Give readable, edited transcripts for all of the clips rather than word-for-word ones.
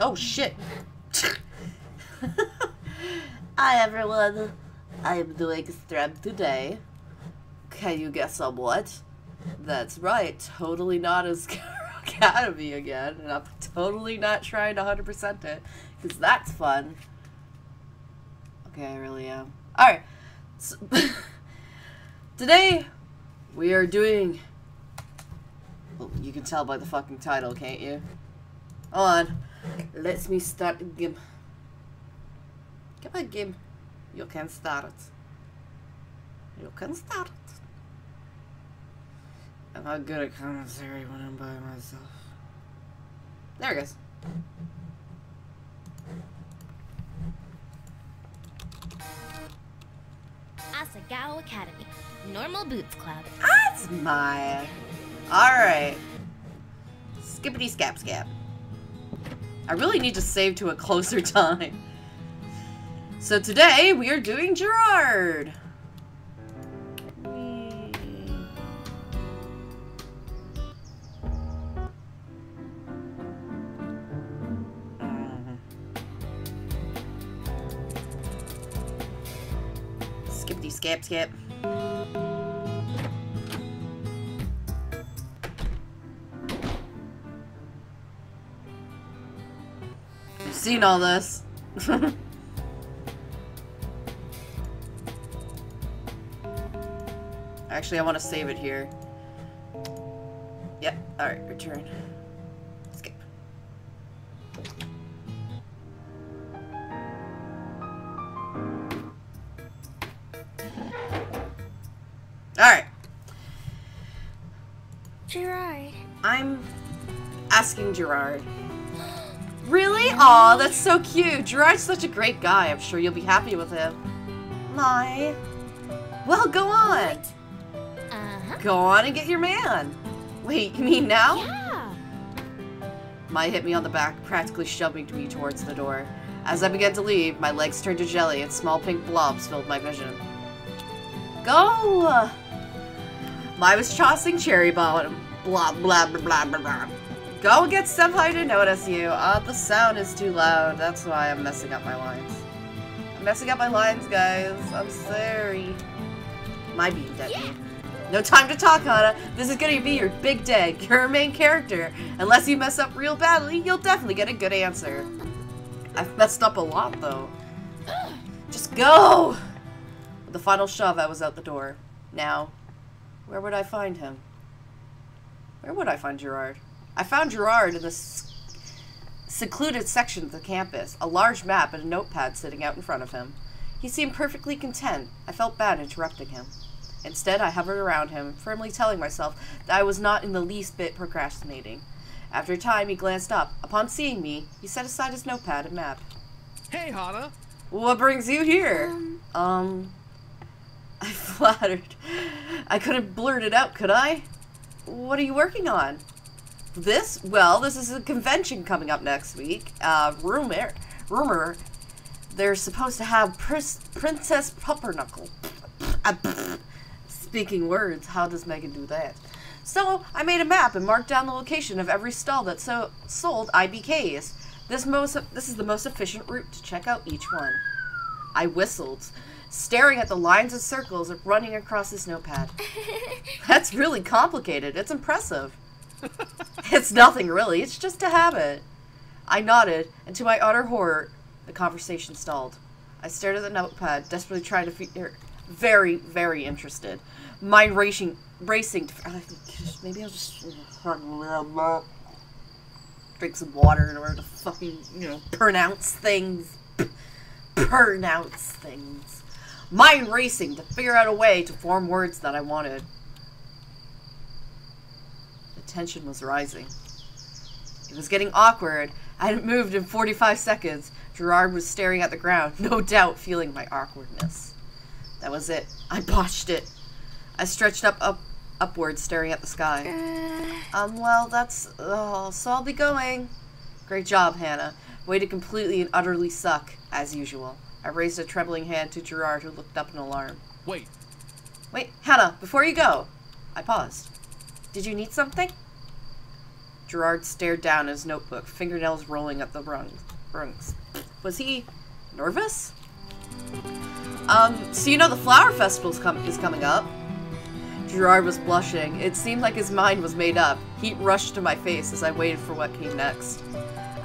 Oh, shit. Hi, everyone. I am doing stream today. Can you guess on what? That's right. Totally not as Academy again. And I'm totally not trying to 100% it. Because that's fun. Okay, I really am. Alright. So, today, we are doing... Oh, you can tell by the fucking title, can't you? Hold on. Let me start the game. Come on, game. You can start it. You can start it. I'm not good at commentary when I'm by myself. There it goes. Asagao Academy. Normal Boots Club. That's mine. Alright. Skippity scap scap. I really need to save to a closer time. So today we are doing Jirard. Skippity scap scap. I've seen all this. Actually, I want to save it here. Yep. Alright, return. Skip. Alright. Jirard. I'm asking Jirard. Really? Aw, that's so cute. Jirard's such a great guy. I'm sure you'll be happy with him. My. Well, go on. Go on and get your man. Wait, you mean now? Yeah. Mai hit me on the back, practically shoving me towards the door. As I began to leave, my legs turned to jelly and small pink blobs filled my vision. Go! Mai was tossing cherry bottom. Blah, blah, blah, blah, blah, blah. Go and get Senpai to notice you. The sound is too loud. That's why I'm messing up my lines. I'm messing up my lines, guys. I'm sorry. My being dead. Yeah. No time to talk, Hana. This is gonna be your big day. You're our main character. Unless you mess up real badly, you'll definitely get a good answer. I've messed up a lot, though. Just go! With the final shove, I was out the door. Now, where would I find him? Where would I find Jirard? I found Jirard in this secluded section of the campus, a large map and a notepad sitting out in front of him. He seemed perfectly content. I felt bad interrupting him. Instead, I hovered around him, firmly telling myself that I was not in the least bit procrastinating. After a time, he glanced up. Upon seeing me, he set aside his notepad and map. Hey, Hana! What brings you here? I flattered. I couldn't blurt it out, could I? What are you working on? This? Well, this is a convention coming up next week. Rumor, they're supposed to have Princess Pupperknuckle. Speaking words, how does Megan do that? So, I made a map and marked down the location of every stall that sold IBKs. This is the most efficient route to check out each one. I whistled, staring at the lines and circles running across this notepad. That's really complicated. It's impressive. It's nothing really. It's just a habit. I nodded, and to my utter horror, the conversation stalled. I stared at the notepad, desperately trying to figure... Very, very interested. Mind racing to... Maybe I'll just... drink some water in order to fucking, pronounce things. Pronounce things. Mind racing to figure out a way to form words that I wanted. The tension was rising. It was getting awkward. I hadn't moved in 45 seconds. Jirard was staring at the ground, no doubt feeling my awkwardness. That was it. I botched it. I stretched upwards, staring at the sky. Well, that's... Oh, so I'll be going. Great job, Hannah. Way to completely and utterly suck, as usual. I raised a trembling hand to Jirard, who looked up in alarm. Wait. Wait, Hannah, before you go. I paused. Did you need something? Jirard stared down at his notebook, fingernails rolling at the rungs. Was he nervous? So you know the flower festival is coming up. Jirard was blushing. It seemed like his mind was made up. Heat rushed to my face as I waited for what came next.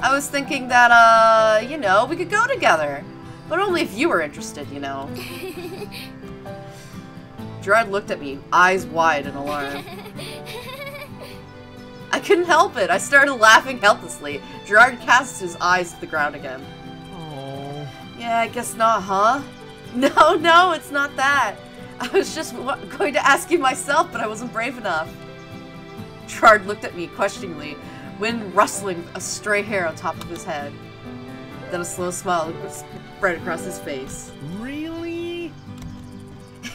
I was thinking that, you know, we could go together. But only if you were interested, you know. Jirard looked at me, eyes wide in alarm. I couldn't help it. I started laughing helplessly. Jirard cast his eyes to the ground again. Oh. Yeah, I guess not, huh? No, it's not that. I was just going to ask you myself, but I wasn't brave enough. Jirard looked at me questioningly, wind rustling a stray hair on top of his head. Then a slow smile spread across his face. Really?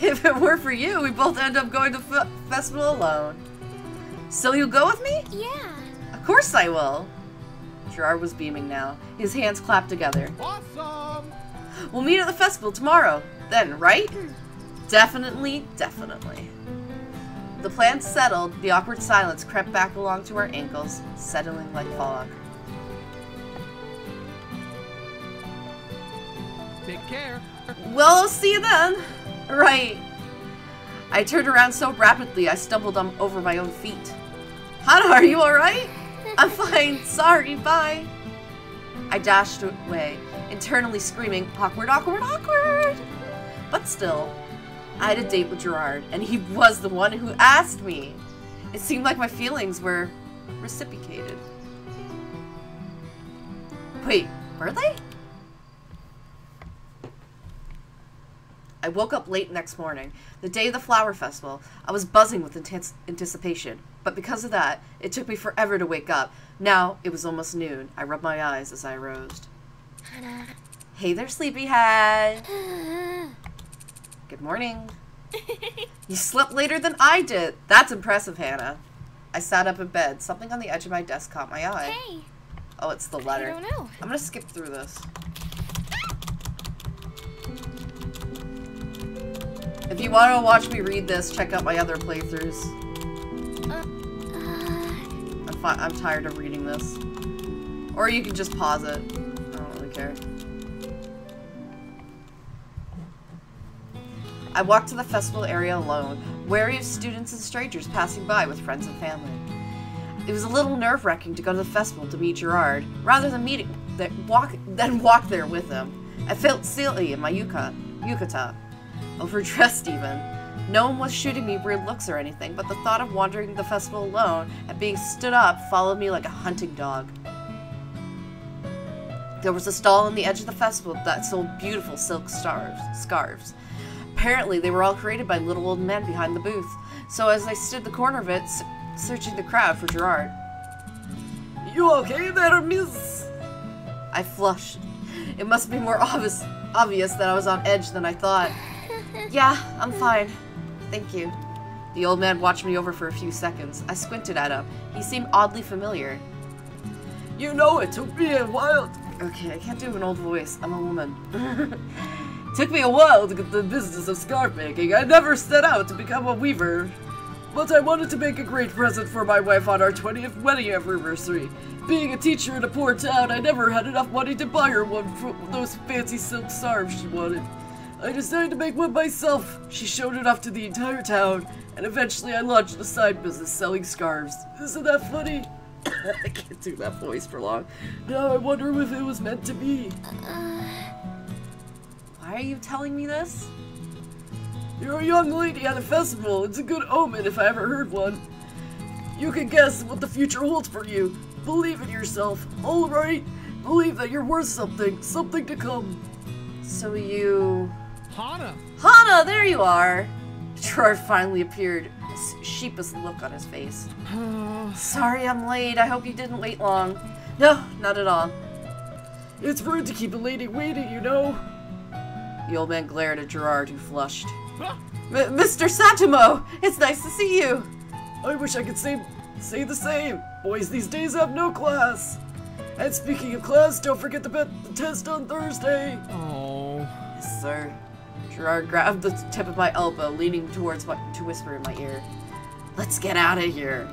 If it were for you, we both end up going to festival alone. So you'll go with me? Yeah. Of course I will. Jirard was beaming now. His hands clapped together. Awesome! We'll meet at the festival tomorrow, then, right? Definitely. The plan settled, the awkward silence crept back along to our ankles, settling like fog. Take care. Well, I'll see you then. Right. I turned around so rapidly I stumbled over my own feet. Hana, are you alright? I'm fine. Sorry, bye. I dashed away, internally screaming, awkward. But still, I had a date with Jirard, and he was the one who asked me. It seemed like my feelings were reciprocated. Wait, were they? I woke up late next morning, the day of the flower festival. I was buzzing with intense anticipation, but because of that, it took me forever to wake up. Now, it was almost noon. I rubbed my eyes as I arose. Hey there, sleepyhead. Good morning. You slept later than I did. That's impressive, Hannah. I sat up in bed. Something on the edge of my desk caught my eye. Hey. Oh, it's the letter. I don't know. I'm gonna skip through this. If you want to watch me read this, check out my other playthroughs. I'm tired of reading this. Or you can just pause it. I don't really care. I walked to the festival area alone, wary of students and strangers passing by with friends and family. It was a little nerve-wracking to go to the festival to meet Jirard, rather than walk there with him. I felt silly in my yukata, overdressed even. No one was shooting me weird looks or anything, but the thought of wandering the festival alone and being stood up followed me like a hunting dog. There was a stall on the edge of the festival that sold beautiful silk scarves. Apparently, they were all created by little old men behind the booth, so as I stood the corner of it, searching the crowd for Jirard. You okay there, miss? I flushed. It must be more obvious that I was on edge than I thought. Yeah, I'm fine. Thank you. The old man watched me over for a few seconds. I squinted at him. He seemed oddly familiar. You know, it took me a while. Okay, I can't do an old voice. I'm a woman. Took me a while to get the business of scarf making. I never set out to become a weaver. But I wanted to make a great present for my wife on our 20th wedding anniversary. Being a teacher in a poor town, I never had enough money to buy her one for those fancy silk scarves she wanted. I decided to make one myself. She showed it off to the entire town, and eventually I launched a side business selling scarves. Isn't that funny? I can't do that voice for long. Now I wonder if it was meant to be. Why are you telling me this? You're a young lady at a festival. It's a good omen if I ever heard one. You can guess what the future holds for you. Believe in yourself, alright? Believe that you're worth something, something to come. So you... Hana! Hana, there you are! Jirard finally appeared, a sheepish look on his face. Sorry I'm late, I hope you didn't wait long. No, not at all. It's rude to keep a lady waiting, you know. The old man glared at Jirard, who flushed. Mr. Satomo! It's nice to see you! I wish I could say the same. Boys these days have no class. And speaking of class, don't forget the test on Thursday. Oh. Yes, sir. Jirard grabbed the tip of my elbow, leaning towards to whisper in my ear. Let's get out of here.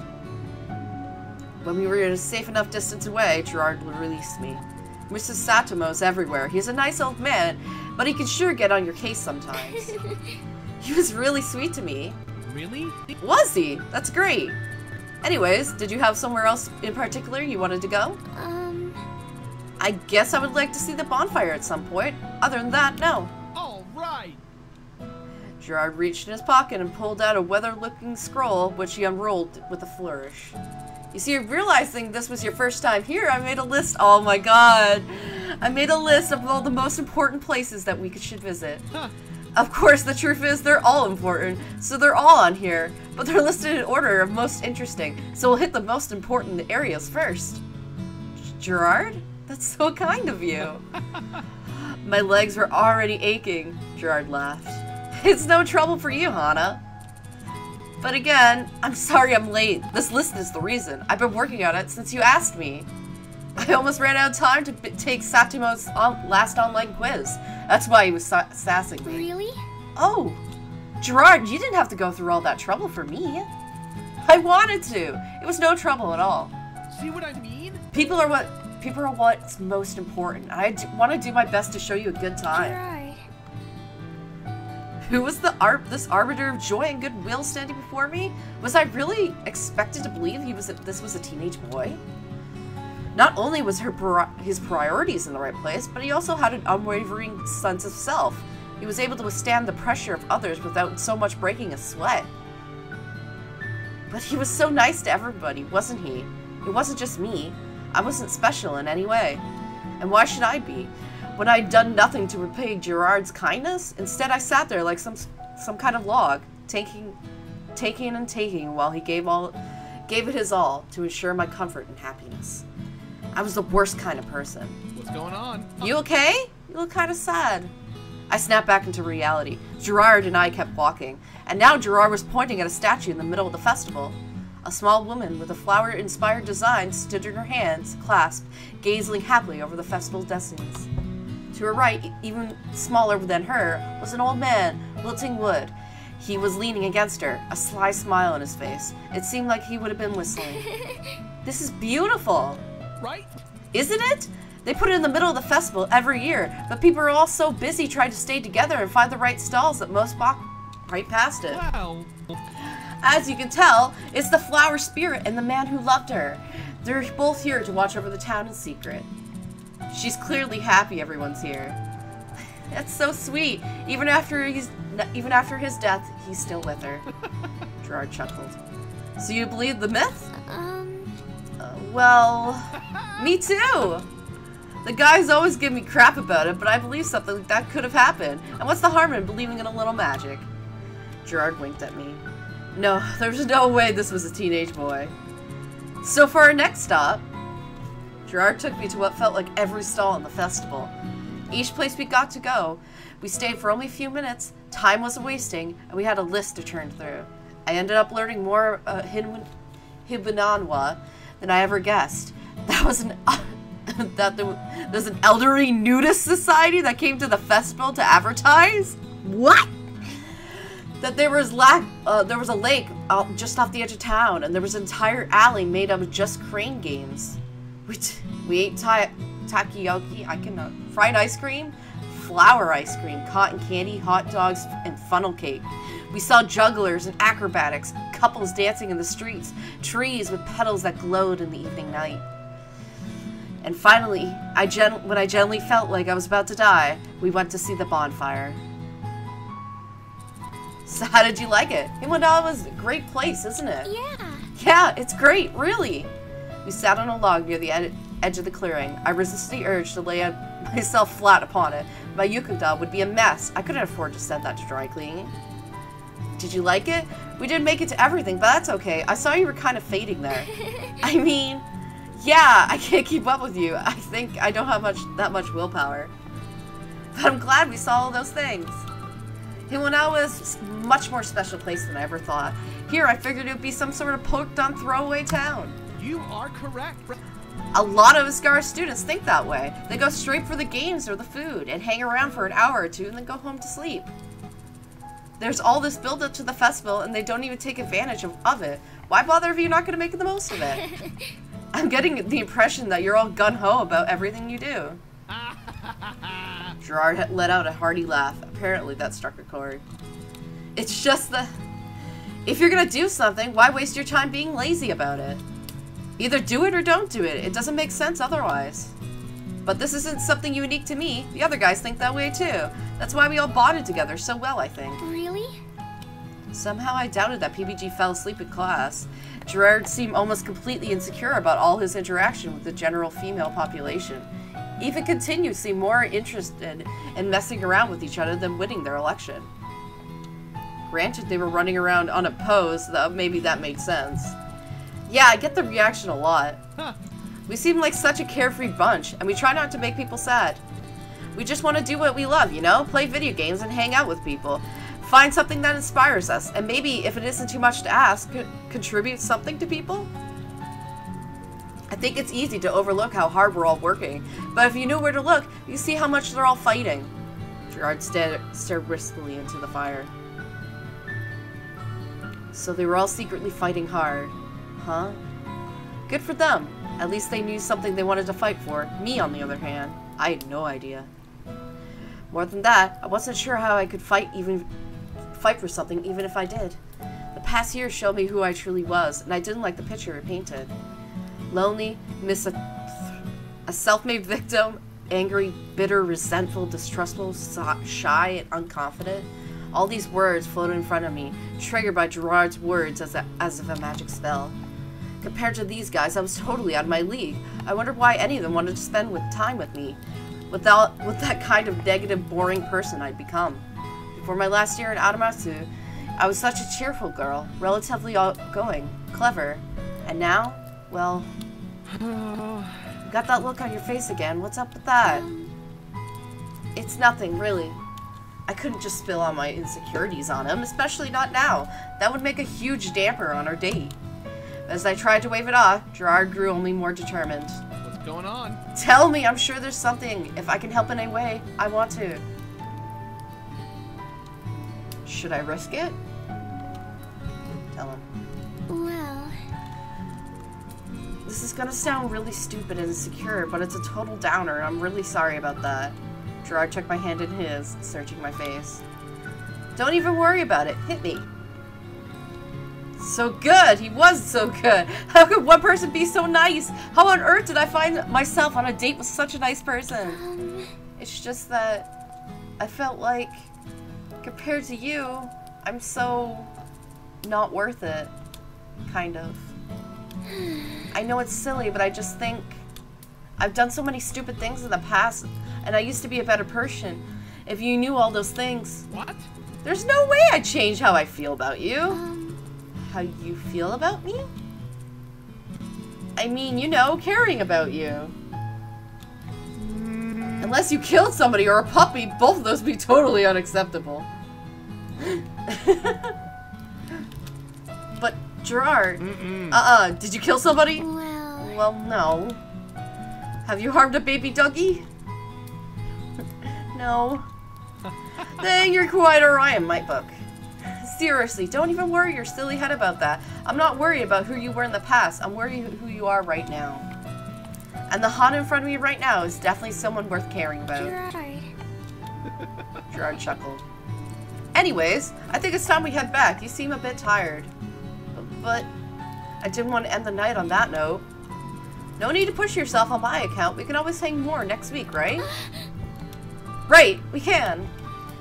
When we were at a safe enough distance away, Jirard released me. Mr. Satomo's everywhere. He's a nice old man, but he can sure get on your case sometimes. He was really sweet to me. Really? Was he? That's great. Anyways, did you have somewhere else in particular you wanted to go? I guess I would like to see the bonfire at some point. Other than that, no. All right. Jirard reached in his pocket and pulled out a weathered-looking scroll, which he unrolled with a flourish. You see, realizing this was your first time here, I made a list. Oh my god. I made a list of all the most important places that we should visit. Huh. Of course, the truth is they're all important, so they're all on here, but they're listed in order of most interesting, so we'll hit the most important areas first. Jirard? That's so kind of you. My legs were already aching, Jirard laughed. It's no trouble for you, Hana. But again, I'm sorry I'm late. This list is the reason. I've been working on it since you asked me. I almost ran out of time to take Satomo's last online quiz. That's why he was sassing me. Really? Oh, Jirard, you didn't have to go through all that trouble for me. I wanted to. It was no trouble at all. See what I mean? People are what's most important. I want to do my best to show you a good time. Jirard. Who was this arbiter of joy and goodwill standing before me? Was I really expected to believe this was a teenage boy? Not only was his priorities in the right place, but he also had an unwavering sense of self. He was able to withstand the pressure of others without so much breaking a sweat. But he was so nice to everybody, wasn't he? It wasn't just me. I wasn't special in any way. And why should I be? When I'd done nothing to repay Jirard's kindness, instead I sat there like some kind of log, taking and taking while he gave it his all to ensure my comfort and happiness. I was the worst kind of person. What's going on? You okay? You look kind of sad. I snapped back into reality. Jirard and I kept walking, and now Jirard was pointing at a statue in the middle of the festival. A small woman with a flower-inspired design stood in her hands, clasped, gazing happily over the festival destinies. To her right, even smaller than her, was an old man, wilting wood. He was leaning against her, a sly smile on his face. It seemed like he would have been whistling. This is beautiful! Right? Isn't it? They put it in the middle of the festival every year, but people are all so busy trying to stay together and find the right stalls that most walk right past it. Wow. As you can tell, it's the flower spirit and the man who loved her. They're both here to watch over the town in secret. She's clearly happy everyone's here. That's so sweet. Even after his death, he's still with her. Jirard chuckled. So you believe the myth? Well, me too. The guys always give me crap about it, but I believe something like that could have happened. And what's the harm in believing in a little magic? Jirard winked at me. No, there's no way this was a teenage boy. So for our next stop, Jirard took me to what felt like every stall in the festival. Each place we got to go, we stayed for only a few minutes, time wasn't wasting, and we had a list to turn through. I ended up learning more Hibinanwa than I ever guessed. There's an elderly nudist society that came to the festival to advertise? What? That there was a lake just off the edge of town, and there was an entire alley made up of just crane games. We ate takoyaki, fried ice cream, flour ice cream, cotton candy, hot dogs, and funnel cake. We saw jugglers and acrobatics, couples dancing in the streets, trees with petals that glowed in the evening night. And finally, when I gently felt like I was about to die, we went to see the bonfire. So how did you like it? Himodala was a great place, isn't it? Yeah. Yeah, it's great, really. We sat on a log near the edge of the clearing. I resisted the urge to lay myself flat upon it. My yukata would be a mess. I couldn't afford to send that to dry cleaning. Did you like it? We didn't make it to everything, but that's okay. I saw you were kind of fading there. I mean, yeah, I can't keep up with you. I think I don't have that much willpower. But I'm glad we saw all those things. Hiwana was a much more special place than I ever thought. Here, I figured it would be some sort of poked-on throwaway town. You are correct. A lot of Asagao students think that way. They go straight for the games or the food and hang around for an hour or two and then go home to sleep. There's all this build-up to the festival and they don't even take advantage of it. Why bother if you're not going to make the most of it? I'm getting the impression that you're all gun-ho about everything you do. Jirard had let out a hearty laugh. Apparently that struck a chord. It's just the... If you're gonna do something, why waste your time being lazy about it? Either do it or don't do it. It doesn't make sense otherwise. But this isn't something unique to me. The other guys think that way too. That's why we all bonded together so well, I think. Really? Somehow I doubted that PBG fell asleep in class. Jirard seemed almost completely insecure about all his interaction with the general female population. Even continued seemed more interested in messing around with each other than winning their election. Granted, they were running around unopposed, though maybe that made sense. Yeah, I get the reaction a lot. Huh. We seem like such a carefree bunch, and we try not to make people sad. We just want to do what we love, you know? Play video games and hang out with people. Find something that inspires us, and maybe, if it isn't too much to ask, contribute something to people? I think it's easy to overlook how hard we're all working, but if you knew where to look, you see how much they're all fighting. Jirard stared wistfully into the fire. So they were all secretly fighting hard, huh? Good for them. At least they knew something they wanted to fight for. Me, on the other hand, I had no idea. More than that, I wasn't sure how I could fight for something even if I did. The past year showed me who I truly was, and I didn't like the picture it painted. Lonely, a self-made victim, angry, bitter, resentful, distrustful, shy, and unconfident. All these words floated in front of me, triggered by Jirard's words as if a magic spell. Compared to these guys, I was totally out of my league. I wondered why any of them wanted to spend time with me, with that kind of negative, boring person I'd become. Before my last year in Adamatsu, I was such a cheerful girl, relatively outgoing, clever. And now, well, got that look on your face again. What's up with that? It's nothing, really. I couldn't just spill all my insecurities on him, especially not now. That would make a huge damper on our date. As I tried to wave it off, Jirard grew only more determined. What's going on? Tell me, I'm sure there's something. If I can help in any way, I want to. Should I risk it? Tell him. Well... This is gonna sound really stupid and insecure, but it's a total downer, and I'm really sorry about that. Jirard took my hand in his, searching my face. Don't even worry about it. Hit me. So good! He was so good! How could one person be so nice? How on earth did I find myself on a date with such a nice person? It's just that I felt like, compared to you, I'm so not worth it. Kind of. I know it's silly, but I just think I've done so many stupid things in the past, and I used to be a better person. If you knew all those things. What? There's no way I'd change how I feel about you. How you feel about me? I mean, you know, caring about you. Unless you killed somebody or a puppy, both of those would be totally unacceptable. But, Jirard, did you kill somebody? Well, no. Have you harmed a baby doggy? No. Then you're quite alright in my book. Seriously, don't even worry your silly head about that. I'm not worried about who you were in the past. I'm worried who you are right now. And the Han in front of me right now is definitely someone worth caring about. Jirard chuckled. Anyways, I think it's time we head back. You seem a bit tired. But I didn't want to end the night on that note. No need to push yourself on my account. We can always hang more next week, right? Right, we can.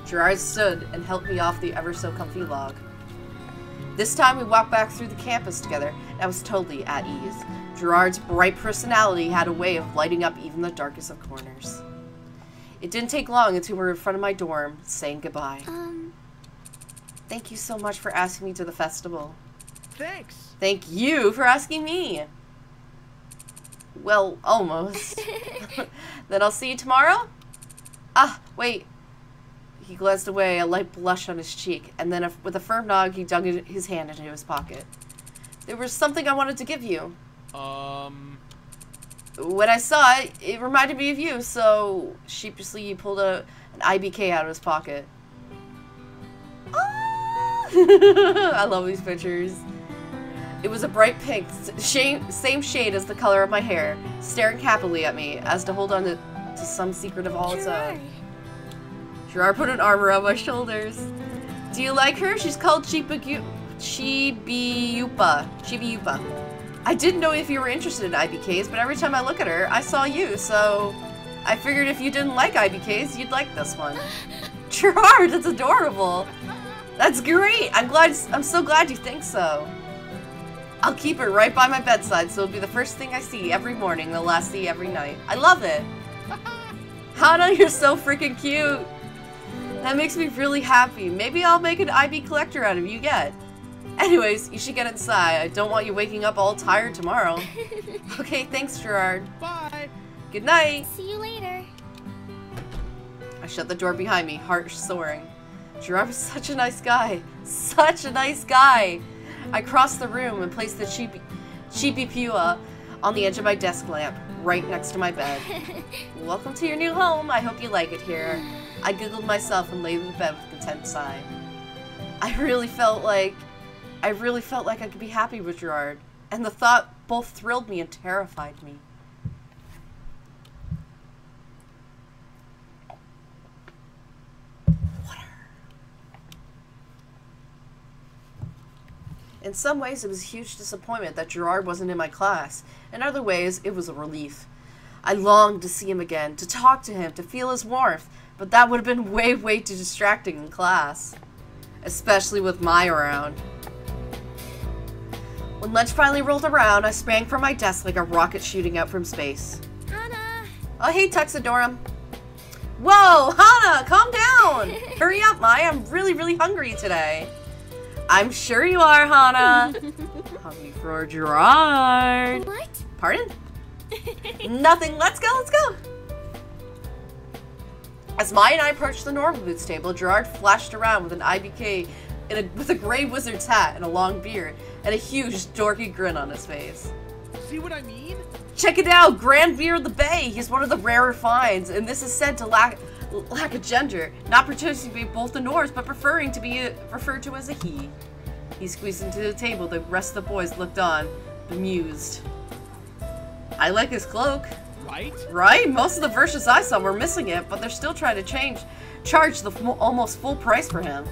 Jirard stood and helped me off the ever-so-comfy log. This time we walked back through the campus together, and I was totally at ease. Jirard's bright personality had a way of lighting up even the darkest of corners. It didn't take long until we were in front of my dorm, saying goodbye. Thank you so much for asking me to the festival. Thanks. Thank you for asking me. Well, almost. Then I'll see you tomorrow? Ah, wait. He glanced away, a light blush on his cheek, and then with a firm nod, he dug his hand into his pocket. There was something I wanted to give you. When I saw it, it reminded me of you, so sheepishly he pulled an IBK out of his pocket. Ah! I love these pictures. It was a bright pink, same shade as the color of my hair, staring happily at me, as to hold on to some secret of all its own. Jirard put an arm around my shoulders. Do you like her? She's called Chibiyupa. I didn't know if you were interested in IBKs, but every time I look at her, I saw you, so I figured if you didn't like IBKs, you'd like this one. Jirard, that's adorable. That's great. I'm so glad you think so. I'll keep it right by my bedside, so it'll be the first thing I see every morning, the last see every night. I love it. Hana, you're so freaking cute. That makes me really happy. Maybe I'll make an IB collector out of you yet. Anyways, you should get inside. I don't want you waking up all tired tomorrow. Okay, thanks, Jirard. Bye. Good night. See you later. I shut the door behind me, heart soaring. Jirard was such a nice guy. Such a nice guy. I crossed the room and placed the Chibiyupa on the edge of my desk lamp, right next to my bed. Welcome to your new home. I hope you like it here. I giggled myself and lay in the bed with a content sigh. I really felt like I could be happy with Jirard, and the thought both thrilled me and terrified me. In some ways, it was a huge disappointment that Jirard wasn't in my class. In other ways, it was a relief. I longed to see him again, to talk to him, to feel his warmth, but that would have been way, way too distracting in class. Especially with Mai around. When lunch finally rolled around, I sprang from my desk like a rocket shooting out from space. Hana! Oh, hey, Tuxedorum. Whoa, Hana, calm down! Hurry up, Mai, I'm really, really hungry today. I'm sure you are, Hana. Hungry for Jirard. What? Pardon? Nothing. Let's go. Let's go. As Mai and I approached the normal boots table, Jirard flashed around with an IBK with a gray wizard's hat and a long beard and a huge dorky grin on his face. See what I mean? Check it out, Grand Beard of the Bay. He's one of the rarer finds, and this is said to lack a gender, not pretending to be both the Norse, but preferring to be referred to as a he. He squeezed into the table. The rest of the boys looked on, bemused. I like his cloak. Right? Right? Most of the versions I saw were missing it, but they're still trying to charge the almost full price for him.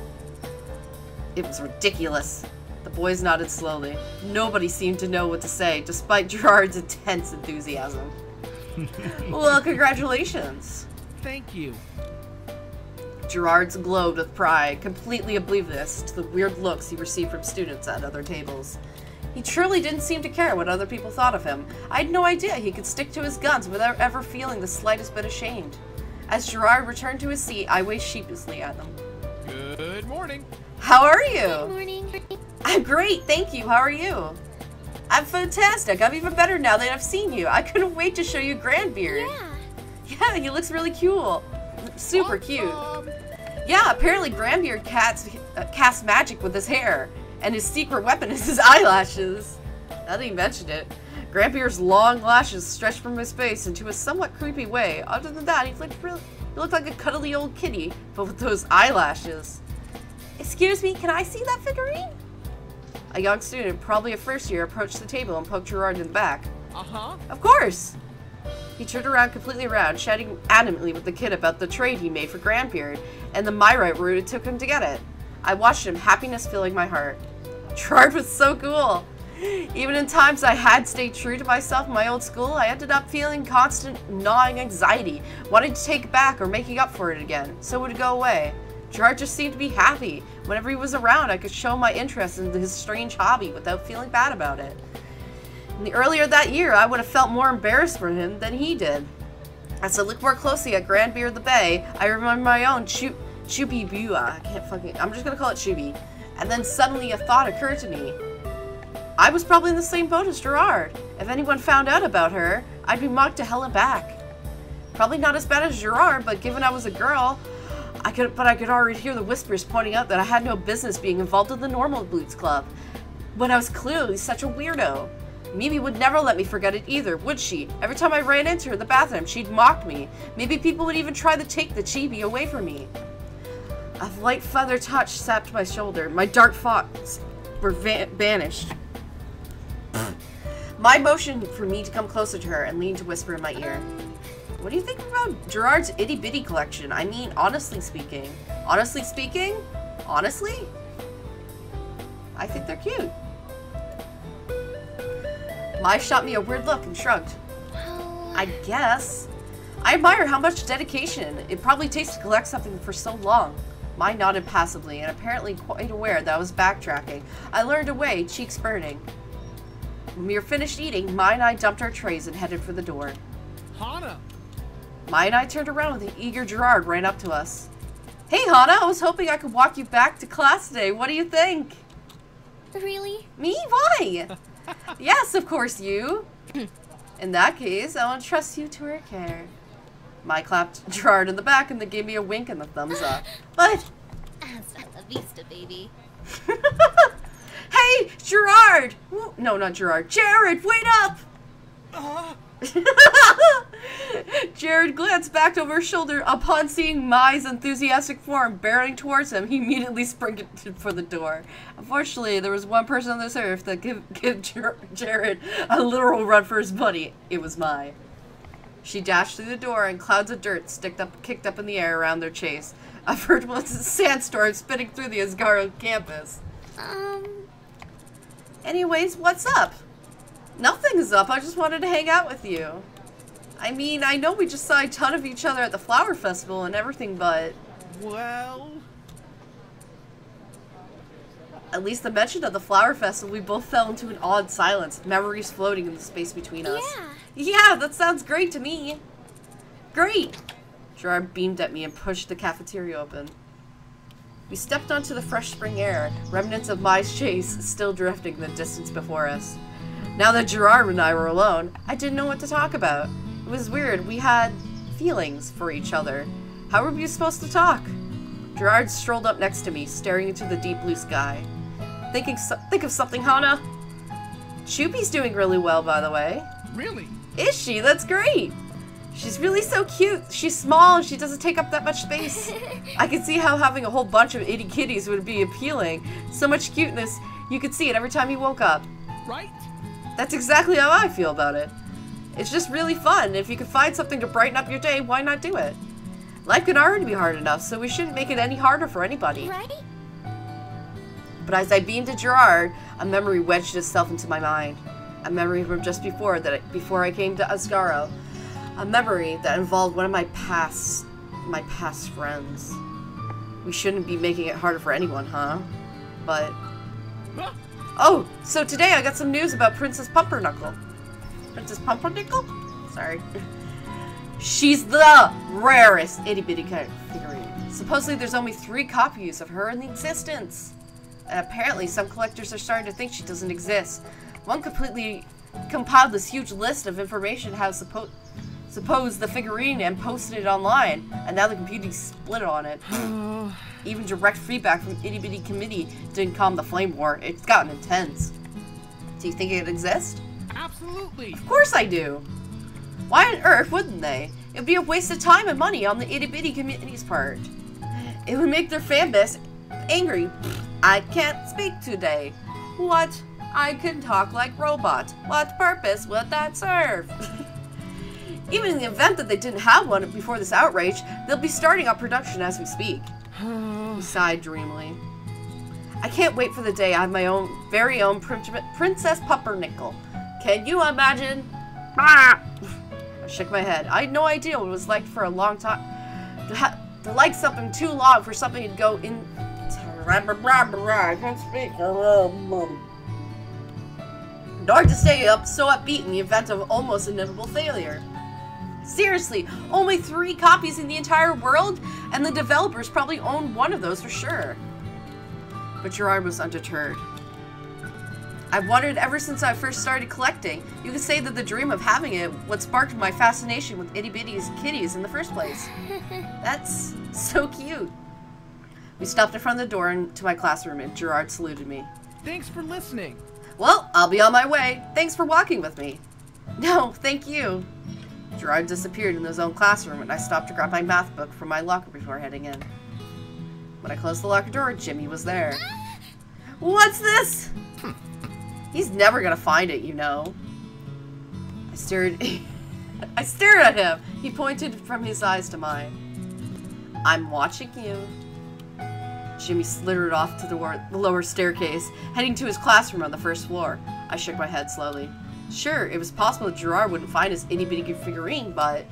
It was ridiculous. The boys nodded slowly. Nobody seemed to know what to say, despite Jirard's intense enthusiasm. Well, congratulations. Thank you. Jirard's glowed with pride, completely oblivious to the weird looks he received from students at other tables. He truly didn't seem to care what other people thought of him. I had no idea he could stick to his guns without ever feeling the slightest bit ashamed. As Jirard returned to his seat, I waved sheepishly at him. Good morning. How are you? Good morning. I'm great, thank you. How are you? I'm fantastic. I'm even better now that I've seen you. I couldn't wait to show you Grandbeard. Yeah. Yeah, he looks really cool. Super cute. Yeah, apparently Grandbeard casts magic with his hair, and his secret weapon is his eyelashes. Now that he mentioned it, Grandbeard's long lashes stretched from his face into a somewhat creepy way. Other than that, he looked like a cuddly old kitty, but with those eyelashes. Excuse me, can I see that figurine? A young student, probably a first year, approached the table and poked Jirard in the back. Uh-huh. Of course! He turned around completely around, chatting adamantly with the kid about the trade he made for Grandbeard, and the Myrite route it took him to get it. I watched him, happiness filling my heart. Jirard was so cool! Even in times I had stayed true to myself in my old school, I ended up feeling constant gnawing anxiety, wanting to take it back or making up for it again, so it would go away. Jirard just seemed to be happy. Whenever he was around, I could show my interest in his strange hobby without feeling bad about it. Earlier that year, I would have felt more embarrassed for him than he did. As I looked more closely at Grandbeard of the Bay, I remembered my own Chibiyupa. I'm just gonna call it Chubi. And then suddenly a thought occurred to me. I was probably in the same boat as Jirard. If anyone found out about her, I'd be mocked to hell and back. Probably not as bad as Jirard, but given I was a girl, I could already hear the whispers pointing out that I had no business being involved in the Normal Boots Club, when I was clearly such a weirdo. Mimi would never let me forget it either, would she? Every time I ran into her in the bathroom, she'd mock me. Maybe people would even try to take the chibi away from me. A light feather touch sapped my shoulder. My dark thoughts were banished. My motion for me to come closer to her and lean to whisper in my ear. What do you think about Jirard's itty-bitty collection? I mean, honestly speaking. Honestly speaking? Honestly? I think they're cute. Mai shot me a weird look and shrugged. I guess. I admire how much dedication it probably takes to collect something for so long. Mai nodded passively and apparently quite aware that I was backtracking. I learned away, cheeks burning. When we were finished eating, Mai and I dumped our trays and headed for the door. Hana! Mai and I turned around when the eager Jirard ran up to us. Hey Hana, I was hoping I could walk you back to class today. What do you think? Really? Me? Why? Yes, of course you. In that case, I will trust you to her care. Mai clapped Jirard in the back and then gave me a wink and a thumbs up. But... Hasta la vista, baby. Hey, Jirard! No, not Jirard. Jared, wait up! Jared glanced back over his shoulder upon seeing Mai's enthusiastic form bearing towards him. He immediately sprinted for the door. Unfortunately, there was one person on this earth that give Jared a literal run for his money. It was Mai. She dashed through the door and clouds of dirt kicked up in the air around their chase. A virtual sandstorm spinning through the Asagao campus. Anyways, what's up? Nothing's up. I just wanted to hang out with you. I mean, I know we just saw a ton of each other at the flower festival and everything, but... Well... At least the mention of the flower festival, we both fell into an odd silence, memories floating in the space between us. Yeah, that sounds great to me. Great! Jirard beamed at me and pushed the cafeteria open. We stepped onto the fresh spring air, remnants of Mai's chase still drifting in the distance before us. Now that Jirard and I were alone, I didn't know what to talk about. It was weird. We had feelings for each other. How were we supposed to talk? Jirard strolled up next to me, staring into the deep blue sky. Think of something, Hana. Choopy's doing really well, by the way. Really? Is she? That's great. She's really so cute. She's small and she doesn't take up that much space. I could see how having a whole bunch of itty kitties would be appealing. So much cuteness, you could see it every time he woke up. Right? That's exactly how I feel about it. It's just really fun. If you could find something to brighten up your day, why not do it? Life can already be hard enough, so we shouldn't make it any harder for anybody. Right? But as I beamed at Jirard, a memory wedged itself into my mind. A memory from just before I came to Asagao. A memory that involved one of my past friends. We shouldn't be making it harder for anyone, huh? But... Oh, so today I got some news about Princess Pumpernickel. Princess Pumpernickel? Sorry. She's the rarest itty-bitty figurine. Supposedly there's only 3 copies of her in existence. And apparently some collectors are starting to think she doesn't exist. One completely compiled this huge list of information how suppose the figurine and posted it online, and now the community split on it. Even direct feedback from Itty Bitty Committee didn't calm the flame war. It's gotten intense. Do you think it exists? Absolutely. Of course I do. Why on earth wouldn't they? It would be a waste of time and money on the Itty Bitty Committee's part. It would make their fan base angry. I can't speak today. What? I can talk like robot. What purpose would that serve? Even in the event that they didn't have one before this outrage, they'll be starting up production as we speak. He sighed dreamily. I can't wait for the day I have my very own Princess Pumpernickel. Can you imagine? I shook my head. I had no idea what it was like for a long time. To like something too long for something to go in... I can't speak. Nor to stay up so upbeat in the event of almost inevitable failure. Seriously, only 3 copies in the entire world? And the developers probably own one of those for sure. But Jirard was undeterred. I've wondered ever since I first started collecting. You could say that the dream of having it what sparked my fascination with itty bitties kitties in the first place. That's so cute. We stopped in front of the door into my classroom and Jirard saluted me. Thanks for listening. Well, I'll be on my way. Thanks for walking with me. No, thank you. Jirard disappeared in his own classroom and I stopped to grab my math book from my locker before heading in. When I closed the locker door, Jimmy was there. What's this? He's never gonna find it, you know. I stared at him. He pointed from his eyes to mine. I'm watching you. Jimmy slithered off to the lower staircase, heading to his classroom on the first floor. I shook my head slowly. Sure, it was possible that Jirard wouldn't find his itty-bitty figurine, but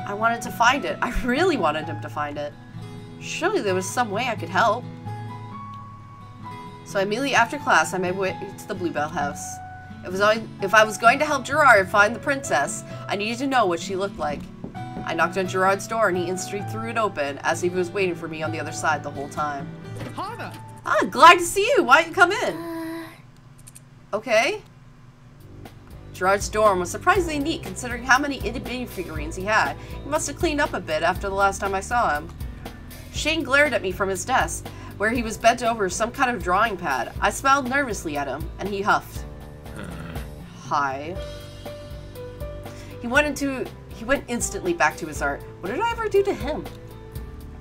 I wanted to find it. I really wanted him to find it. Surely there was some way I could help. So immediately after class, I made my way to the Bluebell house. If I was going to help Jirard find the princess, I needed to know what she looked like. I knocked on Jirard's door and he instantly threw it open, as if he was waiting for me on the other side the whole time. Hana! Ah, glad to see you! Why don't you come in? Okay. Jirard's dorm was surprisingly neat considering how many itty-bitty figurines he had. He must have cleaned up a bit after the last time I saw him. Shane glared at me from his desk, where he was bent over some kind of drawing pad. I smiled nervously at him, and he huffed. Hi. He went instantly back to his art. What did I ever do to him?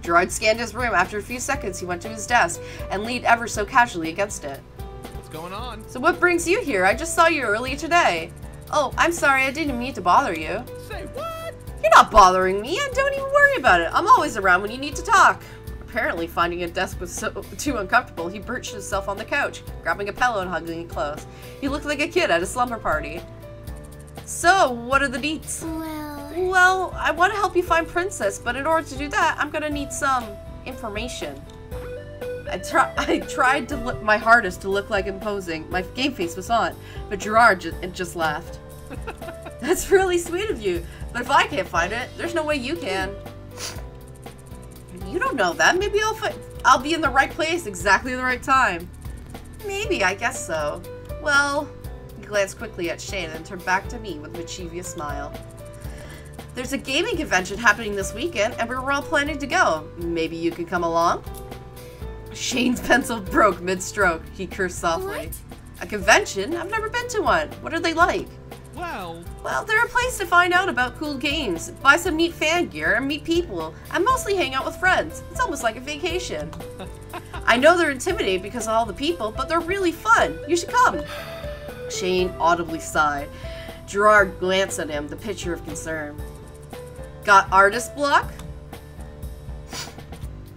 Jirard scanned his room. After a few seconds, he went to his desk and leaned ever so casually against it. What's going on? So what brings you here? I just saw you earlier today. Oh, I'm sorry. I didn't mean to bother you. Say what? You're not bothering me, and don't even worry about it. I'm always around when you need to talk. Apparently, finding a desk was too uncomfortable, he perched himself on the couch, grabbing a pillow and hugging it close. He looked like a kid at a slumber party. So, what are the deets? Well, I want to help you find Princess, but in order to do that, I'm gonna need some information. I tried to look my hardest to look like imposing. My game face was on, but Jirard just laughed. That's really sweet of you, but if I can't find it, there's no way you can. You don't know that. Maybe I'll be in the right place exactly the right time. Maybe, I guess so. Well, he glanced quickly at Shane and turned back to me with a mischievous smile. There's a gaming convention happening this weekend, and we're all planning to go. Maybe you could come along? Shane's pencil broke mid-stroke. He cursed softly. What? A convention? I've never been to one. What are they like? Well, they're a place to find out about cool games, buy some neat fan gear, and meet people, and mostly hang out with friends. It's almost like a vacation. I know they're intimidating because of all the people, but they're really fun. You should come. Shane audibly sighed. Jirard glanced at him, the picture of concern. Got artist block?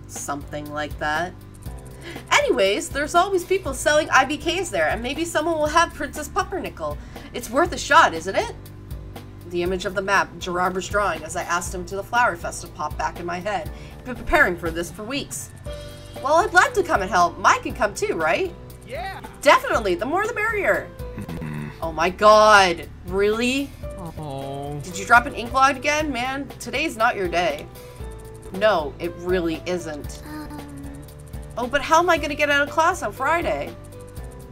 Something like that. Anyways, there's always people selling IBKs there, and maybe someone will have Princess Pumpernickel. It's worth a shot, isn't it? The image of the map Jirard was drawing as I asked him to the Flower Festival popped back in my head. He'd been preparing for this for weeks. Well, I'd love to come and help. Mike can come too, right? Yeah! Definitely! The more the merrier! Oh my god! Really? Oh. Did you drop an ink log again? Man, today's not your day. No, it really isn't. Oh, but how am I gonna get out of class on Friday?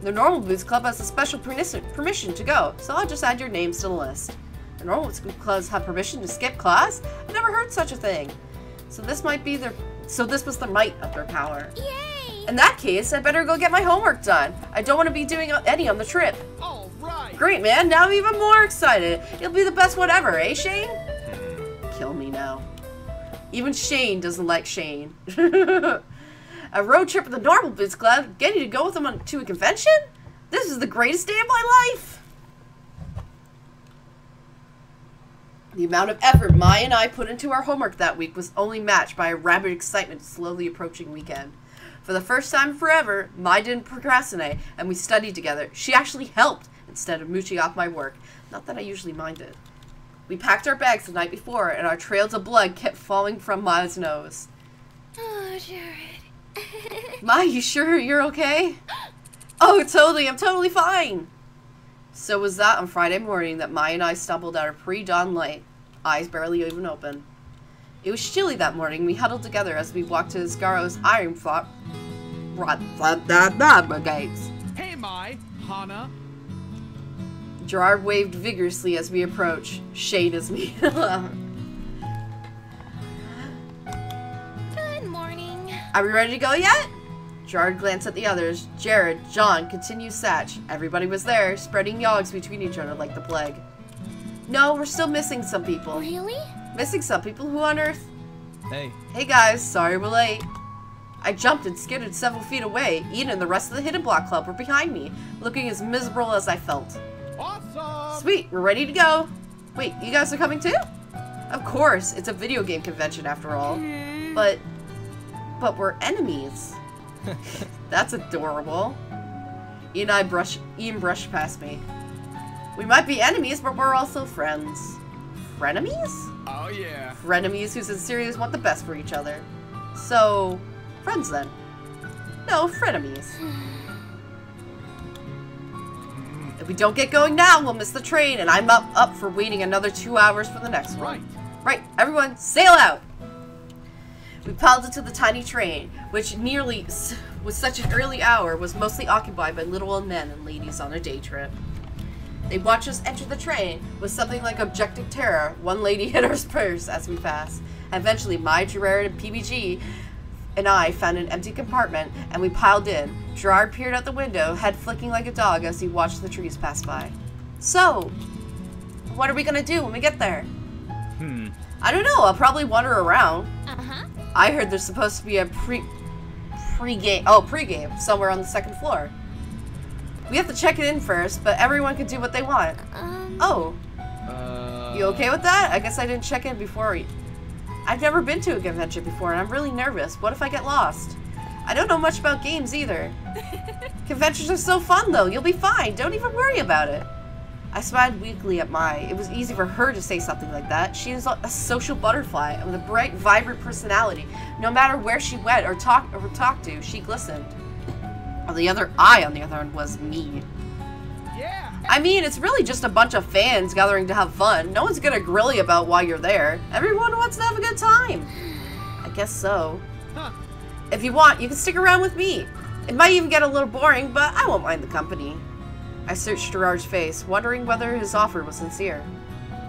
The Normal Boots Club has a special permission to go, so I'll just add your names to the list. The Normal Boots Clubs have permission to skip class? I've never heard such a thing. So this was the might of their power. Yay! In that case, I better go get my homework done. I don't want to be doing any on the trip. All right. Great, man. Now I'm even more excited. It'll be the best one ever, eh, Shane? Kill me now. Even Shane doesn't like Shane. A road trip with the Normal Boots Club? Getting to go with them to a convention? This is the greatest day of my life! The amount of effort Mai and I put into our homework that week was only matched by a rabid excitement slowly approaching weekend. For the first time forever, Mai didn't procrastinate, and we studied together. She actually helped, instead of mooching off my work. Not that I usually minded. We packed our bags the night before, and our trails of blood kept falling from Mai's nose. Oh, Jared. Mai, you sure you're okay? Oh, totally. I'm totally fine. So was that on Friday morning that Mai and I stumbled at a pre-dawn light, eyes barely even open. It was chilly that morning. We huddled together as we walked to Asagao's iron gates. Hey, Mai, Hana. Jirard waved vigorously as we approached. Shade as me. Good morning. Are we ready to go yet? Jirard glanced at the others. Jared, John, continued Satch. Everybody was there, spreading yogs between each other like the plague. No, we're still missing some people. Really? Missing some people? Who on earth? Hey. Hey guys, sorry we're late. I jumped and skidded several feet away. Ian and the rest of the Hidden Block Club were behind me, looking as miserable as I felt. Awesome! Sweet, we're ready to go. Wait, you guys are coming too? Of course, it's a video game convention after all. But we're enemies. That's adorable. Ian brushed past me. We might be enemies, but we're also friends. Frenemies? Oh yeah. Frenemies who sincerely want the best for each other. So, friends then. No, frenemies. If we don't get going now, we'll miss the train, and I'm up for waiting another 2 hours for the next one. Right, everyone, sail out! We piled into the tiny train, which with such an early hour, was mostly occupied by little old men and ladies on a day trip. They watched us enter the train with something like objective terror. One lady hid her purse as we passed. Eventually, Jirard, and PBG and I found an empty compartment, and we piled in. Jirard peered out the window, head flicking like a dog as he watched the trees pass by. So, what are we gonna do when we get there? I don't know. I'll probably wander around. I heard there's supposed to be a pregame somewhere on the second floor. We have to check it in first, but everyone can do what they want. Oh. You okay with that? I guess I didn't check in before. I've never been to a convention before, and I'm really nervous. What if I get lost? I don't know much about games either. Conventions are so fun, though. You'll be fine. Don't even worry about it. I smiled weakly at Mai. It was easy for her to say something like that. She is a social butterfly with a bright, vibrant personality. No matter where she went or talked to, she glistened. On the other hand, was me. Yeah. I mean, it's really just a bunch of fans gathering to have fun. No one's gonna grill you about why you're there. Everyone wants to have a good time. I guess so. If you want, you can stick around with me. It might even get a little boring, but I won't mind the company. I searched Jirard's face, wondering whether his offer was sincere.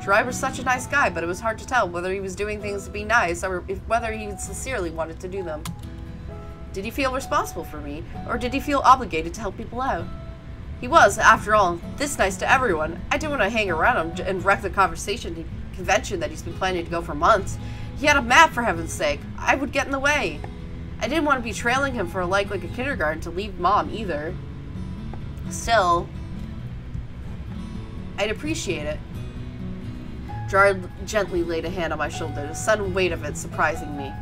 Jirard was such a nice guy, but it was hard to tell whether he was doing things to be nice or whether he sincerely wanted to do them. Did he feel responsible for me, or did he feel obligated to help people out? He was, after all, this nice to everyone. I didn't want to hang around him and wreck the convention that he's been planning to go for months. He had a map, for heaven's sake. I would get in the way. I didn't want to be trailing him for like a kindergarten to leave Mom, either. Still, I'd appreciate it. Jirard gently laid a hand on my shoulder, the sudden weight of it surprising me.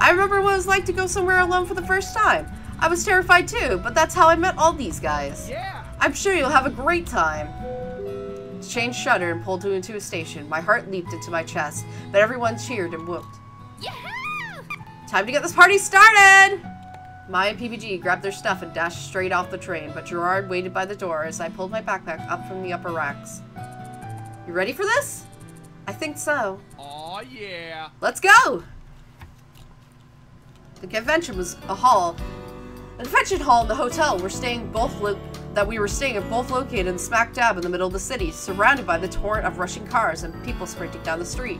I remember what it was like to go somewhere alone for the first time. I was terrified too, but that's how I met all these guys. Yeah. I'm sure you'll have a great time. The train shuddered and pulled into a station. My heart leaped into my chest, but everyone cheered and whooped. Yahoo! Time to get this party started! Mai and PBG grabbed their stuff and dashed straight off the train, but Jirard waited by the door as I pulled my backpack up from the upper racks. You ready for this? I think so. Aw, yeah. Let's go! The convention was a hall. The convention hall and the hotel we were staying at both located in smack dab in the middle of the city, surrounded by the torrent of rushing cars and people sprinting down the street.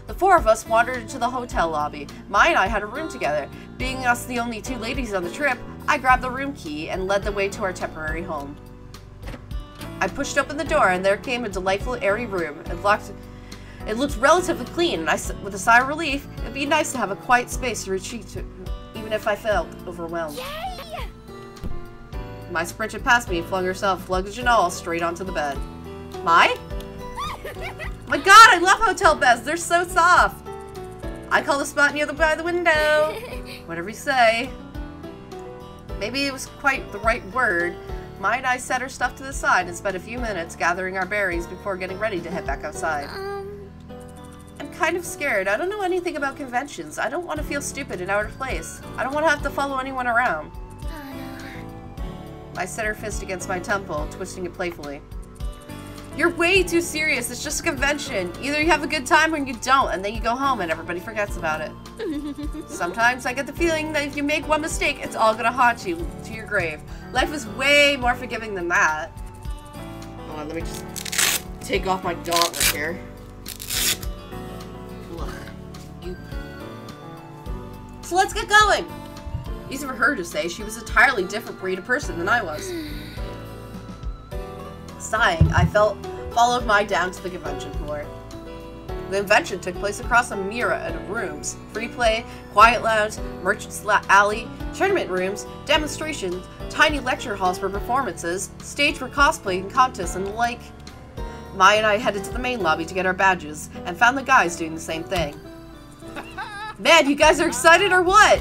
The four of us wandered into the hotel lobby. Mai and I had a room together. Being us the only two ladies on the trip, I grabbed the room key and led the way to our temporary home. I pushed open the door and there came a delightful airy room. It looked relatively clean, and with a sigh of relief, it'd be nice to have a quiet space to retreat to, even if I felt overwhelmed. Yay! Mai sprinted past me and flung herself, luggage and all, straight onto the bed. Mai? My god, I love hotel beds. They're so soft. I call the spot by the window. Whatever you say. Maybe it was quite the right word. Mai and I set our stuff to the side and spent a few minutes gathering our bearings before getting ready to head back outside. I'm kind of scared. I don't know anything about conventions. I don't want to feel stupid and out of place. I don't want to have to follow anyone around. I set her fist against my temple, twisting it playfully. You're way too serious. It's just a convention. Either you have a good time or you don't, and then you go home and everybody forgets about it. Sometimes I get the feeling that if you make one mistake, it's all gonna haunt you to your grave. Life is way more forgiving than that. Hold on, let me just take off my gauntlet here. Ugh. So let's get going. Easy for her to say. She was an entirely different breed of person than I was. Sighing, I followed Mai down to the convention floor. The convention took place across a myriad of rooms. Free play, quiet lounge, merchant's alley, tournament rooms, demonstrations, tiny lecture halls for performances, stage for cosplay and contests and the like. Mai and I headed to the main lobby to get our badges, and found the guys doing the same thing. Man, you guys are excited or what?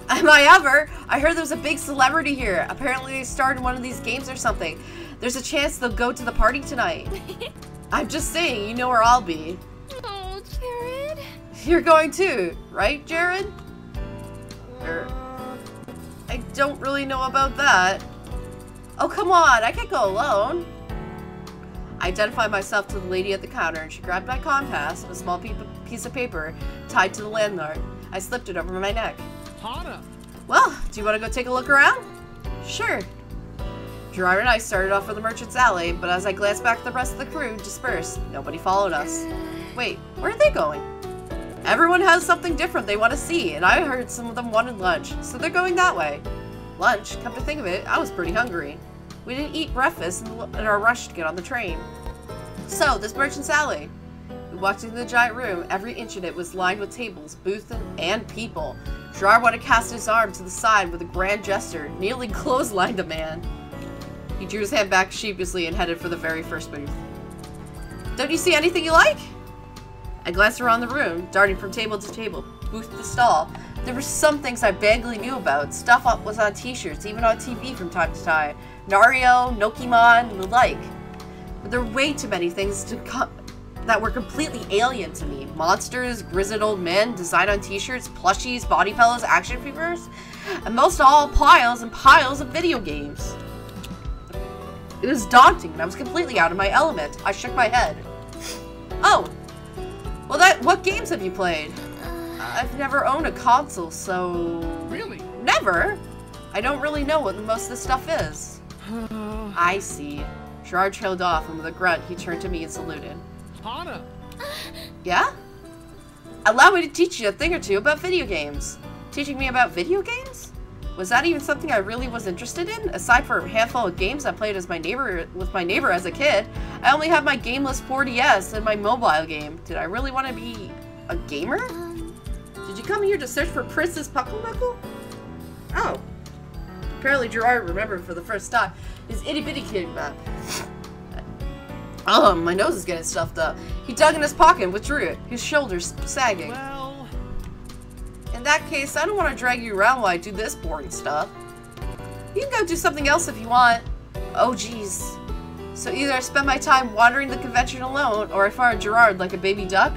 Am I ever? I heard there's a big celebrity here. Apparently they started one of these games or something. There's a chance they'll go to the party tonight. I'm just saying, you know where I'll be. Oh, Jared. You're going too, right, Jared? I don't really know about that. Oh, come on, I can't go alone. I identified myself to the lady at the counter, and she grabbed my compass and a small piece of paper tied to the landlord. I slipped it over my neck. Hana. Well, do you want to go take a look around? Sure. Jirard and I started off for the Merchant's Alley, but as I glanced back at the rest of the crew, dispersed. Nobody followed us. Wait, where are they going? Everyone has something different they want to see, and I heard some of them wanted lunch, so they're going that way. Lunch? Come to think of it, I was pretty hungry. We didn't eat breakfast in our rush to get on the train. So, this Merchant's Alley. We walked into the giant room. Every inch of it was lined with tables, booths, and people. Jirard wanted to cast his arm to the side with a grand gesture, nearly clotheslined a man. He drew his hand back sheepishly and headed for the very first booth. Don't you see anything you like? I glanced around the room, darting from table to table, booth to stall. There were some things I vaguely knew about. Stuff was on t-shirts, even on TV from time to time. Nario, Nokimon, and the like. But there were way too many things that were completely alien to me. Monsters, grizzled old men, design on t-shirts, plushies, body pillows, action figures, and most of all, piles and piles of video games. It was daunting, and I was completely out of my element. I shook my head. Oh! Well, what games have you played? I've never owned a console, so... Really? Never! I don't really know what most of this stuff is. I see. Jirard trailed off, and with a grunt, he turned to me and saluted. Hana. Yeah? Allow me to teach you a thing or two about video games. Teaching me about video games? Was that even something I really was interested in? Aside from a handful of games I played with my neighbor as a kid, I only have my gameless 4DS and my mobile game. Did I really want to be a gamer? Did you come here to search for Princess Pucklebuckle? Oh. Apparently Jirard remembered for the first time his itty-bitty kid map. Oh, my nose is getting stuffed up. He dug in his pocket and withdrew it, his shoulders sagging. Well... In that case, I don't want to drag you around while I do this boring stuff. You can go do something else if you want. Oh, geez. So either I spend my time wandering the convention alone, or I find Jirard like a baby duck?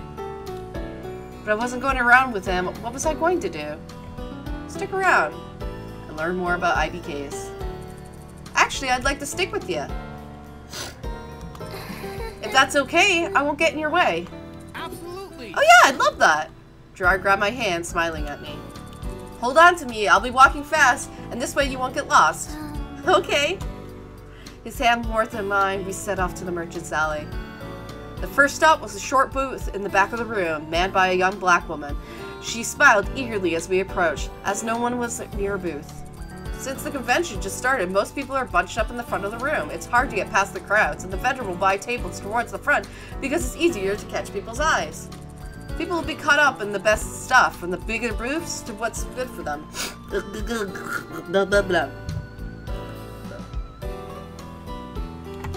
But I wasn't going around with him. What was I going to do? Stick around and learn more about IBKs. Actually, I'd like to stick with you. If that's okay, I won't get in your way. Absolutely. Oh yeah, I'd love that. Jirard grabbed my hand, smiling at me. Hold on to me, I'll be walking fast, and this way you won't get lost. Okay. His hand more than mine, we set off to the Merchant's Alley. The first stop was a short booth in the back of the room, manned by a young black woman. She smiled eagerly as we approached, as no one was near a booth. Since the convention just started, most people are bunched up in the front of the room. It's hard to get past the crowds, and the vendor will buy tables towards the front because it's easier to catch people's eyes. People will be caught up in the best stuff, from the bigger booths to what's good for them.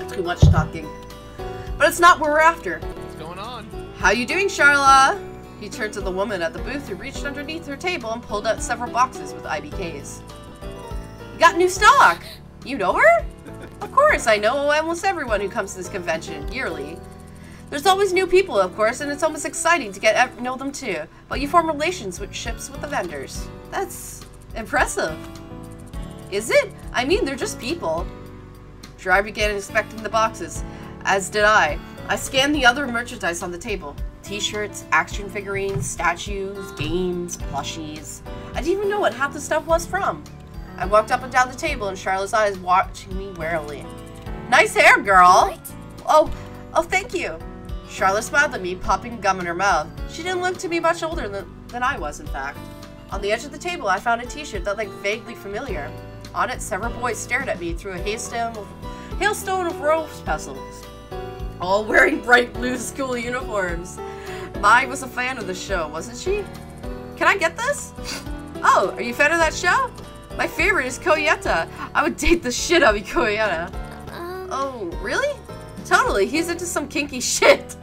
Too much talking. But it's not what we're after. What's going on? How you doing, Charla? He turned to the woman at the booth who reached underneath her table and pulled out several boxes with IBKs. You got new stock! You know her? Of course, I know almost everyone who comes to this convention, yearly. There's always new people, of course, and it's almost exciting to get to know them too. But you form relationships with the vendors. That's impressive. Is it? I mean, they're just people. Jirard began inspecting the boxes, as did I. I scanned the other merchandise on the table. T-shirts, action figurines, statues, games, plushies. I didn't even know what half the stuff was from. I walked up and down the table, and Charlotte's eyes watching me warily. Nice hair, girl! Oh, thank you. Charlotte smiled at me, popping gum in her mouth. She didn't look to be much older than I was, in fact. On the edge of the table, I found a t-shirt that looked vaguely familiar. On it, several boys stared at me through a hailstone of rose petals, all wearing bright blue school uniforms. Mai was a fan of the show, wasn't she? Can I get this? Oh, are you a fan of that show? My favorite is Koyeta. I would date the shit out of Koyeta. Oh, really? Totally, he's into some kinky shit.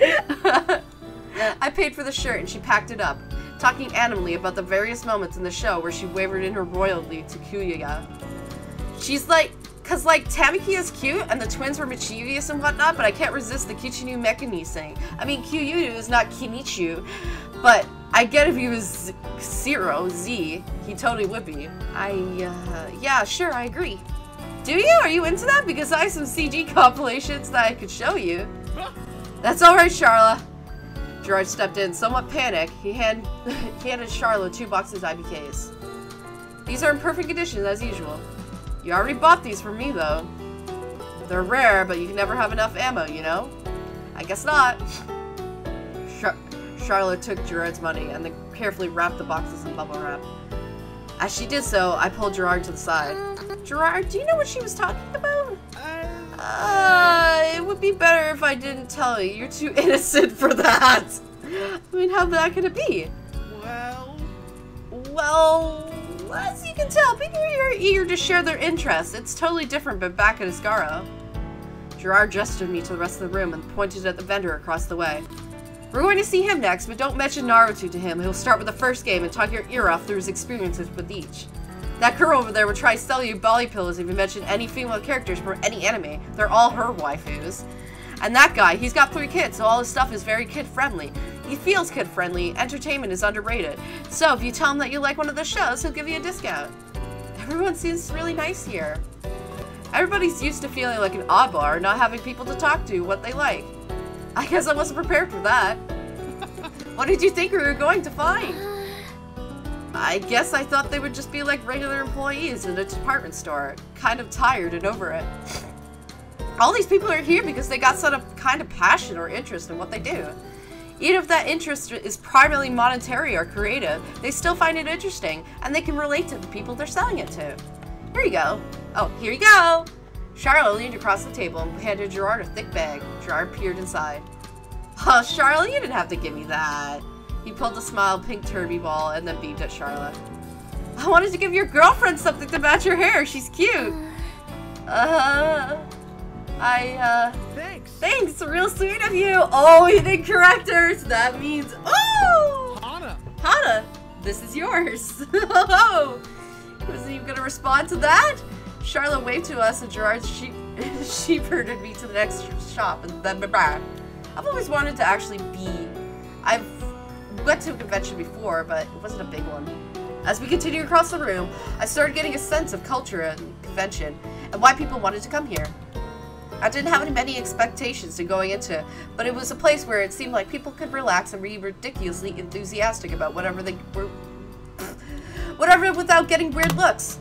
I paid for the shirt and she packed it up, talking animally about the various moments in the show where she wavered in her loyalty to Kuya. She's like, cause like Tamaki is cute and the twins were mischievous and whatnot, but I can't resist the Kichinu Mekani saying. I mean, Kyuyu is not Kinichu, but I get if he was Zero, Z, he totally would be. Yeah, sure, I agree. Do you? Are you into that? Because I have some CG compilations that I could show you. That's alright, Charla. Jirard stepped in, somewhat panicked. He handed Charla 2 boxes of IBKs. These are in perfect condition, as usual. You already bought these for me, though. They're rare, but you can never have enough ammo, you know? I guess not. Charlotte took Jirard's money and then carefully wrapped the boxes in bubble wrap. As she did so, I pulled Jirard to the side. Jirard, do you know what she was talking about? It would be better if I didn't tell you. You're too innocent for that. I mean, how bad could it be? Well, as you can tell, people here are eager to share their interests. It's totally different, but back at Asagao. Jirard gestured me to the rest of the room and pointed at the vendor across the way. We're going to see him next, but don't mention Naruto to him. He'll start with the first game and talk your ear off through his experiences with each. That girl over there would try to sell you belly pillows if you mention any female characters from any anime. They're all her waifus. And that guy, he's got 3 kids, so all his stuff is very kid-friendly. He feels kid-friendly. Entertainment is underrated. So if you tell him that you like one of the shows, he'll give you a discount. Everyone seems really nice here. Everybody's used to feeling like an oddball or not having people to talk to what they like. I guess I wasn't prepared for that. What did you think we were going to find? I guess I thought they would just be like regular employees in a department store. Kind of tired and over it. All these people are here because they got some kind of passion or interest in what they do. Even if that interest is primarily monetary or creative, they still find it interesting, and they can relate to the people they're selling it to. Here you go. Oh, here you go! Charlotte leaned across the table and handed Jirard a thick bag. Jirard peered inside. Oh, Charlotte, you didn't have to give me that. He pulled a smile pink turby ball and then beamed at Charlotte. I wanted to give your girlfriend something to match her hair. She's cute. Thanks. Thanks, real sweet of you. Oh, you didn't correct her, so that means, oh! Hana, this is yours. Oh, wasn't even gonna respond to that? Charlotte waved to us and Jirard shepherded me to the next shop and then bye-bye. I've always wanted to actually be, I've went to a convention before, but it wasn't a big one. As we continued across the room, I started getting a sense of culture and convention and why people wanted to come here. I didn't have many expectations to going into it, but it was a place where it seemed like people could relax and be ridiculously enthusiastic about whatever they were, whatever without getting weird looks.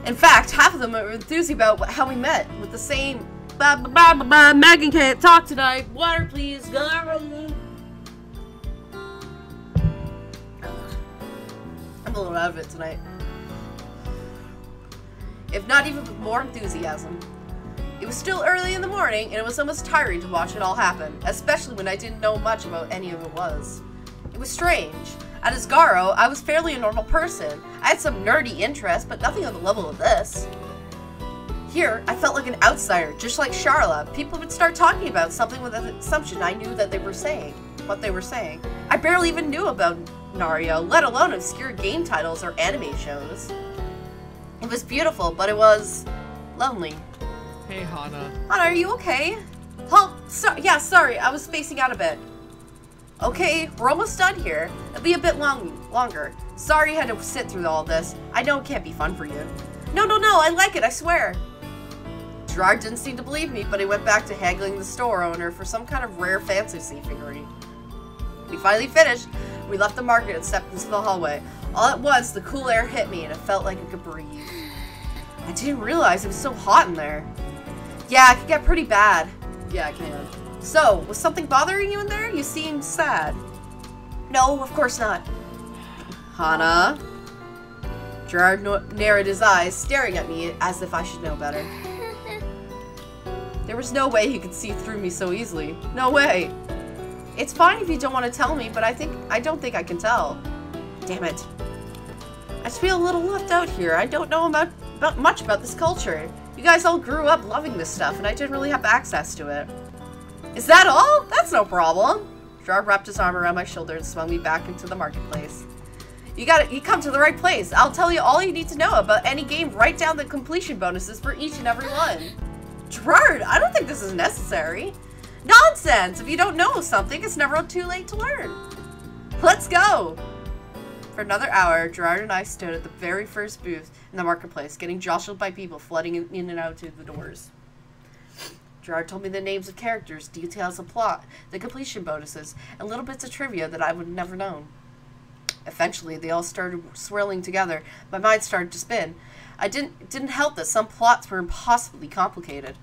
In fact, half of them were enthused about how we met, with the same Megan can't talk tonight. Water, please. I'm a little out of it tonight. If not even with more enthusiasm. It was still early in the morning, and it was almost tiring to watch it all happen, especially when I didn't know much about any of it was. It was strange. At Asagao, I was fairly a normal person. I had some nerdy interests, but nothing on the level of this. Here, I felt like an outsider, just like Charla. People would start talking about something with an assumption I knew that they were saying, what they were saying. I barely even knew about Naruto, let alone obscure game titles or anime shows. It was beautiful, but it was lonely. Hey, Hana. Hana, are you okay? Oh, sorry, I was spacing out a bit. Okay, we're almost done here. It'll be a bit longer. Sorry you had to sit through all this. I know it can't be fun for you. No, I like it, I swear. Jirard didn't seem to believe me, but he went back to haggling the store owner for some kind of rare fantasy figurine. We finally finished. We left the market and stepped into the hallway. All at once, the cool air hit me and it felt like I could breathe. I didn't realize it was so hot in there. Yeah, it can get pretty bad. Yeah, it can. So, was something bothering you in there? You seemed sad. No, of course not. Hana? Jirard narrowed his eyes, staring at me as if I should know better. There was no way he could see through me so easily. No way. It's fine if you don't want to tell me, but I don't think I can tell. Damn it. just feel a little left out here. I don't know much about this culture. You guys all grew up loving this stuff, and I didn't really have access to it. Is that all? That's no problem. Jirard wrapped his arm around my shoulder and swung me back into the marketplace. You come to the right place. I'll tell you all you need to know about any game. Write down the completion bonuses for each and every one. Jirard, I don't think this is necessary. Nonsense! If you don't know something, it's never too late to learn. Let's go! For another hour, Jirard and I stood at the very first booth in the marketplace, getting jostled by people flooding in and out to the doors. Jirard told me the names of characters, details of plot, the completion bonuses, and little bits of trivia that I would never known. Eventually, they all started swirling together. My mind started to spin. It didn't help that some plots were impossibly complicated.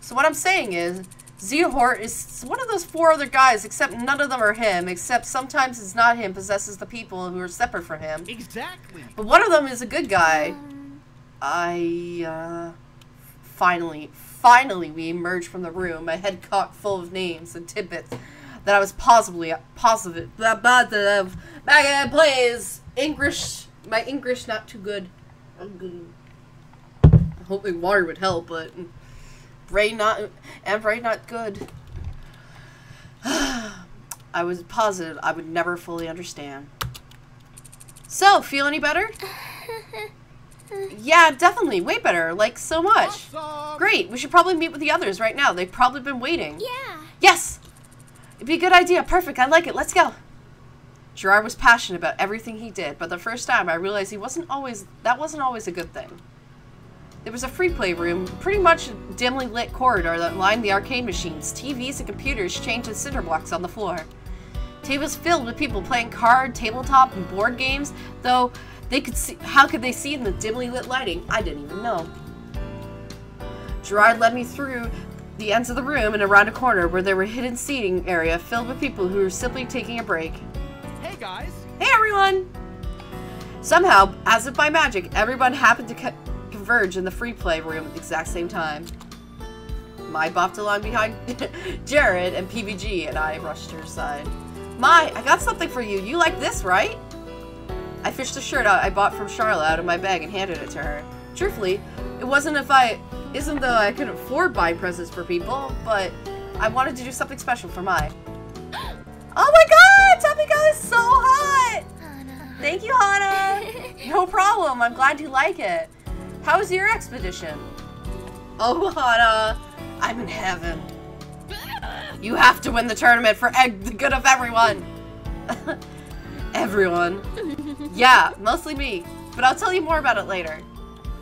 So what I'm saying is, Jirard is one of those 4 other guys, except none of them are him, except sometimes it's not him, possesses the people who are separate from him. Exactly. But one of them is a good guy. Finally, we emerged from the room, my head caught full of names and tidbits that I was positive. Please, English. My English not too good. I'm hoping water would help, but brain not good. I was positive I would never fully understand. So, feel any better? Yeah, definitely. Way better. Like, so much. Awesome. Great. We should probably meet with the others right now. They've probably been waiting. Yeah. Yes! It'd be a good idea. Perfect. I like it. Let's go. Jirard was passionate about everything he did, but the first time I realized that wasn't always a good thing. There was a free play room, pretty much a dimly lit corridor that lined the arcade machines. TVs and computers chained to cinder blocks on the floor. Tables filled with people playing card, tabletop, and board games, though how could they see in the dimly lit lighting? I didn't even know. Jirard led me through the ends of the room and around a corner where there were hidden seating area filled with people who were simply taking a break. Hey guys! Hey everyone! Somehow, as if by magic, everyone happened to converge in the free play room at the exact same time. Mai bopped along behind Jirard and PVG, and I rushed to her side. Mai, I got something for you. You like this, right? I fished a shirt I bought from Charlotte out of my bag and handed it to her. Truthfully, it isn't though I couldn't afford buying presents for people, but I wanted to do something special for Mai. Oh my god! Topica is so hot! Hana. Thank you, Hana! No problem, I'm glad you like it. How was your expedition? Oh, Hana, I'm in heaven. You have to win the tournament for the good of everyone. Everyone. Yeah, mostly me, but I'll tell you more about it later.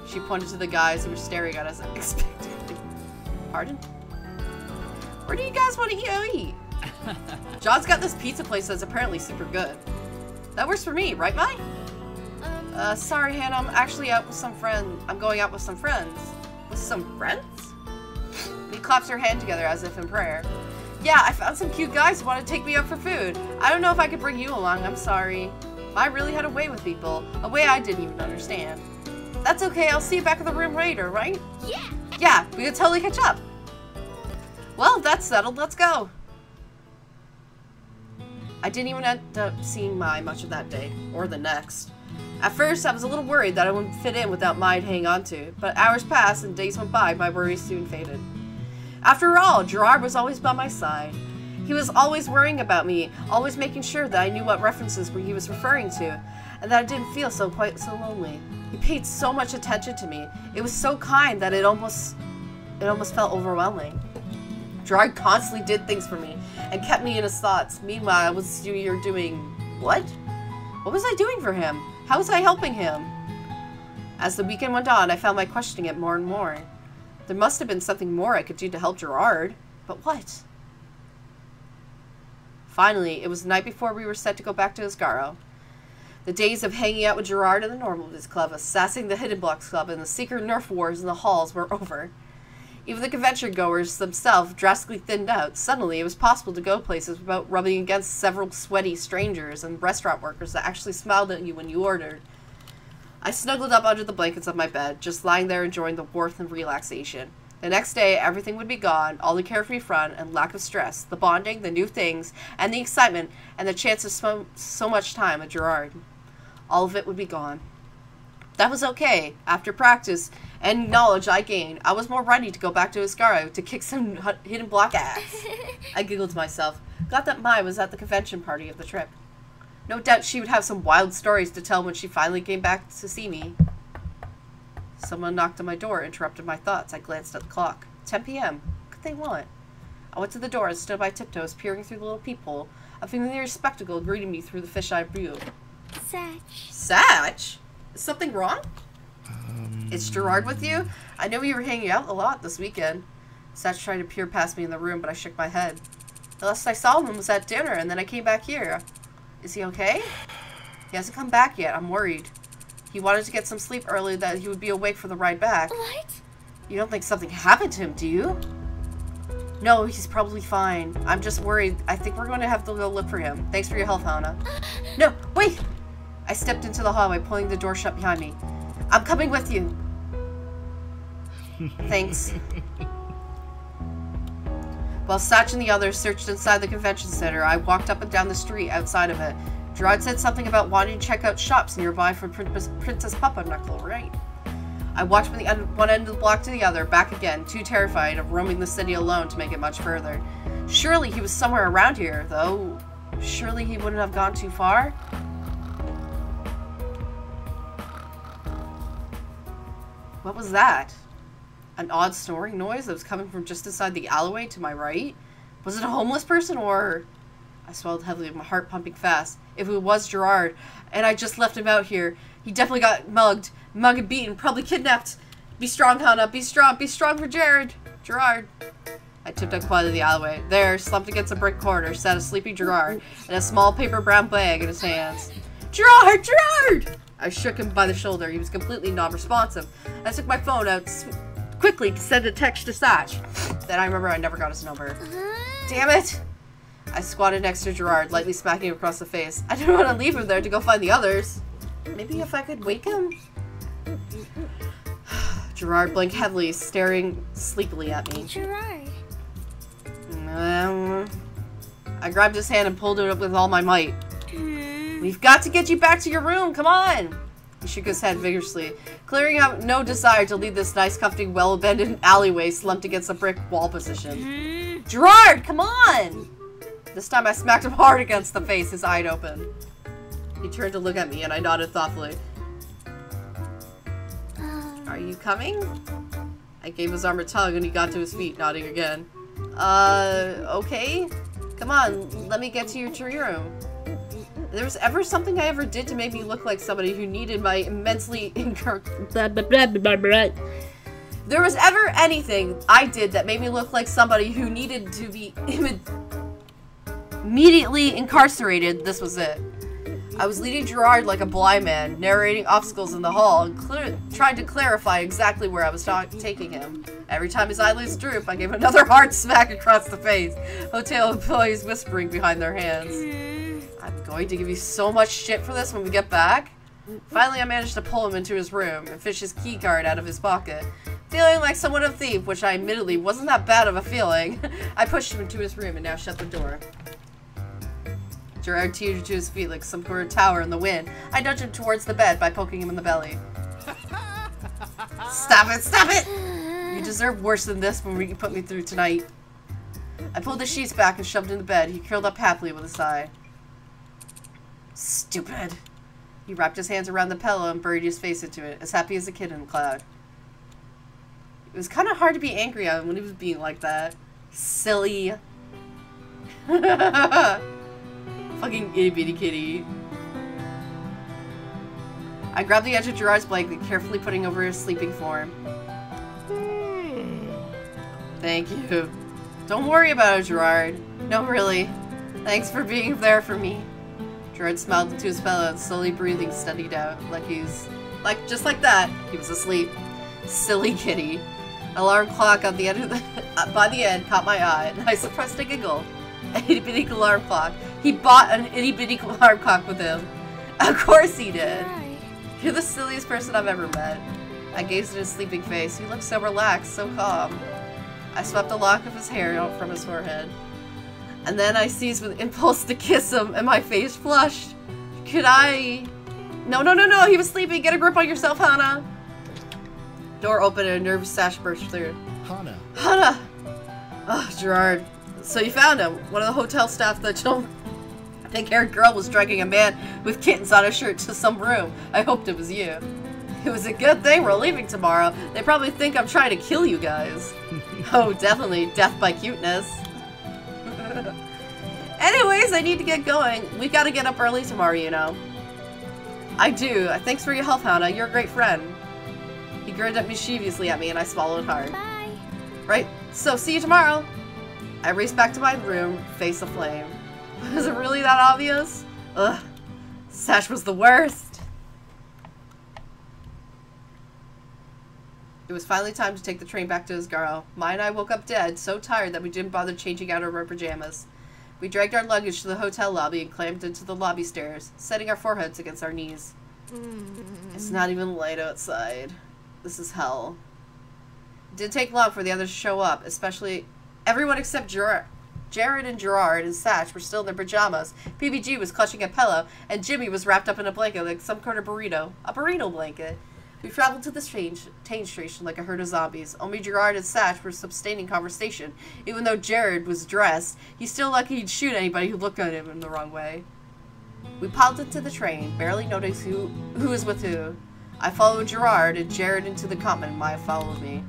She pointed to the guys who were staring at us unexpectedly. Pardon? Where do you guys want to eat? John's got this pizza place that's apparently super good. That works for me, right, Mai? Sorry, Hannah, I'm actually out with some friends. I'm going out with some friends. With some friends? He claps her hand together as if in prayer. Yeah, I found some cute guys who want to take me out for food. I don't know if I could bring you along, I'm sorry. I really had a way with people. A way I didn't even understand. That's okay, I'll see you back in the room later, right? Yeah! Yeah, we can totally catch up. Well, if that's settled, let's go. I didn't even end up seeing Mai much of that day, or the next. At first, I was a little worried that I wouldn't fit in without Mai to hang on to, but hours passed and days went by, my worries soon faded. After all, Jirard was always by my side. He was always worrying about me, always making sure that I knew what references he was referring to, and that I didn't feel quite so lonely. He paid so much attention to me. It was so kind that it almost felt overwhelming. Jirard constantly did things for me and kept me in his thoughts. Meanwhile, I was doing what? What was I doing for him? How was I helping him? As the weekend went on, I found my questioning it more and more. There must have been something more I could do to help Jirard, but what? Finally, it was the night before we were set to go back to Asagao. The days of hanging out with Jirard in the Normal Biz Club, assassin the Hidden Blocks Club, and the secret Nerf wars in the halls were over. Even the convention goers themselves drastically thinned out. Suddenly, it was possible to go places without rubbing against several sweaty strangers and restaurant workers that actually smiled at you when you ordered. I snuggled up under the blankets of my bed, just lying there enjoying the warmth and relaxation. The next day, everything would be gone, all the carefree fun and lack of stress, the bonding, the new things, and the excitement, and the chance of so much time with Jirard. all of it would be gone. That was okay. After practice and knowledge I gained, I was more ready to go back to Asagao to kick some hidden block ass. I giggled to myself. Glad that Mai was at the convention party of the trip. No doubt she would have some wild stories to tell when she finally came back to see me. Someone knocked on my door, interrupted my thoughts. I glanced at the clock. 10 p.m. What could they want? I went to the door and stood by tiptoes, peering through the little peephole. A familiar spectacle greeted me through the fisheye view. Satch. Satch? Is something wrong? It's Jirard with you? I know you were hanging out a lot this weekend. Satch tried to peer past me in the room, but I shook my head. The last I saw him was at dinner, and then I came back here. Is he okay? He hasn't come back yet. I'm worried. He wanted to get some sleep early, that he would be awake for the ride back. What? You don't think something happened to him, do you? No, he's probably fine. I'm just worried. I think we're going to have to go look for him. Thanks for your help, Hana. No, wait! I stepped into the hallway, pulling the door shut behind me. I'm coming with you. Thanks. While Satch and the others searched inside the convention center, I walked up and down the street outside of it. Jirard said something about wanting to check out shops nearby for Princess Papa Knuckle, right? I walked from the one end of the block to the other, back again, too terrified of roaming the city alone to make it much further. Surely he was somewhere around here, though. Surely he wouldn't have gone too far? What was that? An odd snoring noise that was coming from just inside the alleyway to my right? Was it a homeless person or... I swallowed heavily, my heart pumping fast. If it was Jirard, and I just left him out here, he definitely got mugged and beaten, probably kidnapped. Be strong, Hana. Be strong for Jirard. I tiptoed quietly to the alleyway. There, slumped against a brick corner, sat a sleepy Jirard, and a small paper brown bag in his hands. Jirard! I shook him by the shoulder. He was completely non-responsive. I took my phone out quickly to send a text to Satch. Then I remember I never got his number. Damn it! I squatted next to Jirard, lightly smacking him across the face. I didn't want to leave him there to go find the others. Maybe if I could wake him? Jirard blinked heavily, staring sleepily at me. Jirard. I grabbed his hand and pulled it up with all my might. We've got to get you back to your room, come on! He shook his head vigorously, clearing out no desire to leave this nice, comfy, well-abandoned alleyway slumped against a brick wall position. Jirard, come on! This time I smacked him hard against the face, his eye open. He turned to look at me, and I nodded thoughtfully. Are you coming? I gave his arm a tug, and he got to his feet, nodding again. Okay? Come on, let me get to your room. If there was ever something I ever did to make me look like somebody who needed my immensely There was ever anything I did that made me look like somebody who needed to be immediately incarcerated, this was it. I was leading Jirard like a blind man, narrating obstacles in the hall, and trying to clarify exactly where I was taking him. Every time his eyelids drooped, I gave another hard smack across the face, hotel employees whispering behind their hands. I'm going to give you so much shit for this when we get back. Finally, I managed to pull him into his room and fish his key card out of his pocket. Feeling like somewhat of a thief, which I admittedly wasn't that bad of a feeling, I pushed him into his room and now shut the door. Jirard teetered to his feet like some sort of tower in the wind. I nudged him towards the bed by poking him in the belly. Stop it! You deserve worse than this when you put me through tonight. I pulled the sheets back and shoved him in the bed. He curled up happily with a sigh. Stupid. He wrapped his hands around the pillow and buried his face into it, as happy as a kid in a cloud. It was kind of hard to be angry at him when he was being like that. Silly. Fucking itty bitty kitty. I grabbed the edge of Jirard's blanket, carefully putting over his sleeping form. Thank you. Don't worry about it, Jirard. No, really. Thanks for being there for me. Jirard smiled into his pillow and slowly breathing steadied out, just like that, he was asleep. Silly kitty. An alarm clock on the end of by the end caught my eye, and I suppressed a giggle. An itty-bitty alarm clock. He bought an itty-bitty alarm clock with him. Of course he did. You're the silliest person I've ever met. I gazed at his sleeping face. He looked so relaxed, so calm. I swept a lock of his hair out from his forehead. And then I seized with impulse to kiss him, and my face flushed. Could I... No, no, no, no, he was sleeping. Get a grip on yourself, Hana. Door opened and a nervous sash burst through. Hana. Hana! Oh, Jirard. So you found him. One of the hotel staff that told the pink-haired girl was dragging a man with kittens on a shirt to some room. I hoped it was you. It was a good thing we're leaving tomorrow. They probably think I'm trying to kill you guys. Oh, definitely. Death by cuteness. Anyways, I need to get going. We gotta get up early tomorrow, you know. I do. Thanks for your help, Hana. You're a great friend. He grinned up mischievously at me and I swallowed hard. Bye. Right, so see you tomorrow. I raced back to my room, face aflame. Was it really that obvious? Ugh. Sash was the worst. It was finally time to take the train back to Asagao. Mai and I woke up dead, so tired that we didn't bother changing out of our pajamas. We dragged our luggage to the hotel lobby and climbed into the lobby stairs, setting our foreheads against our knees. It's not even light outside. This is hell. It didn't take long for the others to show up, especially everyone except Jared and Jirard and Sash were still in their pajamas. PBG was clutching a pillow, and Jimmy was wrapped up in a blanket like some kind of burrito. A burrito blanket. We traveled to the train station like a herd of zombies. Only Jirard and Sash were sustaining conversation. Even though Jared was dressed, he's still lucky he'd shoot anybody who looked at him in the wrong way. We piled into the train, barely noticing who was with who. I followed Jirard and Jared into the compartment. Maya followed me.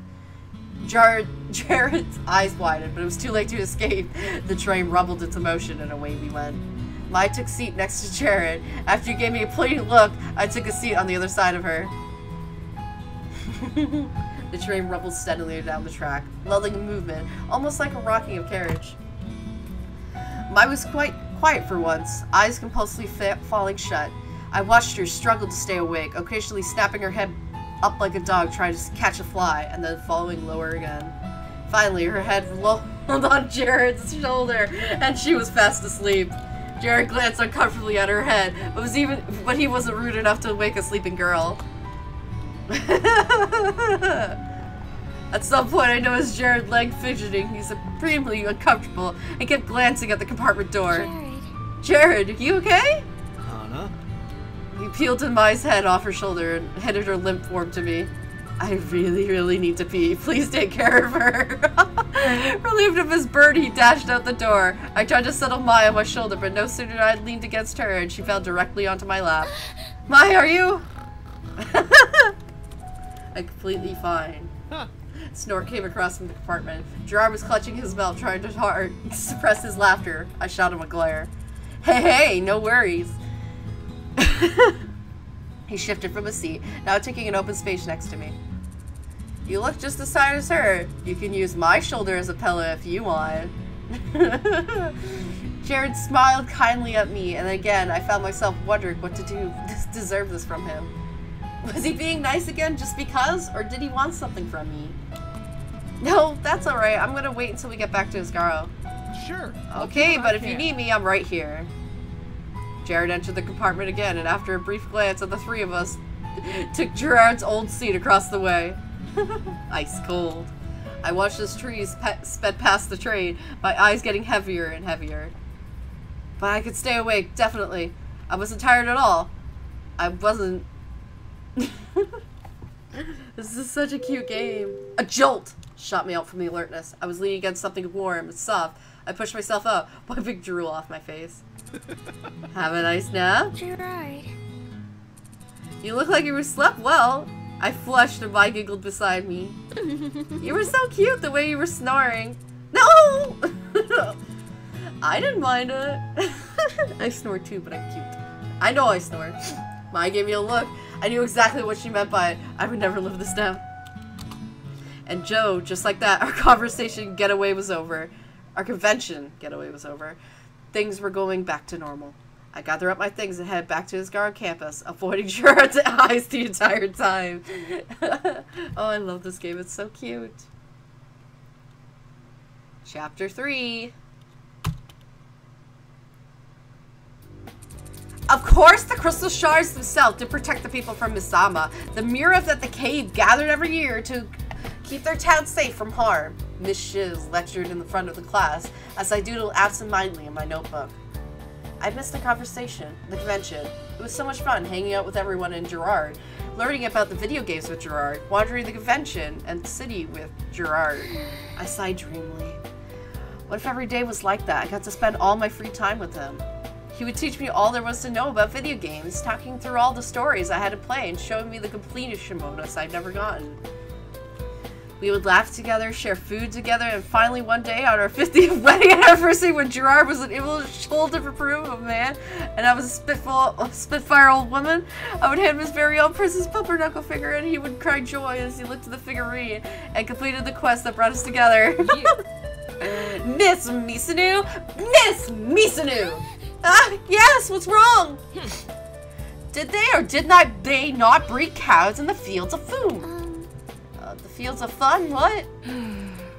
Jared's eyes widened, but it was too late to escape. The train rumbled into motion and away we went. Maya took a seat next to Jared. After he gave me a pleading look, I took a seat on the other side of her. The train rumbled steadily down the track, lulling in movement, almost like a rocking of carriage. Maya was quite quiet for once, eyes compulsively falling shut. I watched her struggle to stay awake, occasionally snapping her head up like a dog trying to catch a fly, and then falling lower again. Finally, her head rolled on Jared's shoulder, and she was fast asleep. Jared glanced uncomfortably at her head, but he wasn't rude enough to wake a sleeping girl. At some point, I noticed Jared's leg fidgeting. He's supremely uncomfortable and kept glancing at the compartment door. Jared, you okay? Hana? He peeled Maya's head off her shoulder and headed her limp form to me. I really, really need to pee. Please take care of her. Relieved of his burden, he dashed out the door. I tried to settle Maya on my shoulder, but no sooner did I leaned against her and she fell directly onto my lap. Maya, are you? I'm completely fine. Huh. Snort came across from the compartment. Jirard was clutching his mouth, trying to hard to suppress his laughter. I shot him a glare. Hey, hey, no worries. He shifted from his seat, now taking an open space next to me. You look just as tired as her. You can use my shoulder as a pillow if you want. Jared smiled kindly at me, and again I found myself wondering what to do to deserve this from him. Was he being nice again just because, or did he want something from me? No, that's alright. I'm gonna wait until we get back to Asagao. Sure. Okay, but if you need me, I'm right here. Jared entered the compartment again, and after a brief glance at the three of us, took Jirard's old seat across the way. Ice cold. I watched as trees sped past the train, my eyes getting heavier and heavier. But I could stay awake, definitely. I wasn't tired at all. I wasn't... This is such a cute game. A jolt shot me out from the alertness. I was leaning against something warm and soft. I pushed myself up, wiping drool off my face. Have a nice nap? Jirard. You look like you slept well. I flushed and Mai giggled beside me. You were so cute the way you were snoring. No! I didn't mind it. I snore too, but I'm cute. I know I snore. Mai gave me a look. I knew exactly what she meant by it. I would never live this down. And Joe, just like that, our conversation getaway was over. Our convention getaway was over. Things were going back to normal. I gather up my things and head back to Asagao campus, avoiding Jirard's eyes the entire time. Oh, I love this game. It's so cute. Chapter 3. Of course, the crystal shards themselves to protect the people from Misama. The mirror that the cave gathered every year to keep their town safe from harm. Miss Shiz lectured in the front of the class as I doodled absent-mindedly in my notebook. I missed the conversation, the convention. It was so much fun hanging out with everyone in Jirard, learning about the video games with Jirard, wandering the convention and city with Jirard. I sighed dreamily. What if every day was like that? I got to spend all my free time with him. He would teach me all there was to know about video games, talking through all the stories I had to play and showing me the completion bonus I'd never gotten. We would laugh together, share food together, and finally one day on our 50th wedding anniversary when Jirard was an evil shoulder for proof of man and I was a spitfire old woman, I would hand him his very own Princess Pumpernickel figure and he would cry joy as he looked at the figurine and completed the quest that brought us together. Miss Misanu! Miss Misanu! Yes, what's wrong? Did they or did not they not breed cows in the fields of food? The fields of fun? What?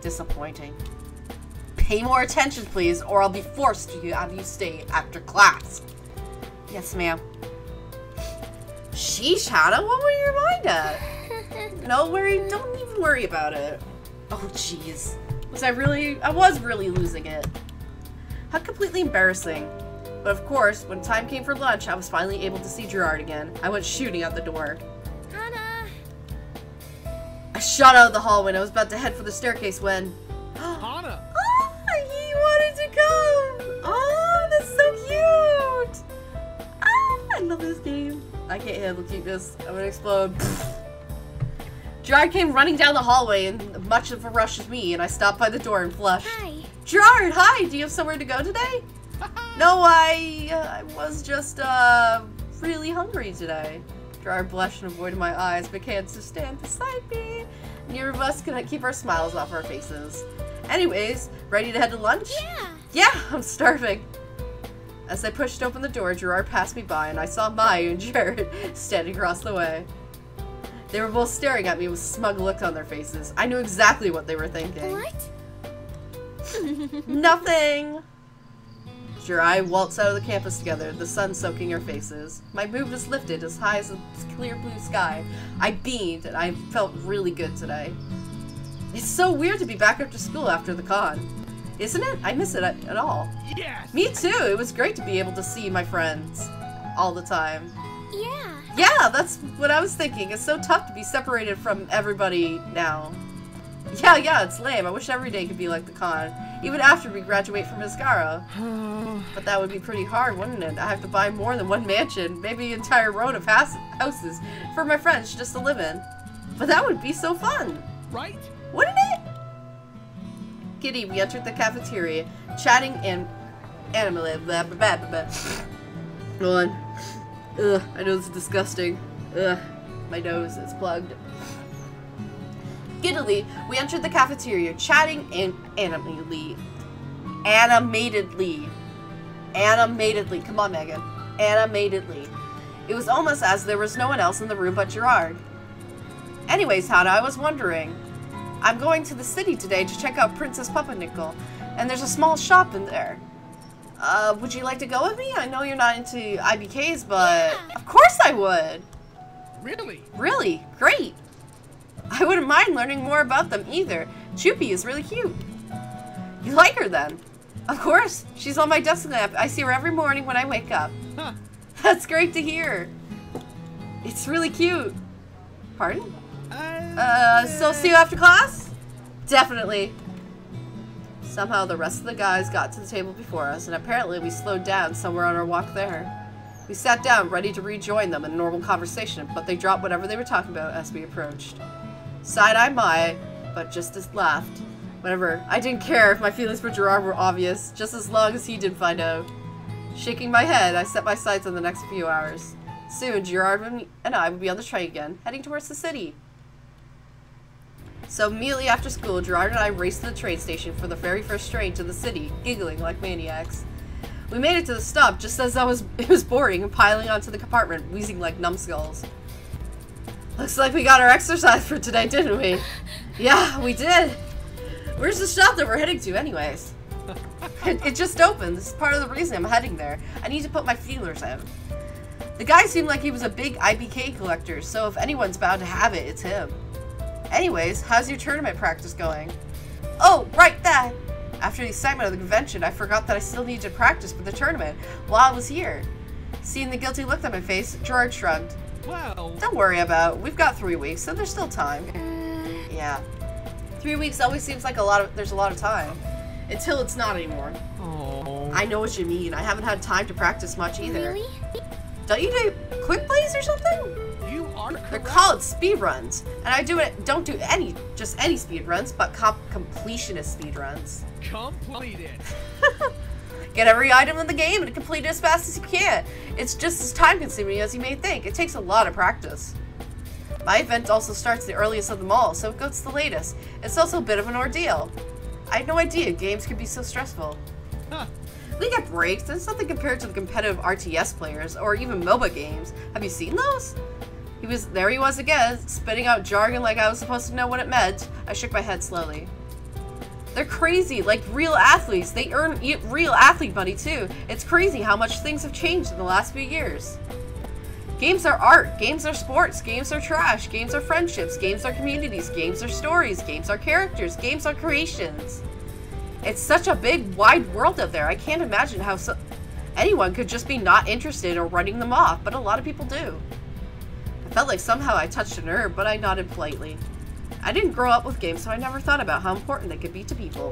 Disappointing. Pay more attention, please, or I'll be forced to have you stay after class. Yes, ma'am. Sheesh, Hannah, what were your mind at? No worry, don't even worry about it. Oh, jeez. I was really losing it. How completely embarrassing. But of course, when time came for lunch, I was finally able to see Jirard again. I went shooting out the door. Hannah! I shot out of the hallway and I was about to head for the staircase when... Hannah! Oh, he wanted to come! Oh, that's so cute! Ah, I love this game. I can't handle cuteness. I'm gonna explode. Jirard came running down the hallway in much of a rush as me, and I stopped by the door and flushed. Hi. Jirard, hi! Do you have somewhere to go today? No, I was just, really hungry today. Jirard blushed and avoided my eyes, but can't just stand beside me. Neither of us can keep our smiles off our faces. Anyways, ready to head to lunch? Yeah. Yeah, I'm starving. As I pushed open the door, Jirard passed me by, and I saw Maya and Jared standing across the way. They were both staring at me with smug looks on their faces. I knew exactly what they were thinking. What? Nothing! Jirard waltzed out of the campus together, the sun soaking our faces. My mood was lifted as high as the clear blue sky. I beamed, and I felt really good today. It's so weird to be back after school after the con. Isn't it? I miss it at all. Yes! Me too! It was great to be able to see my friends all the time. Yeah. Yeah, that's what I was thinking. It's so tough to be separated from everybody now. Yeah, it's lame. I wish every day could be like the con. Even after we graduate from Asagao. But that would be pretty hard, wouldn't it? I have to buy more than one mansion, maybe an entire row of houses for my friends just to live in. But that would be so fun. Right? Wouldn't it? Giddy, we entered the cafeteria, chatting and animally. Blah, blah, blah, blah. Go on. Ugh, I know this is disgusting. Ugh, my nose is plugged. Giddily, we entered the cafeteria, chatting and animatedly. Come on, Megan. Animatedly. It was almost as there was no one else in the room but Jirard. Anyways, Hannah, I was wondering. I'm going to the city today to check out Princess Pumpernickel, and there's a small shop in there. Would you like to go with me? I know you're not into IBKs, but... Yeah. Of course I would! Really? Really? Great! I wouldn't mind learning more about them either. Choopy is really cute. You like her then? Of course. She's on my desk lamp. I see her every morning when I wake up. Huh. That's great to hear. It's really cute. Pardon? So see you after class? Definitely. Somehow the rest of the guys got to the table before us, and apparently we slowed down somewhere on our walk there. We sat down, ready to rejoin them in a normal conversation, but they dropped whatever they were talking about as we approached. Side-eyed Maya, but just as laughed. Whatever. I didn't care if my feelings for Jirard were obvious, just as long as he didn't find out. Shaking my head, I set my sights on the next few hours. Soon, Jirard and I would be on the train again, heading towards the city. So immediately after school, Jirard and I raced to the train station for the very first train to the city, giggling like maniacs. We made it to the stop just as it was boarding and piling onto the compartment, wheezing like numbskulls. Looks like we got our exercise for today, didn't we? Yeah, we did. Where's the shop that we're heading to anyways? It just opened. This is part of the reason I'm heading there. I need to put my feelers out. The guy seemed like he was a big IBK collector, so if anyone's bound to have it, it's him. Anyways, how's your tournament practice going? Oh, right, that. After the excitement of the convention, I forgot that I still needed to practice for the tournament while I was here. Seeing the guilty look on my face, Jirard shrugged. Well... Don't worry about it. We've got 3 weeks, so there's still time. Yeah. 3 weeks always seems like there's a lot of time. Until it's not anymore. Oh. I know what you mean. I haven't had time to practice much either. Really? Don't you do quick plays or something? You are They're correct. called speed runs, and I don't do just any speed runs, but completionist speed runs. Complete it. Get every item in the game and complete it as fast as you can. It's just as time consuming as you may think. It takes a lot of practice. My event also starts the earliest of them all, so it goes the latest. It's also a bit of an ordeal. I had no idea games could be so stressful. Huh. We get breaks, and it's nothing compared to the competitive RTS players, or even MOBA games. Have you seen those? There he was again, spitting out jargon like I was supposed to know what it meant. I shook my head slowly. They're crazy, like real athletes. They earn real athlete money too. It's crazy how much things have changed in the last few years. Games are art, games are sports, games are trash, games are friendships, games are communities, games are stories, games are characters, games are creations. It's such a big, wide world out there. I can't imagine how anyone could just be not interested or writing them off, but a lot of people do. I felt like somehow I touched a nerve, but I nodded politely. I didn't grow up with games, so I never thought about how important they could be to people.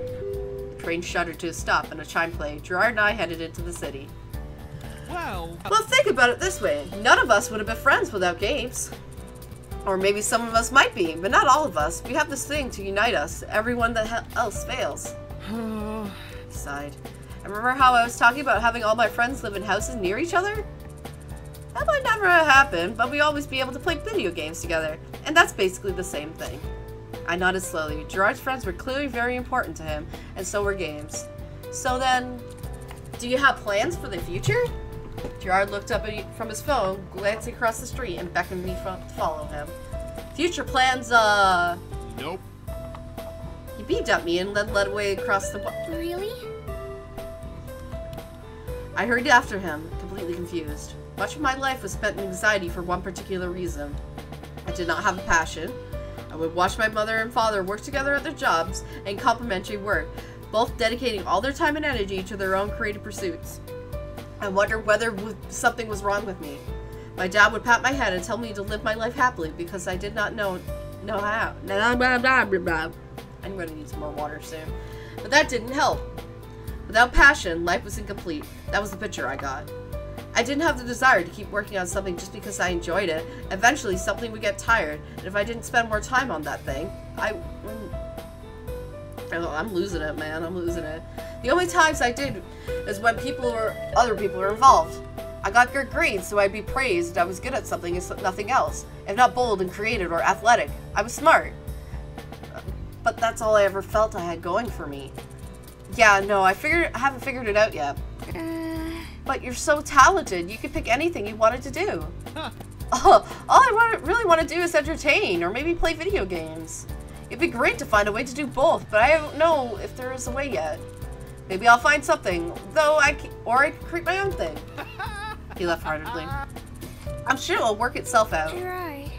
The train shuddered to a stop and a chime played. Jirard and I headed into the city. Well... Well, think about it this way. None of us would have been friends without games. Or maybe some of us might be, but not all of us. We have this thing to unite us. Everyone that else fails. He sighed. And remember how I was talking about having all my friends live in houses near each other? That might never happen, but we always be able to play video games together. And that's basically the same thing. I nodded slowly. Jirard's friends were clearly very important to him, and so were games. So then, do you have plans for the future? Jirard looked up from his phone, glancing across the street, and beckoned me to follow him. Future plans, Nope. He beamed at me and led away across the... Really? I hurried after him, completely confused. Much of my life was spent in anxiety for one particular reason. I did not have a passion. I would watch my mother and father work together at their jobs and complementary work, both dedicating all their time and energy to their own creative pursuits. I wondered whether something was wrong with me. My dad would pat my head and tell me to live my life happily because I did not know how. I'm going to need some more water soon. But that didn't help. Without passion, life was incomplete. That was the picture I got. I didn't have the desire to keep working on something just because I enjoyed it. Eventually, something would get tired, and if I didn't spend more time on that thing, I'm losing it, man. I'm losing it. The only times I did is when other people were involved. I got good grades, so I'd be praised I was good at something and nothing else. If not bold and creative or athletic, I was smart. But that's all I ever felt I had going for me. Yeah, no, I haven't figured it out yet. But you're so talented. You could pick anything you wanted to do. Huh. All I really want to do is entertain, or maybe play video games. It'd be great to find a way to do both, but I don't know if there is a way yet. Maybe I'll find something, I could create my own thing. He laughed heartedly. I'm sure it'll work itself out. Jirard.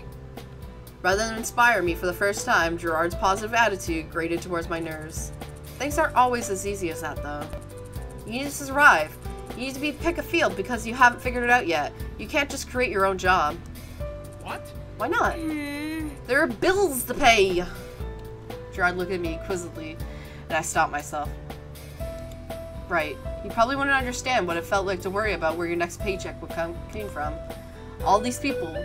Rather than inspire me for the first time, Jirard's positive attitude grated towards my nerves. Things aren't always as easy as that, though. You need to survive. You need to pick a field because you haven't figured it out yet. You can't just create your own job. What? Why not? There are bills to pay. Jirard looked at me quizzically, and I stopped myself. Right. You probably wouldn't understand what it felt like to worry about where your next paycheck came from. All these people,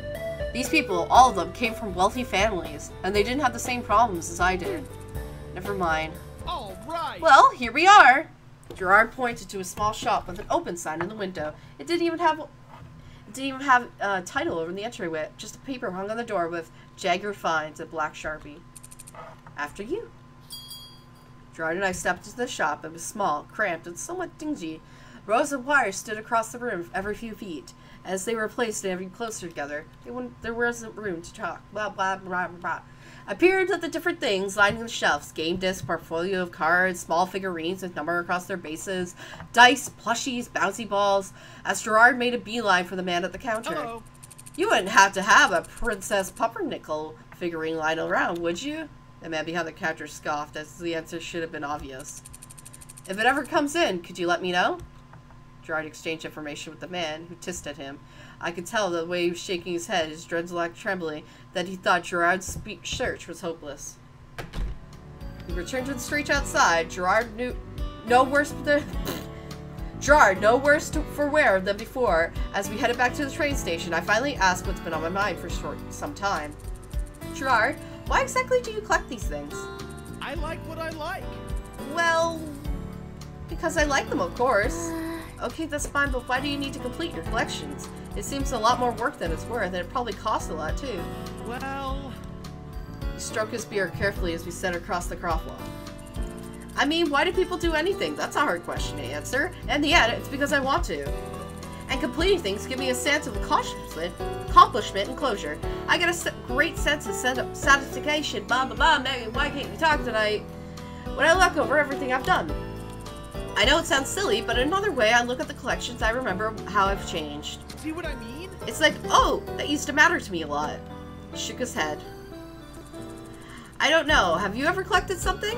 all of them came from wealthy families, and they didn't have the same problems as I did. Never mind. All right. Well, here we are. Jirard pointed to a small shop with an open sign in the window. It didn't even have a title over in the entryway, just a paper hung on the door with Jagger Finds a black Sharpie. After you. Jirard and I stepped into the shop. It was small, cramped, and somewhat dingy. Rows of wires stood across the room every few feet. As they were placed and every closer together, there wasn't room to talk. Blah, blah, blah, blah. I peered at the different things lining the shelves. Game discs, portfolio of cards, small figurines with number across their bases, dice, plushies, bouncy balls, as Jirard made a beeline for the man at the counter. Hello. You wouldn't have to have a Princess Pumpernickel figurine lying around, would you? The man behind the counter scoffed, as the answer should have been obvious. If it ever comes in, could you let me know? Jirard exchanged information with the man, who hissed at him. I could tell the way he was shaking his head, his dreadlock trembling, that he thought Jirard's search was hopeless. We returned to the street outside. Jirard no worse for wear than before. As we headed back to the train station, I finally asked what's been on my mind for some time. Jirard, why exactly do you collect these things? I like what I like. Well, because I like them, of course. Okay, that's fine, but why do you need to complete your collections? It seems a lot more work than it's worth, and it probably costs a lot, too. Well... He stroked his beard carefully as we set across the crosswalk. I mean, why do people do anything? That's a hard question to answer. And yet, it's because I want to. And completing things give me a sense of accomplishment and closure. I get a great sense of satisfaction. Blah, blah, blah, Megan, why can't we talk tonight? When I look over everything I've done. I know it sounds silly, but in another way, I look at the collections, I remember how I've changed. See what I mean? It's like, oh, that used to matter to me a lot. He shook his head. I don't know, have you ever collected something?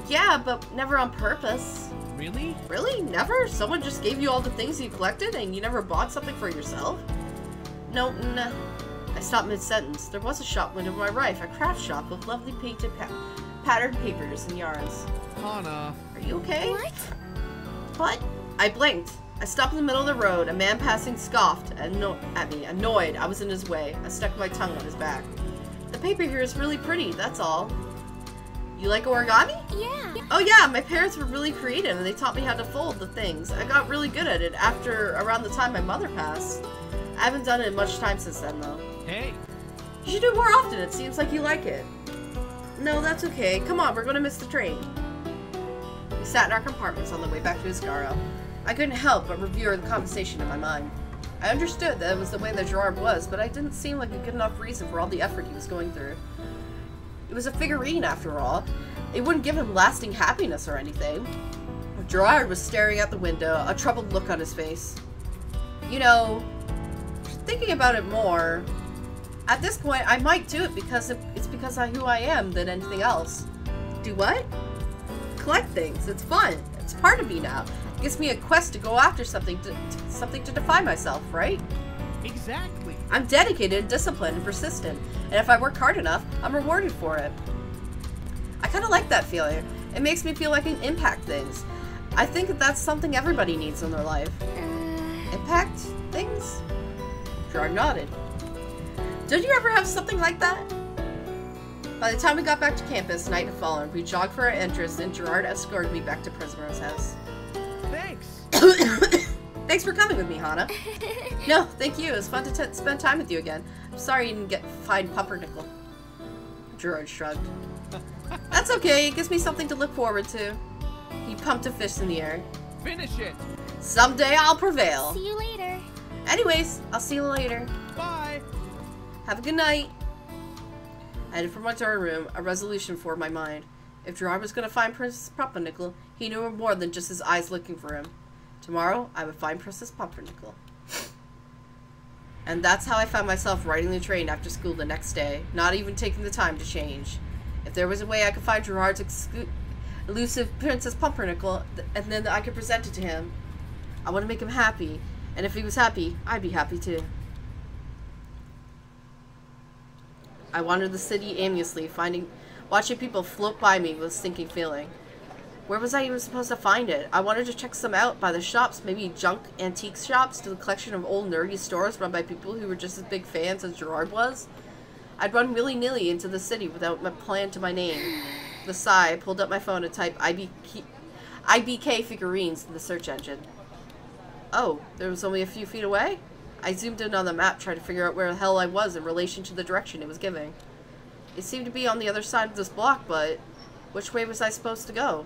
Yeah, but never on purpose. Really? Really? Never? Someone just gave you all the things you collected and you never bought something for yourself? No, nah. I stopped mid-sentence. There was a shop window to my right, a craft shop with lovely painted patterned papers and yarns. Hana. Are you okay? What? What? I blinked. I stopped in the middle of the road. A man passing scoffed at me, annoyed I was in his way. I stuck my tongue on his back. The paper here is really pretty, that's all. You like origami? Yeah. Oh yeah, my parents were really creative and they taught me how to fold the things. I got really good at it around the time my mother passed. I haven't done it in much time since then though. Hey. You should do it more often, it seems like you like it. No, that's okay. Come on, we're gonna miss the train. We sat in our compartments on the way back to Asagao. I couldn't help but review the conversation in my mind. I understood that it was the way that Jirard was, but it didn't seem like a good enough reason for all the effort he was going through. It was a figurine, after all. It wouldn't give him lasting happiness or anything. Jirard was staring out the window, a troubled look on his face. You know, thinking about it more, at this point, I might do it because it's because of who I am than anything else. Do what? Collect things. It's fun. It's part of me now. It gives me a quest to go after something to define myself, right? Exactly. I'm dedicated, disciplined, and persistent, and if I work hard enough, I'm rewarded for it. I kind of like that feeling. It makes me feel like I can impact things. I think that's something everybody needs in their life. Impact things? Jirard nodded. Did you ever have something like that? By the time we got back to campus, night had fallen. We jogged for our entrance, and Jirard escorted me back to Prisma's house. Thanks. Thanks for coming with me, Hana. No, thank you. It was fun to spend time with you again. I'm sorry you didn't find Pumpernickel. Jirard shrugged. That's okay. It gives me something to look forward to. He pumped a fist in the air. Finish it. Someday I'll prevail. See you later. Anyways, I'll see you later. Bye. Have a good night. I headed for my dorm room, a resolution for my mind. If Jirard was going to find Princess Pumpernickel, he knew more than just his eyes looking for him. Tomorrow, I would find Princess Pumpernickel. And that's how I found myself riding the train after school the next day, not even taking the time to change. If there was a way I could find Jirard's elusive Princess Pumpernickel, and then I could present it to him, I want to make him happy. And if he was happy, I'd be happy too. I wandered the city aimlessly, watching people float by me with a sinking feeling. Where was I even supposed to find it? I wanted to check some out by the shops, maybe junk antique shops, to the collection of old nerdy stores run by people who were just as big fans as Jirard was. I'd run willy-nilly into the city without a plan to my name. With a sigh, I pulled up my phone and typed IBK figurines in the search engine. Oh, there was only a few feet away? I zoomed in on the map, trying to figure out where the hell I was in relation to the direction it was giving. It seemed to be on the other side of this block, but which way was I supposed to go?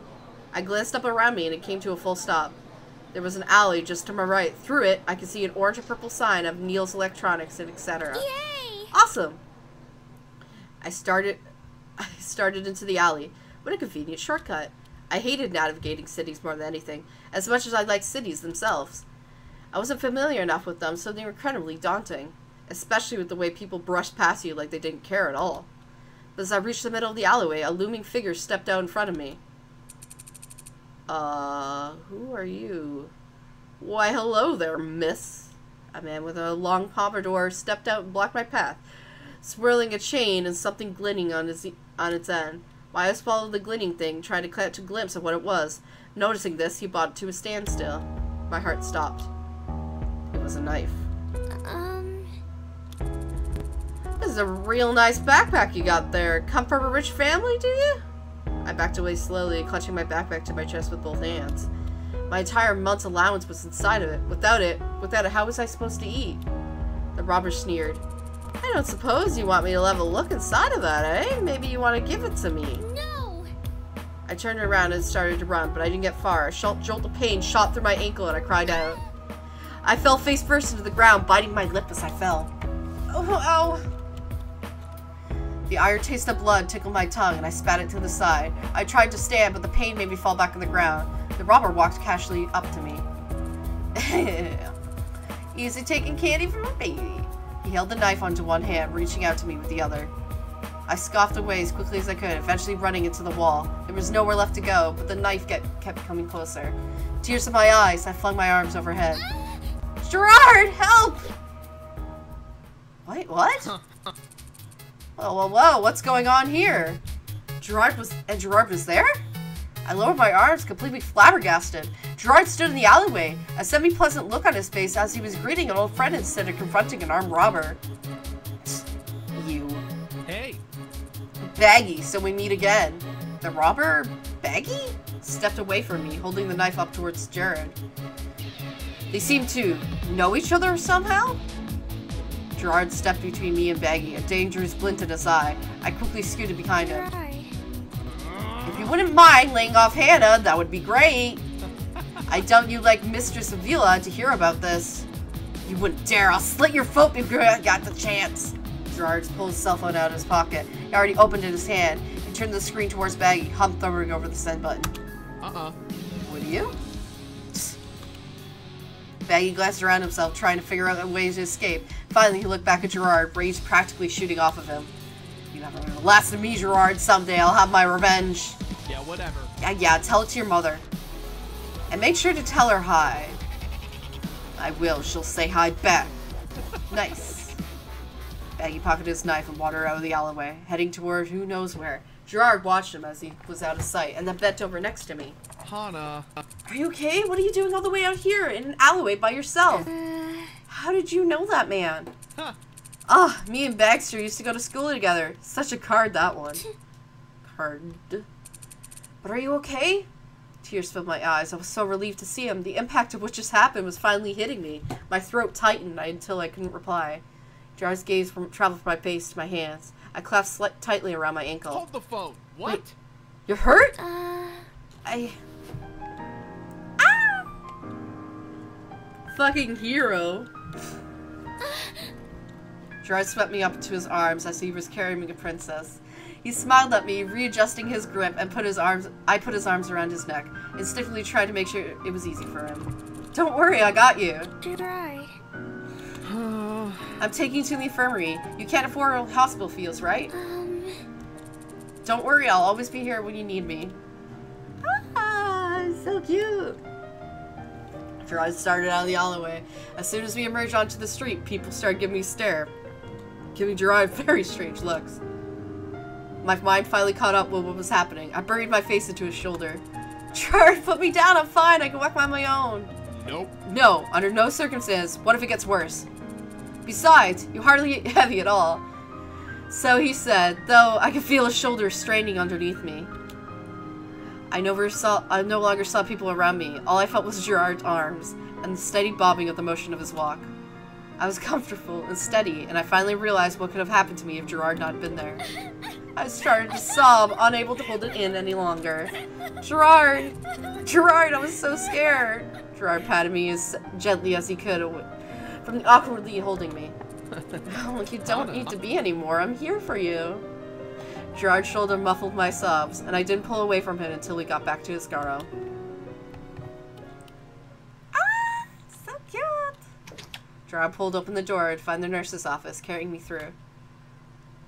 I glanced up around me and it came to a full stop. There was an alley just to my right. Through it, I could see an orange and purple sign of Neil's Electronics and etc. Yay! Awesome! I started into the alley. What a convenient shortcut. I hated navigating cities more than anything, as much as I liked cities themselves. I wasn't familiar enough with them, so they were incredibly daunting, especially with the way people brushed past you like they didn't care at all. But as I reached the middle of the alleyway, a looming figure stepped out in front of me. Who are you? Why, hello there, miss. A man with a long pompadour stepped out and blocked my path, swirling a chain and something glinting on its end. My eyes followed the glinting thing, trying to catch a glimpse of what it was. Noticing this, he brought it to a standstill. My heart stopped. It was a knife. This is a real nice backpack you got there. Come from a rich family, do you? I backed away slowly, clutching my backpack to my chest with both hands. My entire month's allowance was inside of it. Without it, how was I supposed to eat? The robber sneered. I don't suppose you want me to have a look inside of that, eh? Maybe you want to give it to me. No! I turned around and started to run, but I didn't get far. A jolt of pain shot through my ankle and I cried out. I fell face first into the ground, biting my lip as I fell. Oh, ow! The iron taste of blood tickled my tongue and I spat it to the side. I tried to stand, but the pain made me fall back on the ground. The robber walked casually up to me. Easy taking candy from a baby. He held the knife onto one hand, reaching out to me with the other. I scoffed away as quickly as I could, eventually running into the wall. There was nowhere left to go, but the knife kept coming closer. Tears in my eyes, I flung my arms overhead. Jirard, help! Wait, what? Whoa, what's going on here? Jirard was there? I lowered my arms, completely flabbergasted. Jirard stood in the alleyway, a semi-pleasant look on his face as he was greeting an old friend instead of confronting an armed robber. You. Hey. Baggy, so we meet again. The robber, Baggy, stepped away from me, holding the knife up towards Jirard. They seemed to know each other somehow? Jirard stepped between me and Baggy, a dangerous glint in his eye. I quickly scooted behind him. If you wouldn't mind laying off Hannah, that would be great. I doubt you'd like Mistress Avila to hear about this. You wouldn't dare. I'll slit your throat if you got the chance. Jirard pulled his cell phone out of his pocket. He already opened it in his hand. He turned the screen towards Baggy, hovering over the send button. Would you? Baggy glanced around himself, trying to figure out a way to escape. Finally, he looked back at Jirard, rage practically shooting off of him. You never will last to me, Jirard. Someday I'll have my revenge. Yeah, whatever. Yeah, tell it to your mother. And make sure to tell her hi. I will. She'll say hi back. Nice. Baggy pocketed his knife and wandered out of the alleyway, heading toward who knows where. Jirard watched him as he was out of sight, and then bent over next to me. Hana. Are you okay? What are you doing all the way out here in an alleyway by yourself? How did you know that man? Huh. Me and Baxter used to go to school together. Such a card, that one. Card. But are you okay? Tears filled my eyes. I was so relieved to see him. The impact of what just happened was finally hitting me. My throat tightened until I couldn't reply. Jirard's gaze traveled from my face to my hands. I clasped tightly around my ankle. Hold the phone. What? Wait, you're hurt? Fucking hero. Jirard swept me up into his arms as he was carrying a princess. He smiled at me, readjusting his grip, and I put his arms around his neck, instinctively tried to make sure it was easy for him. Don't worry, I got you. Jirard. I'm taking you to the infirmary. You can't afford hospital fees, right? Don't worry, I'll always be here when you need me. So cute. Jirard started out of the alleyway. As soon as we emerged onto the street, people started giving me giving Jirard very strange looks. My mind finally caught up with what was happening. I buried my face into his shoulder. Jirard, put me down, I'm fine, I can walk on my own. Nope. No, under no circumstance. What if it gets worse? Besides, you hardly get heavy at all. So he said, though I could feel his shoulders straining underneath me. I no longer saw people around me. All I felt was Jirard's arms, and the steady bobbing of the motion of his walk. I was comfortable and steady, and I finally realized what could have happened to me if Jirard not been there. I started to sob, unable to hold it in any longer. Jirard! Jirard, I was so scared! Jirard patted me as gently as he could, from awkwardly holding me. Oh, you don't need to be anymore. I'm here for you. Jirard's shoulder muffled my sobs, and I didn't pull away from him until we got back to Asagao. So cute! Jirard pulled open the door to find the nurse's office, carrying me through.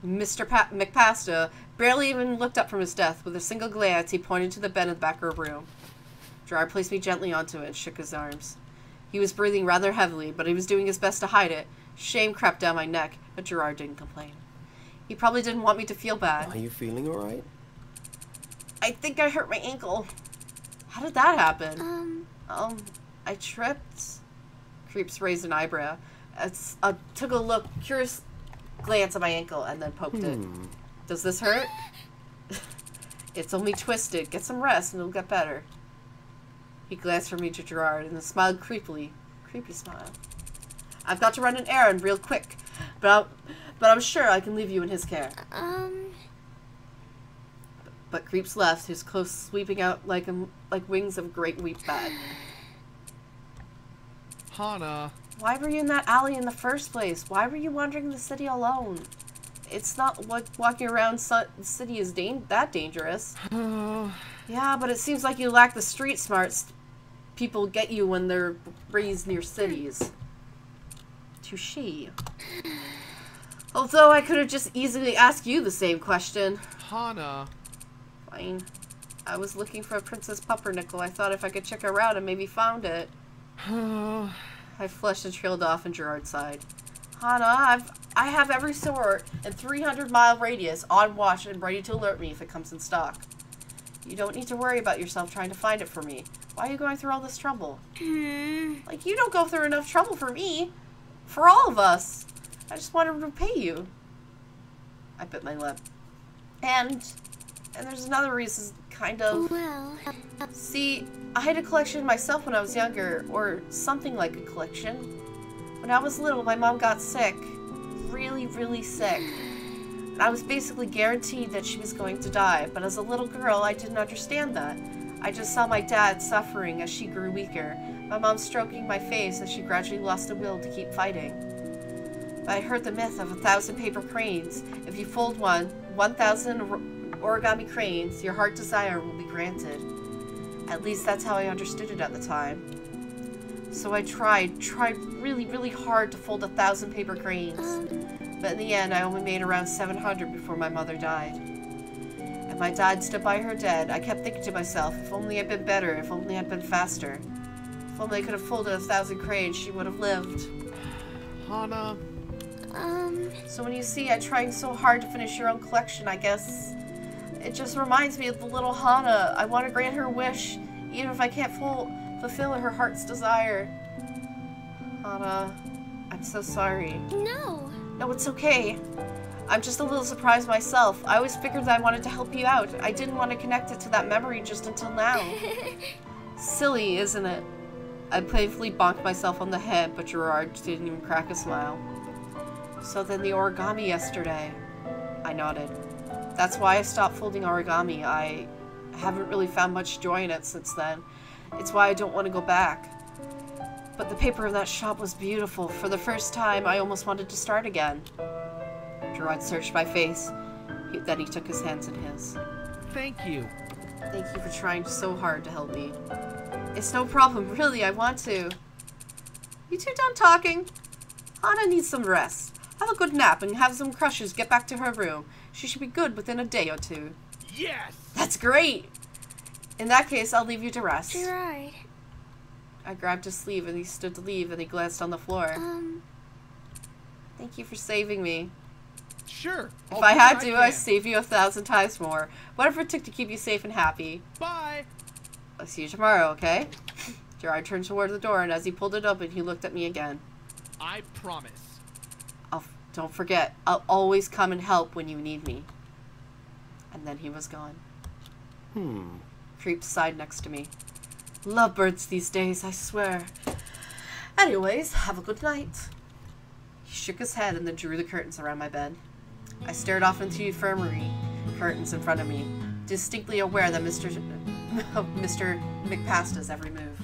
Mr. McPasta barely even looked up from his desk. With a single glance, he pointed to the bed in the back of the room. Jirard placed me gently onto it and shook his arms. He was breathing rather heavily, but he was doing his best to hide it. Shame crept down my neck, but Jirard didn't complain. He probably didn't want me to feel bad. Are you feeling alright? I think I hurt my ankle. How did that happen? I tripped. Creeps raised an eyebrow. I took a curious glance at my ankle and then poked it. Does this hurt? It's only twisted. Get some rest and it'll get better. He glanced from me to Jirard and then smiled creepily. Creepy smile. I've got to run an errand real quick, but I'm sure I can leave you in his care. But Creeps left, his clothes sweeping out like wings of a great wheat bat. Hana. Why were you in that alley in the first place? Why were you wandering the city alone? It's not what walking around the city is that dangerous. Yeah, but it seems like you lack the street smarts people get you when they're raised near cities. Touché. Although I could have just easily asked you the same question. Hana. Fine. I was looking for a Princess Pumpernickel. I thought if I could check around and maybe found it. I flushed and trailed off and Jirard sighed. Hana, I have every sword and 300-mile radius on watch and ready to alert me if it comes in stock. You don't need to worry about yourself trying to find it for me. Why are you going through all this trouble? Like, you don't go through enough trouble for me. For all of us. I just wanted to repay you. I bit my lip. And there's another reason, kind of. Well... See, I had a collection myself when I was younger, or something like a collection. When I was little, my mom got sick. Really, really sick. And I was basically guaranteed that she was going to die, but as a little girl, I didn't understand that. I just saw my dad suffering as she grew weaker, my mom stroking my face as she gradually lost the will to keep fighting. But I heard the myth of 1,000 paper cranes. If you fold 1,000 origami cranes, your heart desire will be granted. At least that's how I understood it at the time. So I tried really, really hard to fold 1,000 paper cranes. But in the end, I only made around 700 before my mother died. And my dad stood by her dead. I kept thinking to myself, if only I'd been better, if only I'd been faster. If only I could have folded 1,000 cranes, she would have lived. Hana. So when you see I trying so hard to finish your own collection, I guess it just reminds me of the little Hana. I want to grant her wish, even if I can't fulfill her heart's desire. Hana, I'm so sorry. No. No, it's okay. I'm just a little surprised myself. I always figured that I wanted to help you out. I didn't want to connect it to that memory just until now. Silly, isn't it? I playfully bonked myself on the head, but Jirard didn't even crack a smile. So then the origami yesterday. I nodded. That's why I stopped folding origami. I haven't really found much joy in it since then. It's why I don't want to go back. But the paper of that shop was beautiful. For the first time, I almost wanted to start again. Jirard searched my face. Then he took his hands in his. Thank you. Thank you for trying so hard to help me. It's no problem, really, I want to. You two done talking? Hana needs some rest. Have a good nap and have some crushes get back to her room. She should be good within a day or two. Yes! That's great! In that case, I'll leave you to rest. Jirard. I grabbed his sleeve and he stood to leave and he glanced on the floor. Thank you for saving me. Sure. If I had to, I'd save you 1,000 times more. Whatever it took to keep you safe and happy. Bye! I'll see you tomorrow, okay? Jirard turned toward the door, and as he pulled it open, he looked at me again. I promise. Don't forget, I'll always come and help when you need me. And then he was gone. Creep sighed next to me. Lovebirds these days, I swear. Anyways, have a good night. He shook his head and then drew the curtains around my bed. I stared off into the infirmary curtains in front of me, distinctly aware that Mr. McPasta's every move.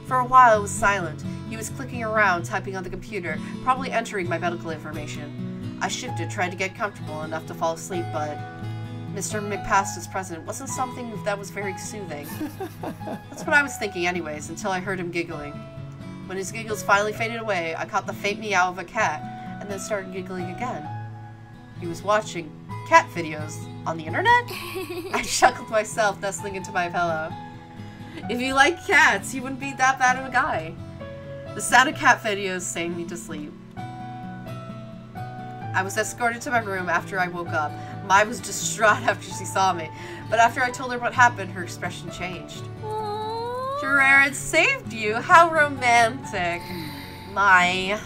For a while it was silent. He was clicking around, typing on the computer, probably entering my medical information. I shifted, tried to get comfortable enough to fall asleep, but Mr. McPasta's presence wasn't something that was very soothing. That's what I was thinking anyways, until I heard him giggling. When his giggles finally faded away, I caught the faint meow of a cat, and then started giggling again. He was watching cat videos on the internet? I chuckled myself, nestling into my pillow. If you like cats, he wouldn't be that bad of a guy. The sound of cat videos sang me to sleep. I was escorted to my room after I woke up. Mai was distraught after she saw me, but after I told her what happened, her expression changed. Jirard saved you? How romantic. Mai.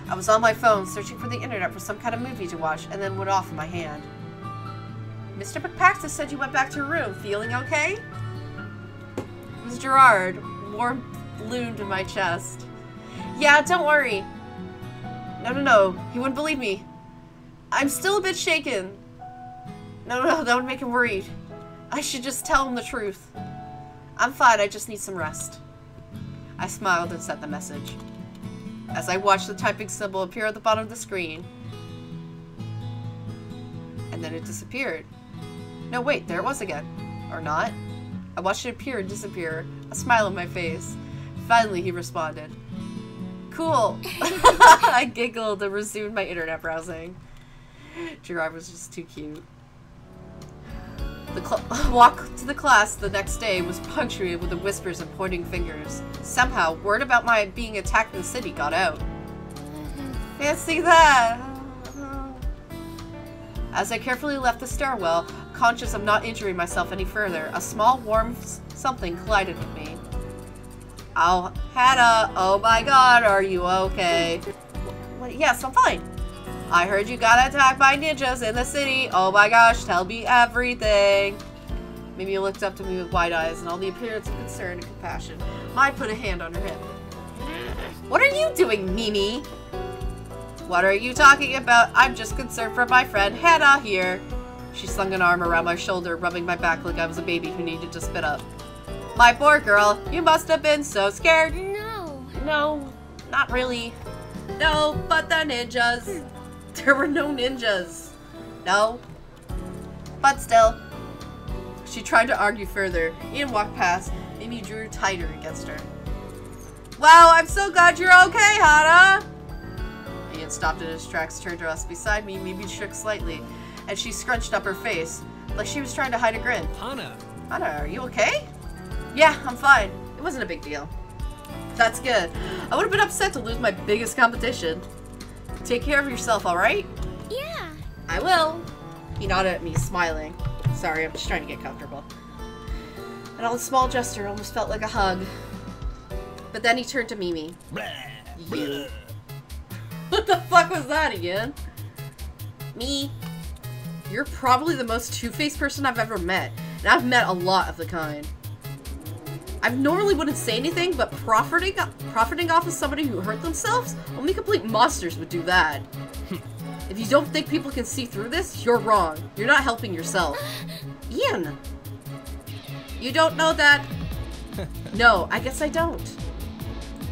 I was on my phone searching for the internet for some kind of movie to watch and then went off in my hand. Mr. McPaxton said you went back to your room. Feeling okay? It was Jirard. Warmth ballooned in my chest. Yeah, don't worry. No. He wouldn't believe me. I'm still a bit shaken. No, that would make him worried. I should just tell him the truth. I'm fine, I just need some rest. I smiled and sent the message. As I watched the typing symbol appear at the bottom of the screen. And then it disappeared. No, wait, there it was again. Or not. I watched it appear and disappear, a smile on my face. Finally, he responded. Cool. I giggled and resumed my internet browsing. Jirard was just too cute. The walk to the class the next day was punctuated with the whispers and pointing fingers. Somehow, word about my being attacked in the city got out. Fancy that! As I carefully left the stairwell, conscious of not injuring myself any further, a small warm something collided with me. Oh, Hannah! Oh my god, are you okay? Well, yes, I'm fine. I heard you got attacked by ninjas in the city. Oh my gosh, tell me everything. Mimi looked up to me with wide eyes and all the appearance of concern and compassion. Mai put a hand on her hip. What are you doing, Mimi? What are you talking about? I'm just concerned for my friend Hannah here. She slung an arm around my shoulder, rubbing my back like I was a baby who needed to spit up. My poor girl, you must have been so scared. No, not really. No, but the ninjas. There were no ninjas. No. But still. She tried to argue further. Ian walked past. Mimi drew tighter against her. Wow, I'm so glad you're okay, Hana. Ian stopped in his tracks, turned to us. Beside me, Mimi shook slightly, and she scrunched up her face, like she was trying to hide a grin. Hana, are you okay? Yeah, I'm fine. It wasn't a big deal. That's good. I would have been upset to lose my biggest competition. Take care of yourself, alright? Yeah. I will. He nodded at me, smiling. Sorry, I'm just trying to get comfortable. And all the small gesture almost felt like a hug. But then he turned to Mimi. You. What the fuck was that again? Me. You're probably the most two-faced person I've ever met. And I've met a lot of the kind. I normally wouldn't say anything, but profiting off of somebody who hurt themselves? Only complete monsters would do that. If you don't think people can see through this, you're wrong. You're not helping yourself. Ian! You don't know that? No, I guess I don't.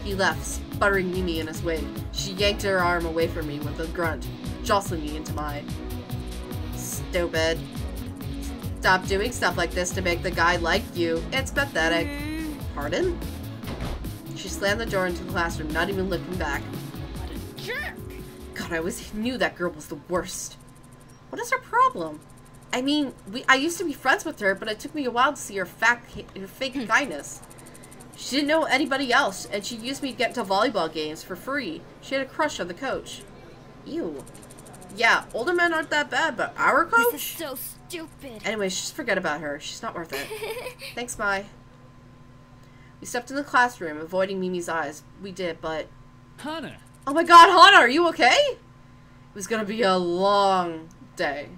He left, sputtering Mimi in his wake. She yanked her arm away from me with a grunt, jostling me into mine. Stupid. Stop doing stuff like this to make the guy like you. It's pathetic. Pardon? She slammed the door into the classroom, not even looking back. What a jerk! God, I always knew that girl was the worst. What is her problem? I mean, I used to be friends with her, but it took me a while to see her fake kindness. She didn't know anybody else, and she used me to get into volleyball games for free. She had a crush on the coach. Ew. Yeah, older men aren't that bad, but our coach? This is so stupid. Anyways, just forget about her. She's not worth it. Thanks, Mai. We stepped in the classroom, avoiding Mimi's eyes. We did, but... Hana. Oh my god, Hana, are you okay? It was gonna be a long day.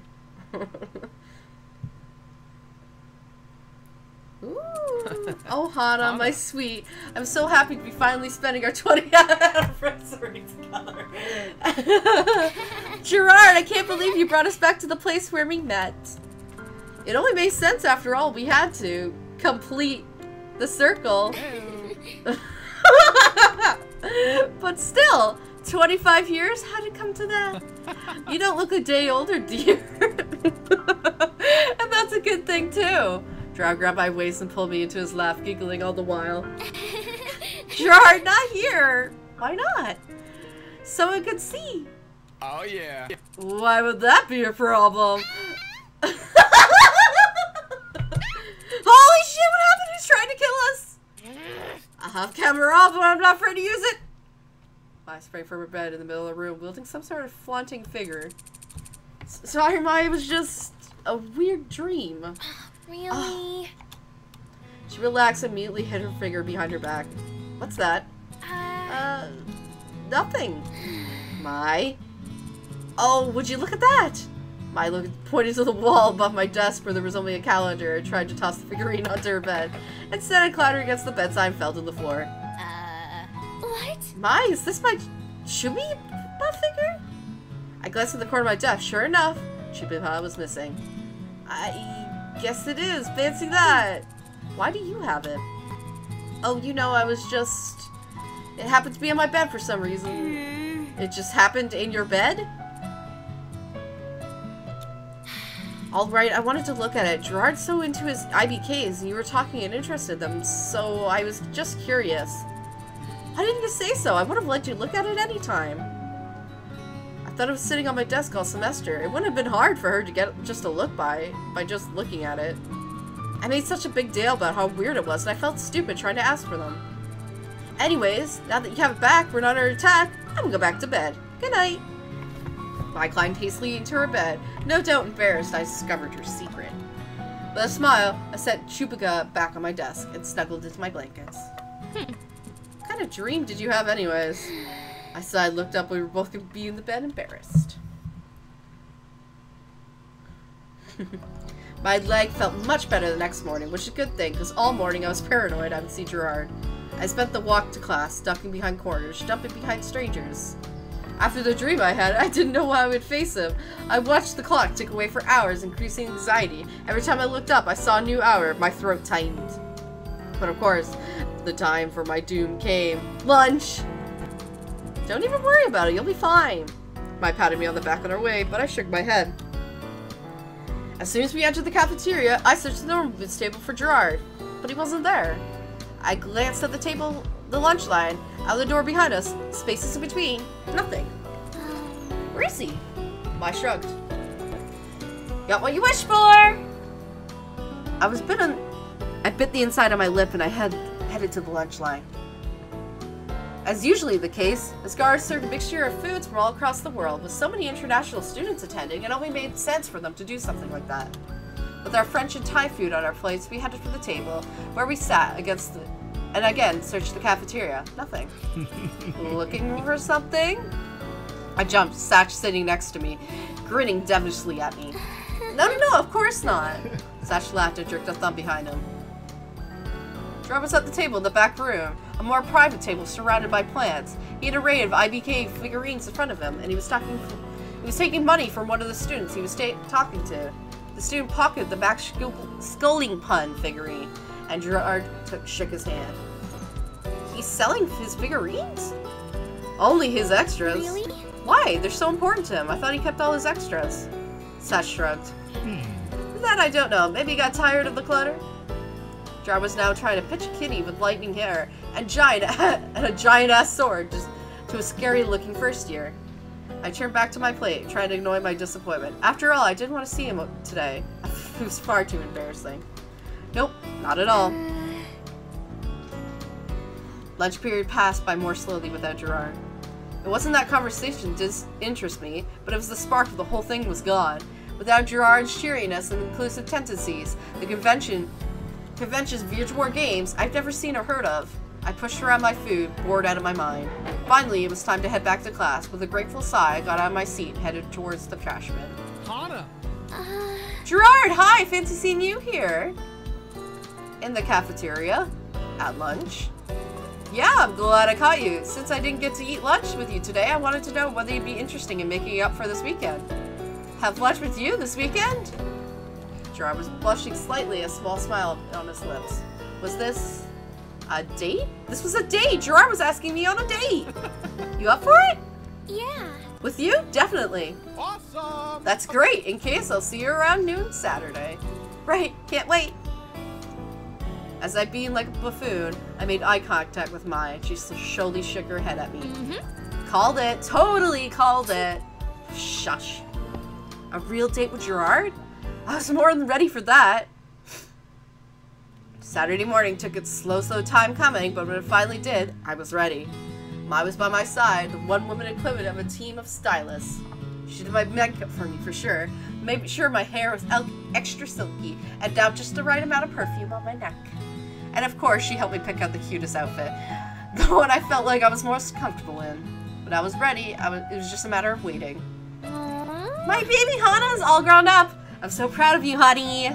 Ooh. Oh, Hana, my sweet. I'm so happy to be finally spending our 20th anniversary together. Jirard, I can't believe you brought us back to the place where we met. It only made sense after all. We had to complete the circle. But still, 25 years? How'd it come to that? You don't look a day older, dear. And that's a good thing, too. Drow grabbed my waist and pulled me into his lap, giggling all the while. Jirard, not here! Why not? Someone could see. Oh, yeah. Why would that be a problem? Holy shit, what happened? Who's have camera off, but I'm not afraid to use it. I sprang from her bed in the middle of the room, wielding some sort of flaunting figure. Sorry, Ma, it was just a weird dream. Really? She relaxed and immediately hid her finger behind her back. What's that? Nothing. Mai? Oh, would you look at that? Mai pointed to the wall above my desk where there was only a calendar and tried to toss the figurine onto her bed. Instead, I clattered against the bedside and fell to the floor. What? Mai, is this my Chubi-Pa figure? I glanced at the corner of my desk. Sure enough, Chubi-Pa was missing. I guess it is. Fancy that. Why do you have it? Oh, you know, it happened to be on my bed for some reason. It just happened in your bed? Alright, I wanted to look at it. Jirard's so into his IBKs, and you were talking and interested in them, so I was just curious. Why didn't you say so? I would have let you look at it anytime. I thought it was sitting on my desk all semester. It wouldn't have been hard for her to get just a look by just looking at it. I made such a big deal about how weird it was, and I felt stupid trying to ask for them. Anyways, now that you have it back, we're not under attack, I'm gonna go back to bed. Good night. I climbed hastily into her bed. No doubt embarrassed, I discovered her secret. With a smile, I set Chubiga back on my desk and snuggled into my blankets. What kind of dream did you have anyways? I sighed, looked up, we were both gonna be in the bed, embarrassed. My leg felt much better the next morning, which is a good thing, because all morning I was paranoid I would see Jirard. I spent the walk to class, ducking behind corners, jumping behind strangers. After the dream I had, I didn't know how I would face him. I watched the clock tick away for hours, increasing anxiety. Every time I looked up, I saw a new hour. My throat tightened. But of course, the time for my doom came. Lunch! Don't even worry about it, you'll be fine. Mai patted me on the back on our way, but I shook my head. As soon as we entered the cafeteria, I searched the normal goods table for Jirard, but he wasn't there. I glanced at the lunch line, out the door behind us, spaces in between, nothing. Where is he? Mai shrugged. Got what you wished for! I bit the inside of my lip and I headed to the lunch line. As usually the case, Asagao served a mixture of foods from all across the world. With so many international students attending, it only made sense for them to do something like that. With our French and Thai food on our plates, we headed for the table, where we sat and again searched the cafeteria. Nothing. Looking for something? I jumped, Satch sitting next to me, grinning devilishly at me. No, of course not. Satch laughed and jerked a thumb behind him. Jirard was at the table in the back room, a more private table surrounded by plants. He had an array of IBK figurines in front of him, and he was taking money from one of the students he was talking to. The student pocketed the Max Sculling Pun figurine, and Jirard shook his hand. He's selling his figurines? Only his extras. Really? Why? They're so important to him. I thought he kept all his extras. Satch shrugged. That I don't know. Maybe he got tired of the clutter? Jirard was now trying to pitch a kitty with lightning hair and a giant-ass sword just to a scary-looking first year. I turned back to my plate, trying to ignore my disappointment. After all, I didn't want to see him today. It was far too embarrassing. Nope, not at all. Lunch period passed by more slowly without Jirard. It wasn't that conversation did interest me, but it was the spark of the whole thing was gone. Without Jirard's cheeriness and inclusive tendencies, the convention's virtual games I've never seen or heard of. I pushed around my food, bored out of my mind. Finally, it was time to head back to class. With a grateful sigh, I got out of my seat and headed towards the trash bin. Hana! Jirard, hi! Fancy seeing you here. In the cafeteria. At lunch. Yeah, I'm glad I caught you. Since I didn't get to eat lunch with you today, I wanted to know whether you'd be interested in making it up for this weekend. Have lunch with you this weekend? Jirard was blushing slightly, a small smile on his lips. Was this a date? This was a date! Jirard was asking me on a date! You up for it? Yeah. With you? Definitely. Awesome! That's great. In case, I'll see you around noon Saturday. Right, can't wait. As I beamed like a buffoon, I made eye contact with Mai. She slowly shook her head at me. Called it. Totally called it. Shush. A real date with Jirard? I was more than ready for that. Saturday morning took its slow time coming, but when it finally did, I was ready. Mai was by my side, the one-woman equivalent of a team of stylists. She did my makeup for me, for sure. Made sure my hair was extra silky, and down just the right amount of perfume on my neck. And of course, she helped me pick out the cutest outfit. The one I felt like I was most comfortable in. When I was ready, it was just a matter of waiting. Aww. My baby Hana is all grown up! I'm so proud of you, honey!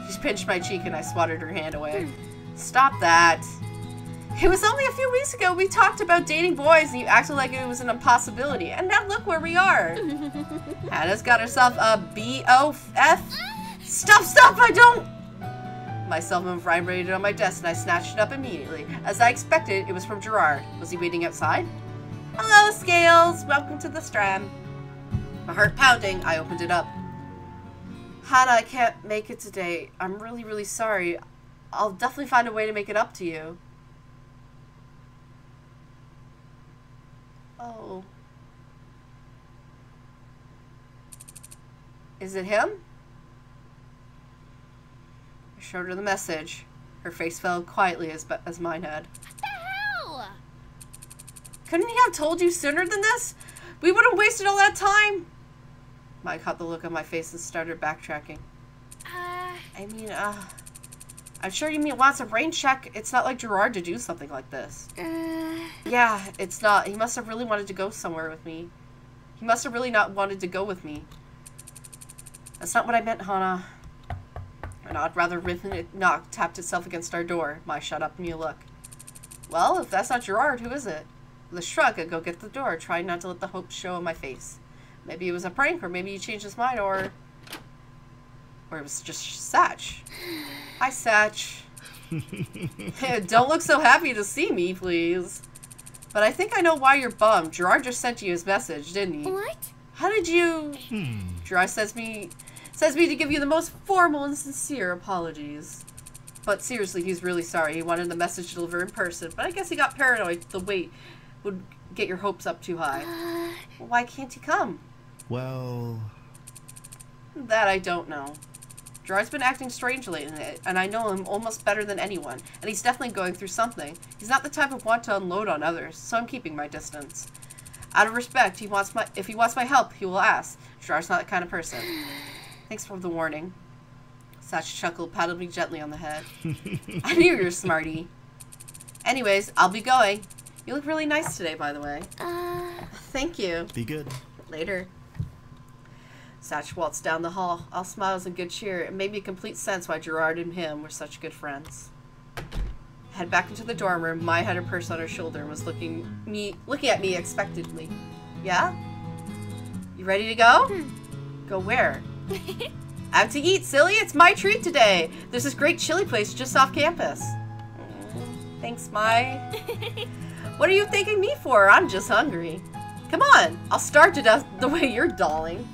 She pinched my cheek and I swatted her hand away. Stop that. It was only a few weeks ago we talked about dating boys and you acted like it was an impossibility. And now look where we are. Hannah's got herself a B.O.F. Stop, I don't! My cell phone vibrated on my desk and I snatched it up immediately. As I expected, it was from Jirard. Was he waiting outside? Hello, Scales. Welcome to the Strand. My heart pounding, I opened it up. Hannah, I can't make it today. I'm really sorry. I'll definitely find a way to make it up to you. Oh. Is it him? I showed her the message. Her face fell quietly as mine had. What the hell? Couldn't he have told you sooner than this? We would have wasted all that time. Mike caught the look on my face and started backtracking. I'm sure you wants a brain check. It's not like Jirard to do something like this. Yeah, it's not. He must have really wanted to go somewhere with me. He must have really not wanted to go with me. That's not what I meant, Hana. An odd, rather rhythmic knock tapped itself against our door. My shut up and you look. Well, if that's not Jirard, who is it? With a shrug, I go get the door, trying not to let the hope show on my face. Maybe it was a prank, or maybe he changed his mind, or it was just Satch. Hi, Satch. Don't look so happy to see me, please. But I think I know why you're bummed. Jirard just sent you his message, didn't he? What? How did you... Jirard says me to give you the most formal and sincere apologies. But seriously, he's really sorry. He wanted the message delivered in person, but I guess he got paranoid the wait would get your hopes up too high. Well, why can't he come? Well... That I don't know. Jirard's been acting strangely, and I know him almost better than anyone, and he's definitely going through something. He's not the type of want to unload on others, so I'm keeping my distance. Out of respect, if he wants my help, he will ask. Jirard's not that kind of person. Thanks for the warning. Satch chuckled, patted me gently on the head. I knew you were smarty. Anyways, I'll be going. You look really nice today, by the way. Thank you. Be good. Later. Satch waltzed down the hall, all smiles and good cheer. It made me complete sense why Jirard and him were such good friends. Head back into the dorm room. Mai had her purse on her shoulder and was looking at me expectantly. Yeah? You ready to go? Go where? Out to eat, silly. It's my treat today. There's this great chili place just off campus. Thanks, Mai. What are you thanking me for? I'm just hungry. Come on. I'll starve to death the way you're dolling.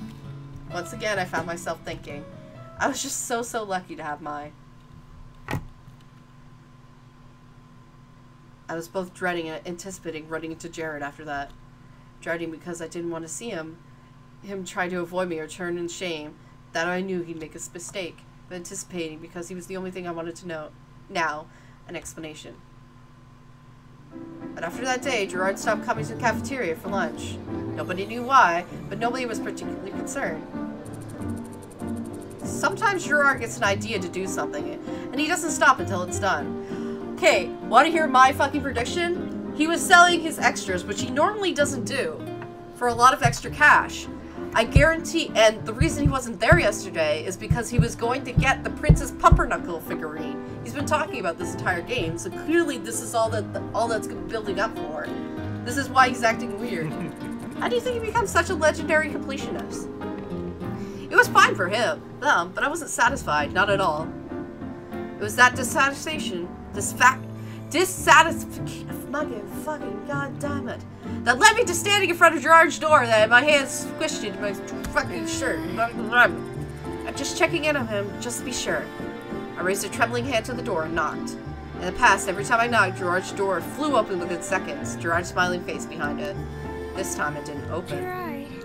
Once again, I found myself thinking. I was just so lucky to have Mai. I was both dreading and anticipating running into Jirard after that. Dreading because I didn't want to see him try to avoid me or turn in shame. That I knew he'd make a mistake. But anticipating because he was the only thing I wanted to know. Now, an explanation. But after that day, Jirard stopped coming to the cafeteria for lunch. Nobody knew why, but nobody was particularly concerned. Sometimes Jirard gets an idea to do something, and he doesn't stop until it's done. Okay, want to hear my fucking prediction? He was selling his extras, which he normally doesn't do, for a lot of extra cash. I guarantee, and the reason he wasn't there yesterday is because he was going to get the Princess Pumpernickel figurine. He's been talking about this entire game, so clearly this is all that's building up for. This is why he's acting weird. How do you think he becomes such a legendary completionist? It was fine for them, but I wasn't satisfied, not at all. It was that dissatisfaction, fucking goddamn it, that led me to standing in front of Jirard's door that my hands squished into my fucking shirt. I'm just checking in on him, just to be sure. I raised a trembling hand to the door and knocked. In the past, every time I knocked, Jirard's door flew open within seconds, Jirard's smiling face behind it. This time it didn't open.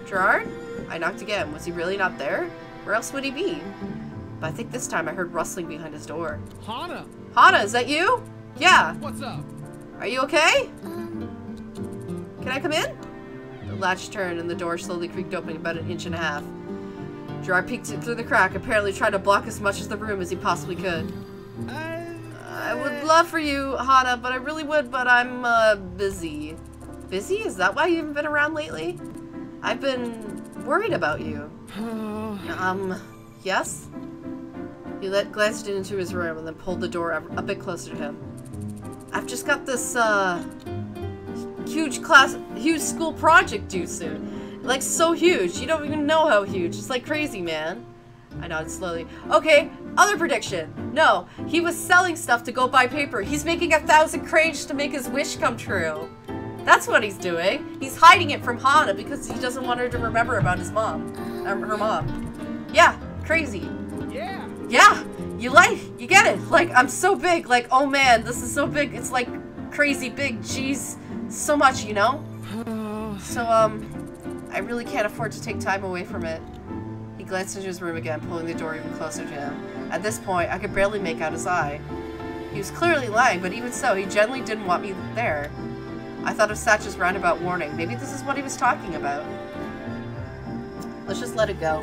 Jirard? I knocked again. Was he really not there? Where else would he be? But I think this time I heard rustling behind his door. Hana! Hana, is that you? Yeah. What's up? Are you okay? Can I come in? The latch turned and the door slowly creaked open about 1.5 inches. Jirard peeked through the crack, apparently trying to block as much of the room as he possibly could. I would love for you, Hana, but I really would, but I'm, busy. Busy? Is that why you haven't been around lately? I've been worried about you. Yes? He glanced into his room and then pulled the door a bit closer to him. I've just got this, huge school project due soon. Like, so huge. You don't even know how huge. It's like crazy, man. I nodded slowly. Okay, other prediction. No, he was selling stuff to go buy paper. He's making 1,000 cranes to make his wish come true. That's what he's doing. He's hiding it from Hana because he doesn't want her to remember about his mom. Her mom. Yeah, crazy. Yeah. Yeah, you get it. Like, I'm so big. Like, oh man, this is so big. It's like crazy big. Jeez, so much, you know? So, I really can't afford to take time away from it. He glanced into his room again, pulling the door even closer to him. At this point, I could barely make out his eye. He was clearly lying, but even so, he generally didn't want me there. I thought of Satch's roundabout warning. Maybe this is what he was talking about. Let's just let it go.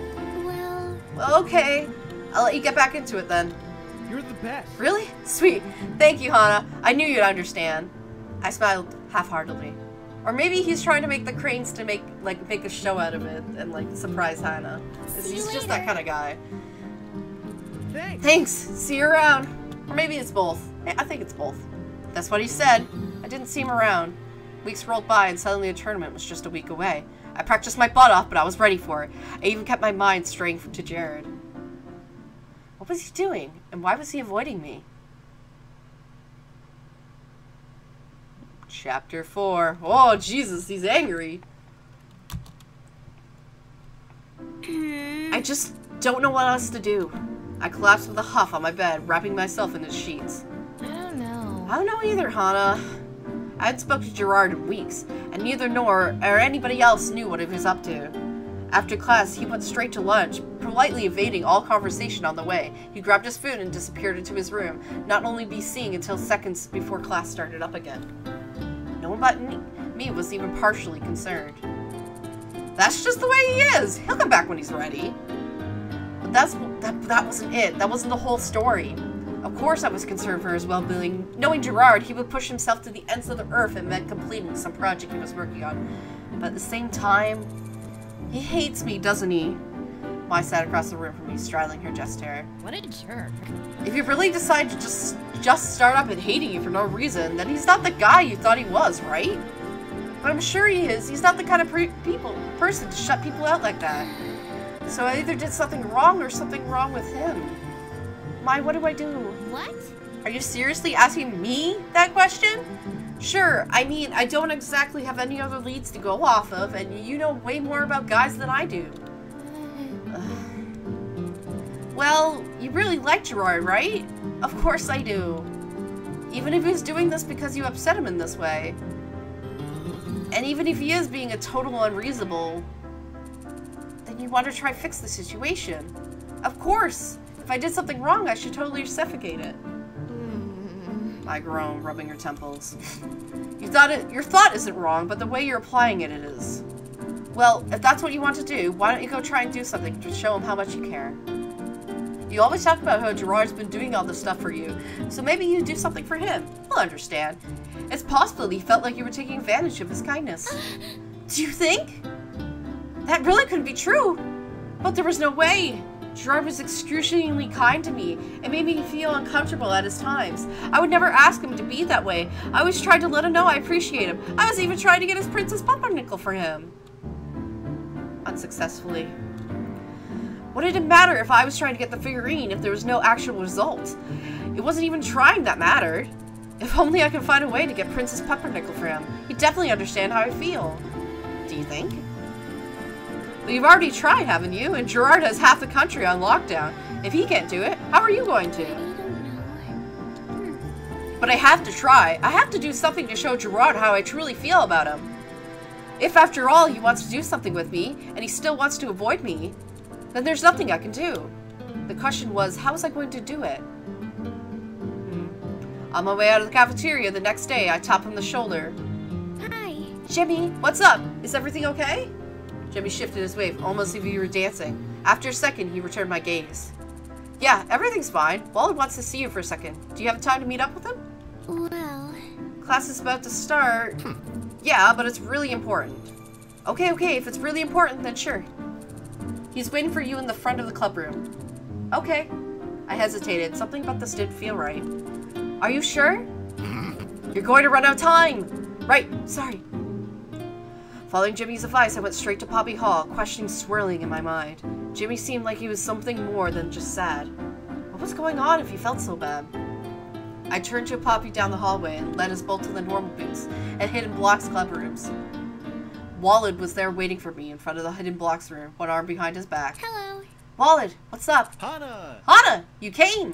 Well, okay. I'll let you get back into it then. You're the best. Really? Sweet. Thank you, Hana. I knew you'd understand. I smiled half-heartedly. Or maybe he's trying to make the cranes to make a show out of it and like surprise Hana. Because he's just that kind of guy. Thanks. See you around. Or maybe it's both. I think it's both. That's what he said. I didn't see him around. Weeks rolled by and suddenly the tournament was just a week away. I practiced my butt off, but I was ready for it. I even kept my mind straying to Jirard. What was he doing? And why was he avoiding me? Chapter 4. Oh, Jesus, he's angry. I just don't know what else to do. I collapsed with a huff on my bed, wrapping myself in its sheets. I don't know. I don't know either, Hana. I hadn't spoken to Jirard in weeks, and neither nor anybody else knew what he was up to. After class, he went straight to lunch, politely evading all conversation on the way. He grabbed his food and disappeared into his room, not only be seen until seconds before class started up again. No one but me was even partially concerned. That's just the way he is. He'll come back when he's ready. But that wasn't it. That wasn't the whole story. Of course I was concerned for his well-being. Knowing Jirard, he would push himself to the ends of the earth and meant completing some project he was working on. But at the same time, he hates me, doesn't he? Mai sat across the room from me, straddling her chest hair. What a jerk. If you really decide to just start up and hating you for no reason, then he's not the guy you thought he was, right? But I'm sure he is. He's not the kind of person to shut people out like that. So I either did something wrong or something wrong with him. Mai, what do I do? What? Are you seriously asking me that question? Sure, I mean, I don't exactly have any other leads to go off of, and you know way more about guys than I do. Well, you really like Jirard, right? Of course I do. Even if he's doing this because you upset him in this way. And even if he is being a total unreasonable, then you want to try fix the situation. Of course! If I did something wrong, I should totally reciprocate it. I groaned, rubbing her temples. Your thought isn't wrong, but the way you're applying it is. Well, if that's what you want to do, why don't you go try and do something to show him how much you care? You always talk about how Jirard's been doing all this stuff for you, so maybe you do something for him. He'll understand. It's possible he felt like you were taking advantage of his kindness. Do you think? That really couldn't be true. But there was no way. Jirard was excruciatingly kind to me. It made me feel uncomfortable at his times. I would never ask him to be that way. I always tried to let him know I appreciate him. I was even trying to get his Princess Pumpernickel for him. Unsuccessfully. What did it matter if I was trying to get the figurine if there was no actual result? It wasn't even trying that mattered. If only I could find a way to get Princess Pumpernickel for him. He'd definitely understand how I feel. Do you think? But you've already tried, haven't you? And Jirard has half the country on lockdown. If he can't do it, how are you going to? But I have to try. I have to do something to show Jirard how I truly feel about him. If, after all, he wants to do something with me, and he still wants to avoid me, then there's nothing I can do. The question was, how was I going to do it? On my way out of the cafeteria the next day, I tap him on the shoulder. Hi. Jimmy, what's up? Is everything okay? Jimmy shifted his weight, almost as if he were dancing. After a second, he returned my gaze. Yeah, everything's fine. Wally wants to see you for a second. Do you have time to meet up with him? Well... Class is about to start. Yeah, but it's really important. Okay, if it's really important, then sure. He's waiting for you in the front of the club room. Okay. I hesitated. Something about this didn't feel right. Are you sure? You're going to run out of time! Right, sorry. Following Jimmy's advice, I went straight to Poppy Hall, questions swirling in my mind. Jimmy seemed like he was something more than just sad. What was going on if he felt so bad? I turned to Poppy down the hallway and led us both to the normal booths and Hidden Blocks club rooms. Walid was there waiting for me in front of the Hidden Blocks room, one arm behind his back. Hello. Walid, what's up? Hana! Hana, you came!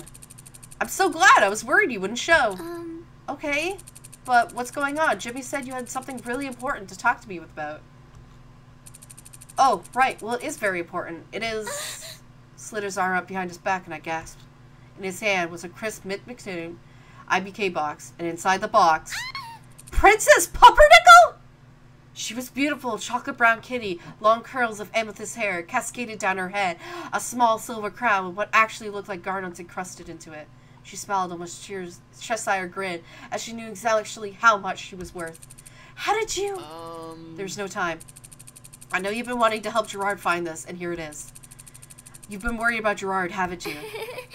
I'm so glad. I was worried you wouldn't show. Okay, but what's going on? Jimmy said you had something really important to talk to me about. Oh, right. Well, it is very important. It is... Slid his arm up behind his back and I gasped. In his hand was a crisp mid-mixing IBK box, and inside the box... Princess Pumpernickel?! She was beautiful, chocolate brown kitty, long curls of amethyst hair cascaded down her head, a small silver crown with what actually looked like garnets encrusted into it. She smiled almost Cheshire grin as she knew exactly how much she was worth. How did you... There's no time. I know you've been wanting to help Jirard find this, and here it is. You've been worried about Jirard, haven't you?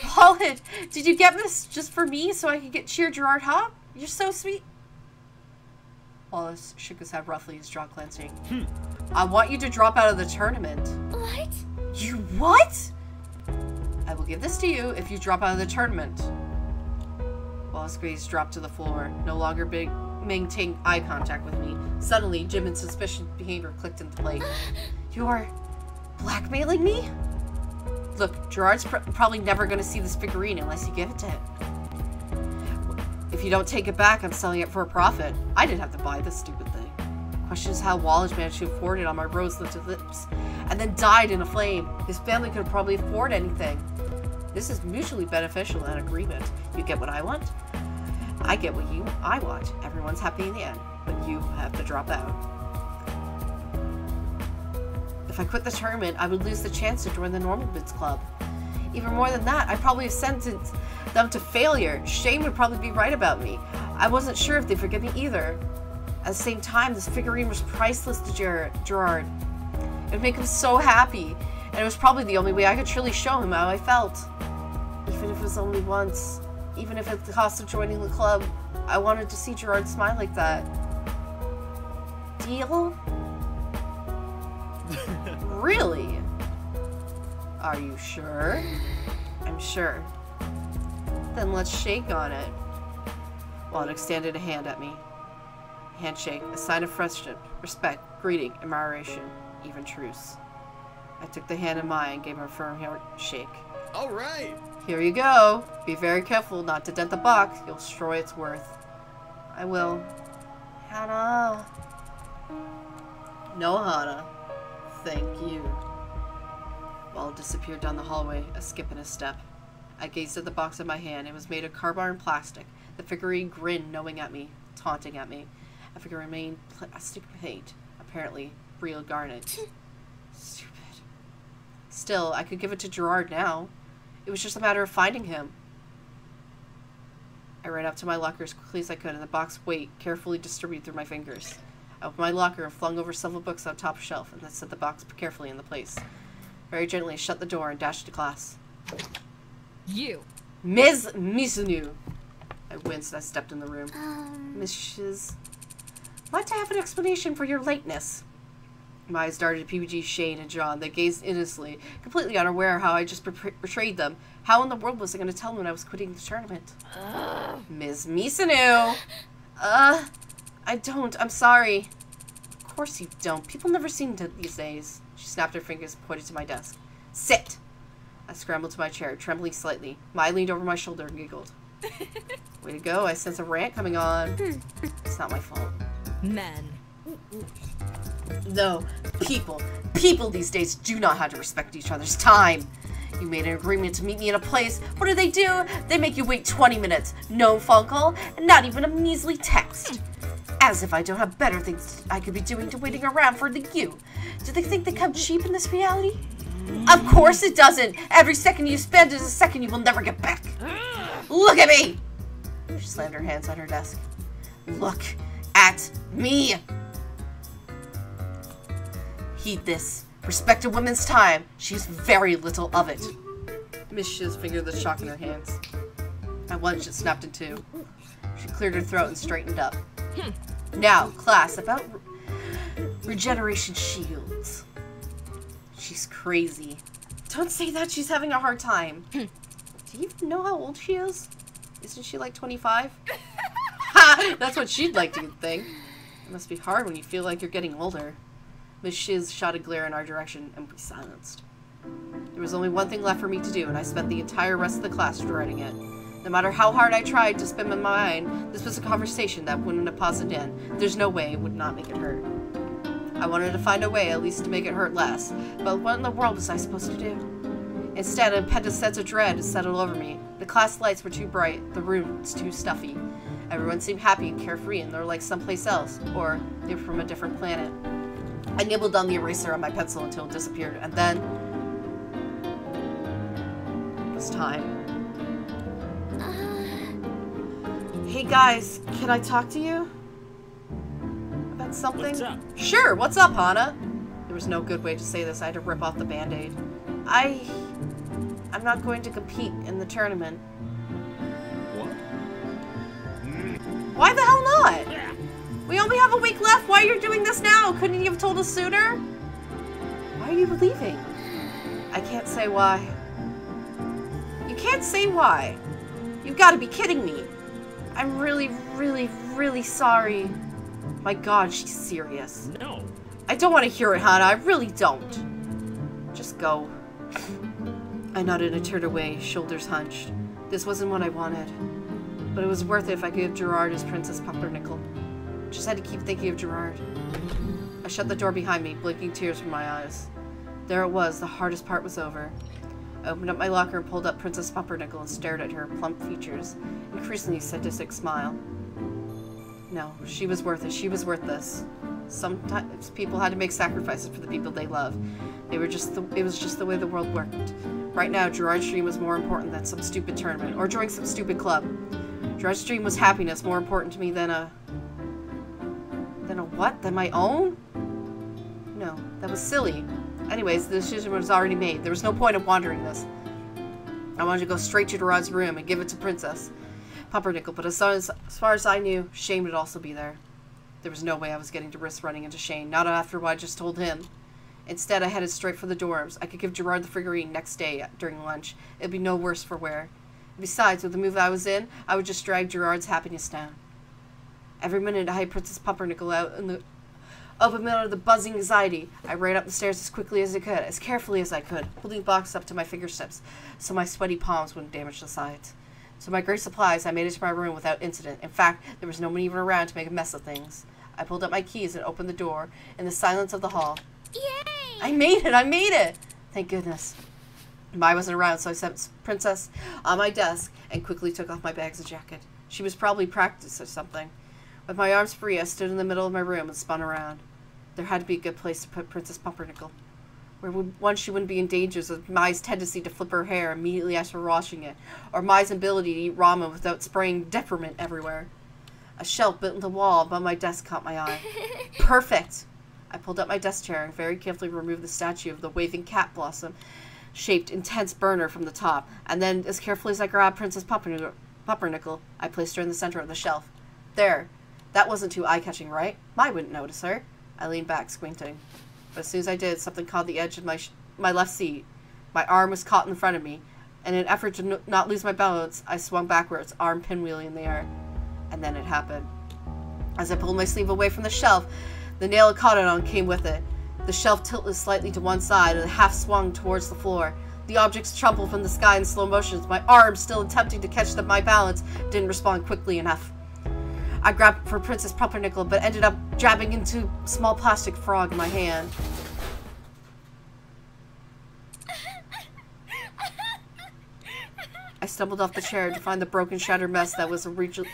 Paulin, did you get this just for me so I could get cheer Jirard, huh? You're so sweet. Wallace shook his head roughly, his jaw clenching. I want you to drop out of the tournament. What? You what? I will give this to you if you drop out of the tournament. Wallace's gaze dropped to the floor, no longer maintaining eye contact with me. Suddenly, Jimin's suspicious behavior clicked into place. You're blackmailing me? Look, Jirard's probably never going to see this figurine unless you give it to him. If you don't take it back, I'm selling it for a profit. I didn't have to buy this stupid thing. Question is how Wallace managed to afford it on my rose-lipped lips, and then died in a flame. His family could probably afford anything. This is mutually beneficial and an agreement. You get what I want, I get what I want. Everyone's happy in the end, but you have to drop out. If I quit the tournament, I would lose the chance to join the Normal Bits Club. Even more than that, I'd probably have sentenced them to failure. Shane would probably be right about me. I wasn't sure if they'd forgive me either. At the same time, this figurine was priceless to Jirard. It would make him so happy, and it was probably the only way I could truly show him how I felt. Even if it was only once, even if at the cost of joining the club, I wanted to see Jirard smile like that. Deal? Really? Are you sure? I'm sure. Then let's shake on it. Walid extended a hand at me. Handshake, a sign of friendship, respect, greeting, admiration, even truce. I took the hand in mine and gave him a firm shake. All right. Here you go. Be very careful not to dent the box. You'll destroy its worth. I will. Hana. No, Hana. Thank you. Walid disappeared down the hallway, a skip and a step. I gazed at the box in my hand. It was made of cardboard and plastic. The figurine grinned, knowing at me, taunting at me. I figure remained plastic paint, apparently real garnet. Stupid. Still, I could give it to Jirard now. It was just a matter of finding him. I ran up to my locker as quickly as I could, and the box weight carefully distributed through my fingers. I opened my locker and flung over several books on top shelf, and then set the box carefully in the place. Very gently, I shut the door and dashed to class. You. Ms. Mizunu. I winced as I stepped in the room. Mrs. Like to have an explanation for your lateness. My eyes darted at PBG, Shane, and John. They gazed innocently, completely unaware how I just betrayed them. How in the world was I going to tell them when I was quitting the tournament? Ms. Mizunu. I don't. I'm sorry. Of course you don't. People never seem to these days. She snapped her fingers and pointed to my desk. Sit! I scrambled to my chair, trembling slightly. Mai leaned over my shoulder and giggled. Way to go. I sense a rant coming on. It's not my fault. Men. No. People these days do not have to respect each other's time. You made an agreement to meet me in a place. What do? They make you wait 20 minutes. No phone call, and not even a measly text. As if I don't have better things I could be doing to waiting around for you. Do they think they come cheap in this reality? Of course it doesn't. Every second you spend is a second you will never get back. Look at me! She slammed her hands on her desk. Look at me! Heed this. Respect a woman's time. She has very little of it. Miss Shiz fingered the chalk in her hands. At once it snapped in two. She cleared her throat and straightened up. Now, class, about regeneration shields. She's crazy. Don't say that, she's having a hard time. Do you even know how old she is? Isn't she like 25? Ha! That's what she'd like to think. It must be hard when you feel like you're getting older. Miss Shiz shot a glare in our direction, and we silenced. There was only one thing left for me to do, and I spent the entire rest of the class dreading it. No matter how hard I tried to spin my mind, this was a conversation that wouldn't deposit in. There's no way it would not make it hurt. I wanted to find a way, at least to make it hurt less, but what in the world was I supposed to do? Instead, an impetus sense of dread settled over me. The class lights were too bright, the room was too stuffy. Everyone seemed happy and carefree, and they were like someplace else, or they were from a different planet. I nibbled on the eraser on my pencil until it disappeared, and then it was time. Hey guys, can I talk to you? About something? What's up? Sure, what's up, Hana? There was no good way to say this. I had to rip off the band-aid. I'm not going to compete in the tournament. What? Why the hell not? We only have a week left. Why are you doing this now? Couldn't you have told us sooner? Why are you leaving? I can't say why. You can't say why. You've got to be kidding me. I'm really, really, really sorry. My God, she's serious. No. I don't want to hear it, Hana. I really don't. Just go. I nodded and turned away, shoulders hunched. This wasn't what I wanted. But it was worth it if I could give Jirard his Princess Pumpernickel. Just had to keep thinking of Jirard. I shut the door behind me, blinking tears from my eyes. There it was, the hardest part was over. I opened up my locker and pulled up Princess Pumpernickel and stared at her plump features, increasingly sadistic smile. No, she was worth it. She was worth this. Sometimes people had to make sacrifices for the people they love. It was just the way the world worked. Right now, Jirard's dream was more important than some stupid tournament, or joining some stupid club. Jirard's dream was happiness, more important to me than a what? Than my own? No, that was silly. Anyways, the decision was already made. There was no point of wandering this. I wanted to go straight to Jirard's room and give it to Princess Pumpernickel, but as far as I knew, Shane would also be there. There was no way I was getting to risk running into Shane, not after what I just told him. Instead, I headed straight for the dorms. I could give Jirard the figurine next day during lunch. It'd be no worse for wear. Besides, with the mood I was in, I would just drag Jirard's happiness down. Every minute I had Princess Pumpernickel out in the open middle of the buzzing anxiety. I ran up the stairs as quickly as I could, as carefully as I could, holding the box up to my fingertips so my sweaty palms wouldn't damage the sides. To my great surprise, I made it to my room without incident. In fact, there was no one even around to make a mess of things. I pulled up my keys and opened the door in the silence of the hall. Yay! I made it! I made it! Thank goodness. Mai wasn't around, so I set Princess on my desk and quickly took off my bags and jacket. She was probably practiced or something. With my arms free, I stood in the middle of my room and spun around. There had to be a good place to put Princess Pumpernickel. One, she wouldn't be in danger of Mai's tendency to flip her hair immediately after washing it, or Mai's ability to eat ramen without spraying detriment everywhere. A shelf built in the wall above my desk caught my eye. Perfect! I pulled up my desk chair and very carefully removed the statue of the waving cat blossom shaped intense burner from the top, and then, as carefully as I grabbed Princess Pumpernickel, I placed her in the center of the shelf. There. That wasn't too eye-catching, right? Mai wouldn't notice her. I leaned back, squinting. But as soon as I did, something caught the edge of my left seat. My arm was caught in front of me. In an effort to not lose my balance, I swung backwards, arm pinwheeling in the air. And then it happened. As I pulled my sleeve away from the shelf, the nail it caught it on came with it. The shelf tilted slightly to one side and half swung towards the floor. The objects trampled from the sky in slow motion. My arm, still attempting to catch my balance, didn't respond quickly enough. I grabbed for Princess Pumpernickel, but ended up jabbing into a small plastic frog in my hand. I stumbled off the chair to find the broken, shattered mess that was originally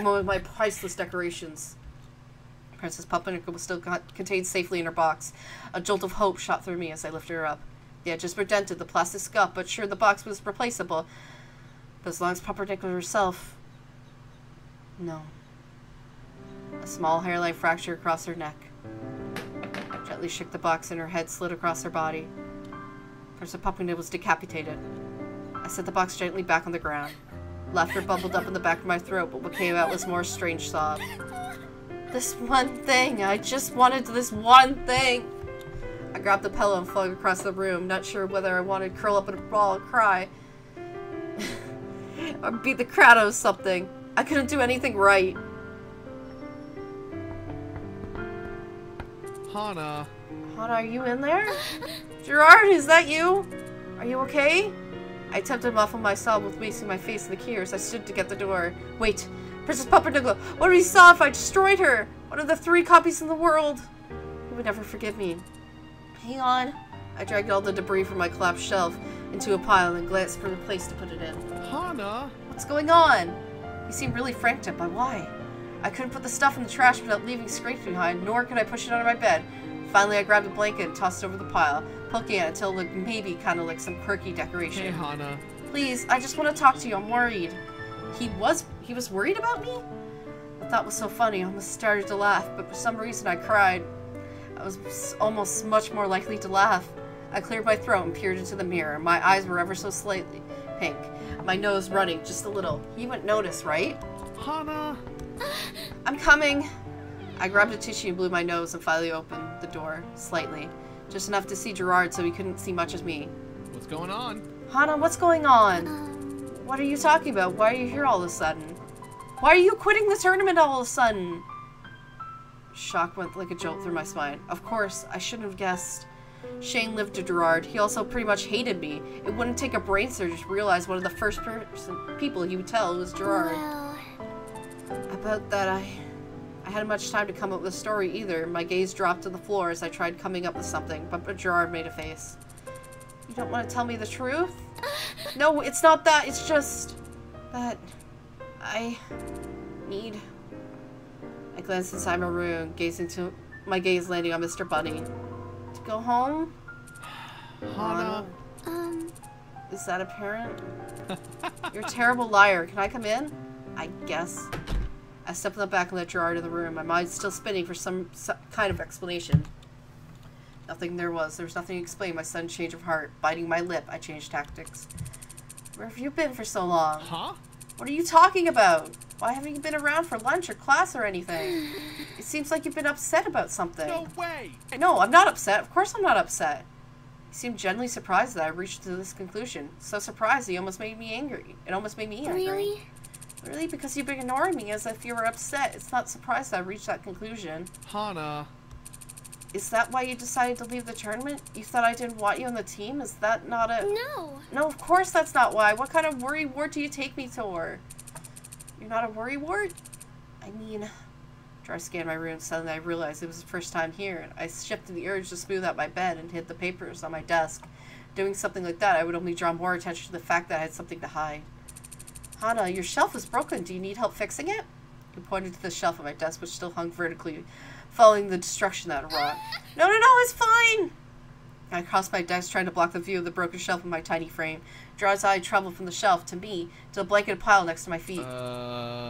one of my priceless decorations. Princess Pumpernickel was still contained safely in her box. A jolt of hope shot through me as I lifted her up. The edges were dented, the plastic scuffed, but sure the box was replaceable. But as long as Pumpernickel herself... No. A small hairline fracture across her neck. Gently shook the box and her head slid across her body. Princess Pumpernickel was decapitated. I set the box gently back on the ground. Laughter bubbled up in the back of my throat, but what came out was more strange sob. This one thing. I just wanted this one thing. I grabbed the pillow and flung across the room, not sure whether I wanted to curl up in a ball and cry. Or beat the crap out of something. I couldn't do anything right. Hana. Hana, are you in there? Jirard, is that you? Are you okay? I attempted to muffle my sob with wasting my face in the key as I stood to get the door. Wait, Princess Pumpernickel, what if he saw if I destroyed her? One of the 3 copies in the world. He would never forgive me. Hang on. I dragged all the debris from my collapsed shelf into a pile and glanced for the place to put it in. Hana? What's going on? He seemed really frantic, but why? I couldn't put the stuff in the trash without leaving scrapes behind, nor could I push it under my bed. Finally, I grabbed a blanket and tossed it over the pile, poking at it until it looked maybe kind of like some quirky decoration. Hey, Hana. Please, I just want to talk to you. I'm worried. He was worried about me? The thought was so funny, I almost started to laugh, but for some reason I cried. I was almost much more likely to laugh. I cleared my throat and peered into the mirror. My eyes were ever so slightly pink. My nose running just a little. He wouldn't notice, right? Hana! I'm coming! I grabbed a tissue and blew my nose and finally opened the door, slightly. Just enough to see Jirard so he couldn't see much of me. What's going on? Hana, what's going on? What are you talking about? Why are you here all of a sudden? Why are you quitting the tournament all of a sudden? Shock went like a jolt through my spine. Of course, I shouldn't have guessed. Shane lived to Jirard. He also pretty much hated me. It wouldn't take a brain surgeon to realize one of the first people he would tell was Jirard. Well... About that, I hadn't much time to come up with a story either. My gaze dropped to the floor as I tried coming up with something, but Jirard made a face. You don't want to tell me the truth? No, it's not that. It's just that I need... I glanced inside my room, my gaze landing on Mr. Bunny. To go home? Hana? Is that apparent? You're a terrible liar. Can I come in? I guess. I stepped in the back and let Jirard in the room, my mind still spinning for some kind of explanation. Nothing there was. There was nothing to explain my sudden change of heart. Biting my lip, I changed tactics. Where have you been for so long? Huh? What are you talking about? Why haven't you been around for lunch or class or anything? It seems like you've been upset about something. No way! No, I'm not upset. Of course I'm not upset. He seemed genuinely surprised that I reached to this conclusion. So surprised he almost made me angry. It almost made me angry. Really? Really? Because you've been ignoring me as if you were upset. It's not surprised that I reached that conclusion. Hana. Is that why you decided to leave the tournament? You thought I didn't want you on the team? Is that not a... No. No, of course that's not why. What kind of worry wart do you take me for? You're not a worry wart? I mean... After I scanned my room, suddenly I realized it was the first time here. I shifted the urge to smooth out my bed and hid the papers on my desk. Doing something like that, I would only draw more attention to the fact that I had something to hide. Hana, your shelf is broken. Do you need help fixing it? He pointed to the shelf at my desk, which still hung vertically, following the destruction that had wrought. No, it's fine! I crossed my desk, trying to block the view of the broken shelf in my tiny frame. Jirard's eye traveled from the shelf to me, to the blanket pile next to my feet.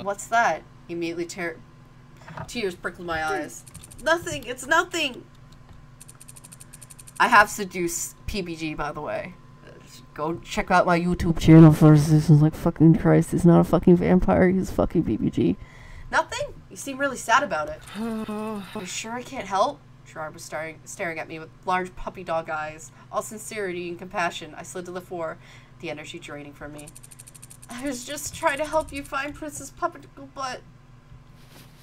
What's that? He immediately tears prickled my eyes. Nothing! It's nothing! I have seduced PBG, by the way. Go check out my YouTube channel first. This is like fucking Christ. He's not a fucking vampire. He's fucking BBG. Nothing? You seem really sad about it. You sure I can't help? Jirard was staring at me with large puppy dog eyes. All sincerity and compassion. I slid to the floor, the energy draining from me. I was just trying to help you find Princess Pumpernickel, but...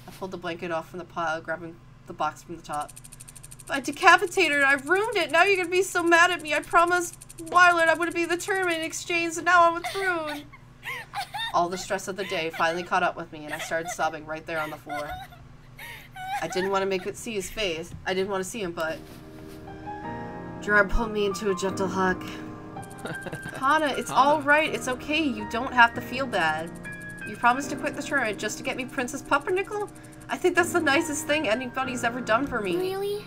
I pulled the blanket off from the pile, grabbing the box from the top. I decapitated her. I ruined it. Now you're gonna be so mad at me. I promised Violet I wouldn't be the tournament in exchange, and now I'm through. All the stress of the day finally caught up with me, and I started sobbing right there on the floor. I didn't want to see his face. I didn't want to see him, but... Jirard pulled me into a gentle hug. Hana, it's alright. It's okay. You don't have to feel bad. You promised to quit the tournament just to get me Princess Pumpernickel? I think that's the nicest thing anybody's ever done for me. Really?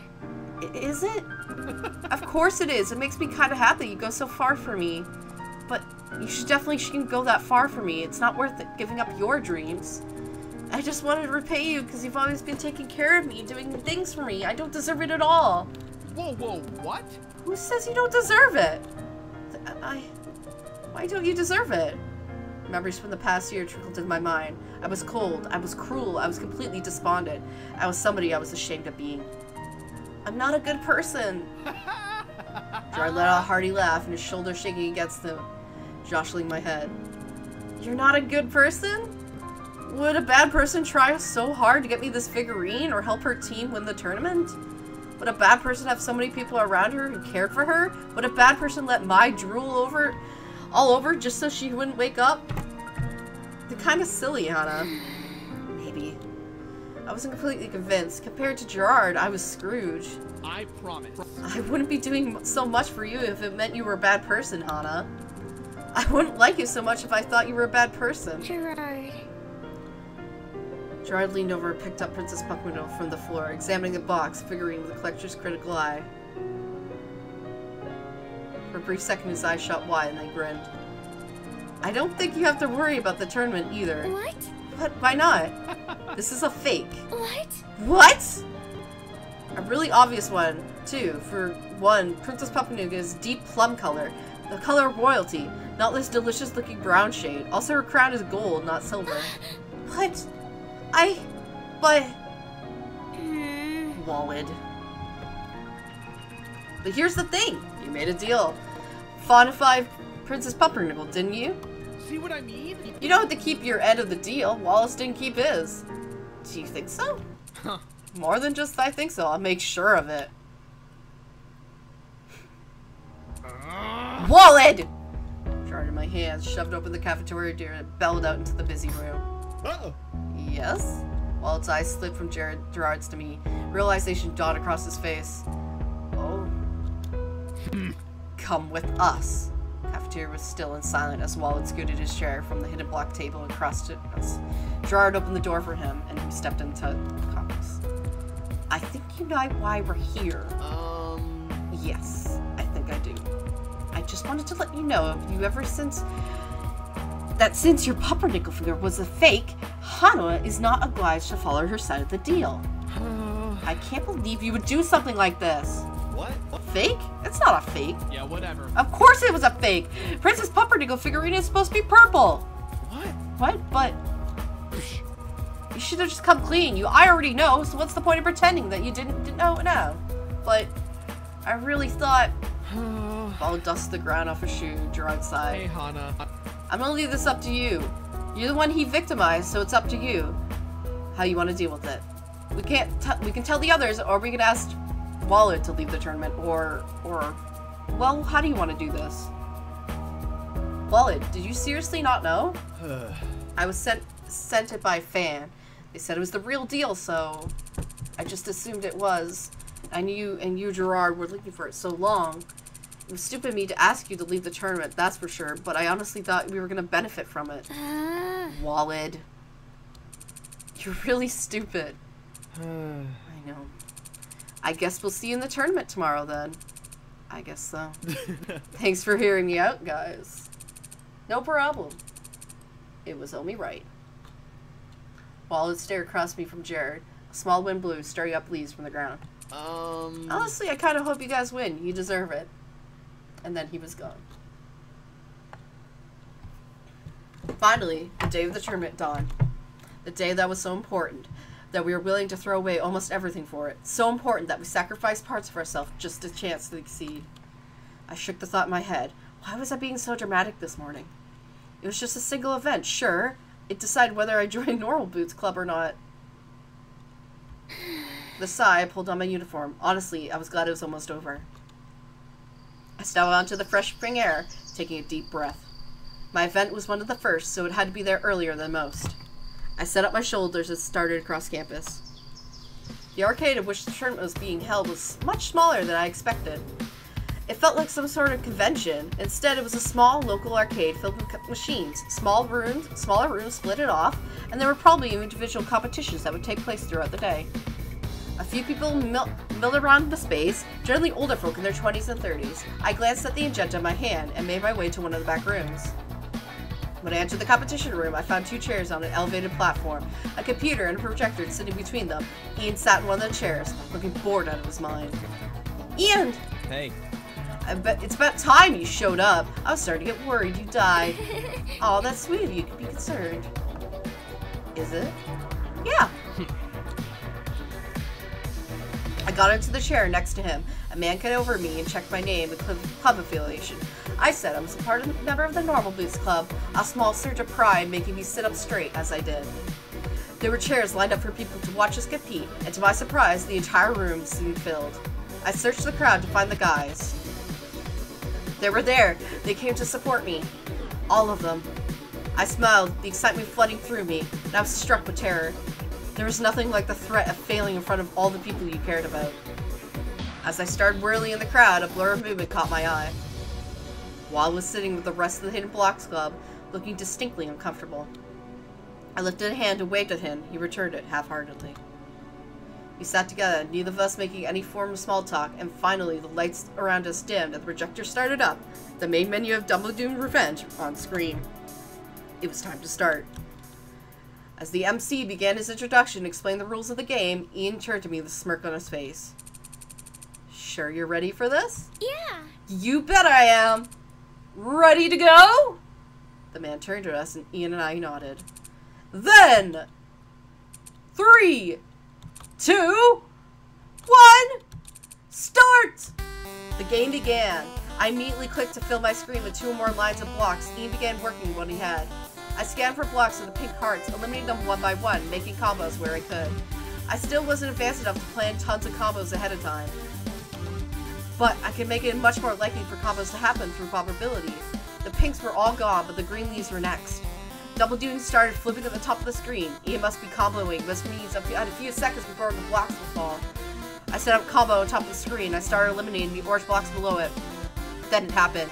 Is it? Of course it is. It makes me kind of happy you go so far for me. But you shouldn't go that far for me. It's not worth it giving up your dreams. I just wanted to repay you because you've always been taking care of me, doing things for me. I don't deserve it at all. Whoa, what? Who says you don't deserve it? Why don't you deserve it? Memories from the past year trickled into my mind. I was cold. I was cruel. I was completely despondent. I was somebody I was ashamed of being. I'm not a good person. Jirard let out a hearty laugh and his shoulder shaking against him, jostling my head. You're not a good person? Would a bad person try so hard to get me this figurine or help her team win the tournament? Would a bad person have so many people around her who cared for her? Would a bad person let my drool all over just so she wouldn't wake up? They're kind of silly, Hana. Maybe. I wasn't completely convinced. Compared to Jirard, I was Scrooge. I promise. I wouldn't be doing so much for you if it meant you were a bad person, Hana. I wouldn't like you so much if I thought you were a bad person. Jirard. Jirard leaned over and picked up Princess Pumpernickel from the floor, examining the box figurine with a collector's critical eye. For a brief second, his eyes shot wide and then grinned. I don't think you have to worry about the tournament either. What? But why not? This is a fake. What? What? A really obvious one, too. For one, Princess Pumpernickel is deep plum color, the color of royalty, not this delicious-looking brown shade. Also, her crown is gold, not silver. But... Walid. But here's the thing. You made a deal. Faunified Princess Pumpernickel, didn't you? See what I mean? You don't have to keep your end of the deal. Wallace didn't keep his. Do you think so? Huh. More than just I think so. I'll make sure of it. Walid! Jirard in my hands, shoved open the cafeteria door and bellowed out into the busy room. Uh-oh. Yes? Walid's eyes slid from Jirard's to me. Realization dawned across his face. Oh. Come with us. The cafeteria was still and silent as Walid scooted his chair from the hidden block table and crossed it. Jirard opened the door for him, and we stepped into the complex. I think you know why we're here. Yes, I think I do. I just wanted to let you know since your Pumpernickel figure was a fake, Hana is not obliged to follow her side of the deal. I can't believe you would do something like this. What? Fake? It's not a fake. Yeah, whatever. Of course it was a fake! Princess Pumpernickel figurine is supposed to be purple! What? What? But... You should have just come clean. I already know, so what's the point of pretending that you didn't know now? But... I really thought... Ball dusted the ground off his shoe, Jirard sighed. Hey, Hana. I'm gonna leave this up to you. You're the one he victimized, so it's up to you how you want to deal with it. We can tell the others, or we can ask Walid to leave the tournament, or well, how do you want to do this? Walid, did you seriously not know? I was sent it by a fan. They said it was the real deal, so I just assumed it was. And you, Jirard, were looking for it so long. It was stupid of me to ask you to leave the tournament, that's for sure, but I honestly thought we were going to benefit from it. Walid. You're really stupid. I know. I guess we'll see you in the tournament tomorrow, then. I guess so. Thanks for hearing me out, guys. No problem. It was only right. Walid stared across me from Jirard. A small wind blew, stirring up leaves from the ground. Honestly, I kind of hope you guys win. You deserve it. And then he was gone. Finally, the day of the tournament dawned. The day that was so important, that we were willing to throw away almost everything for it. So important that we sacrificed parts of ourselves just a chance to succeed. I shook the thought in my head. Why was I being so dramatic this morning? It was just a single event, sure. It decided whether I joined Normal Boots Club or not. With a sigh, I pulled on my uniform. Honestly, I was glad it was almost over. I stepped onto the fresh spring air, taking a deep breath. My event was one of the first, so it had to be there earlier than most. I set up my shoulders and started across campus. The arcade of which the tournament was being held was much smaller than I expected. It felt like some sort of convention. Instead, it was a small local arcade filled with machines. Smaller rooms split it off, and there were probably individual competitions that would take place throughout the day. A few people milled around the space, generally older folk in their 20s and 30s. I glanced at the agenda in my hand and made my way to one of the back rooms. When I entered the competition room, I found 2 chairs on an elevated platform, a computer and a projector sitting between them. Ian sat in one of the chairs, looking bored out of his mind. Ian! Hey. It's about time you showed up. I was starting to get worried you died. Oh, that's sweet of you to be concerned. Is it? Yeah. I got into the chair next to him. A man came over me and checked my name and club affiliation. I said I was a member of the Normal Boots Club, a small surge of pride making me sit up straight as I did. There were chairs lined up for people to watch us compete, and to my surprise, the entire room seemed filled. I searched the crowd to find the guys. They were there. They came to support me. All of them. I smiled, the excitement flooding through me, and I was struck with terror. There was nothing like the threat of failing in front of all the people you cared about. As I started whirling in the crowd, a blur of movement caught my eye. Wall was sitting with the rest of the Hidden Blocks Club, looking distinctly uncomfortable. I lifted a hand and waved at him. He returned it half-heartedly. We sat together, neither of us making any form of small talk, and finally the lights around us dimmed and the projector started up, the main menu of Dumbledoon Revenge on screen. It was time to start. As the MC began his introduction and explained the rules of the game, Ian turned to me with a smirk on his face. Sure you're ready for this? Yeah. You bet I am! Ready to go? The man turned to us and Ian and I nodded. Then! 3, 2, 1, start! The game began. I immediately clicked to fill my screen with 2 more lines of blocks. Ian began working what he had. I scanned for blocks with the pink hearts, eliminating them one by one, making combos where I could. I still wasn't advanced enough to plan tons of combos ahead of time, but I could make it much more likely for combos to happen through probability. The pinks were all gone, but the green leaves were next. Dumbledoon started flipping at the top of the screen. Ian must be comboing, which means I had a few seconds before the blocks would fall. I set up combo on top of the screen. I started eliminating the orange blocks below it. That didn't happen.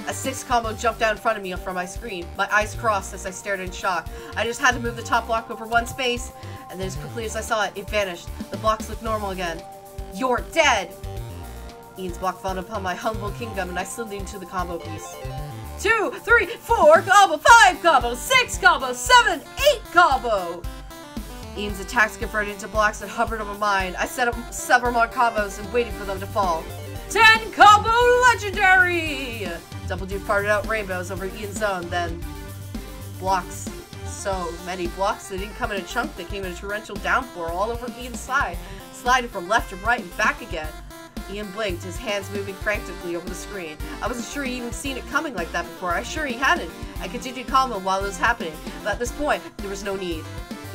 A 6th combo jumped down in front of me from my screen. My eyes crossed as I stared in shock. I just had to move the top block over 1 space, and then as quickly as I saw it, it vanished. The blocks looked normal again. You're dead! Ian's block fell upon my humble kingdom, and I slid into the combo piece. 2, 3, 4 combo, 5 combo, 6 combo, 7, 8 combo! Ian's attacks converted into blocks that hovered over mine. I set up several more combos and waited for them to fall. 10 combo legendary! Dumbledoon farted out rainbows over Ian's zone, then blocks. So many blocks. They didn't come in a chunk, they came in a torrential downpour all over Ian's side, sliding from left to right and back again. Ian blinked, his hands moving frantically over the screen. I wasn't sure he'd even seen it coming like that before. I'm sure he hadn't. I continued combo while it was happening, but at this point, there was no need.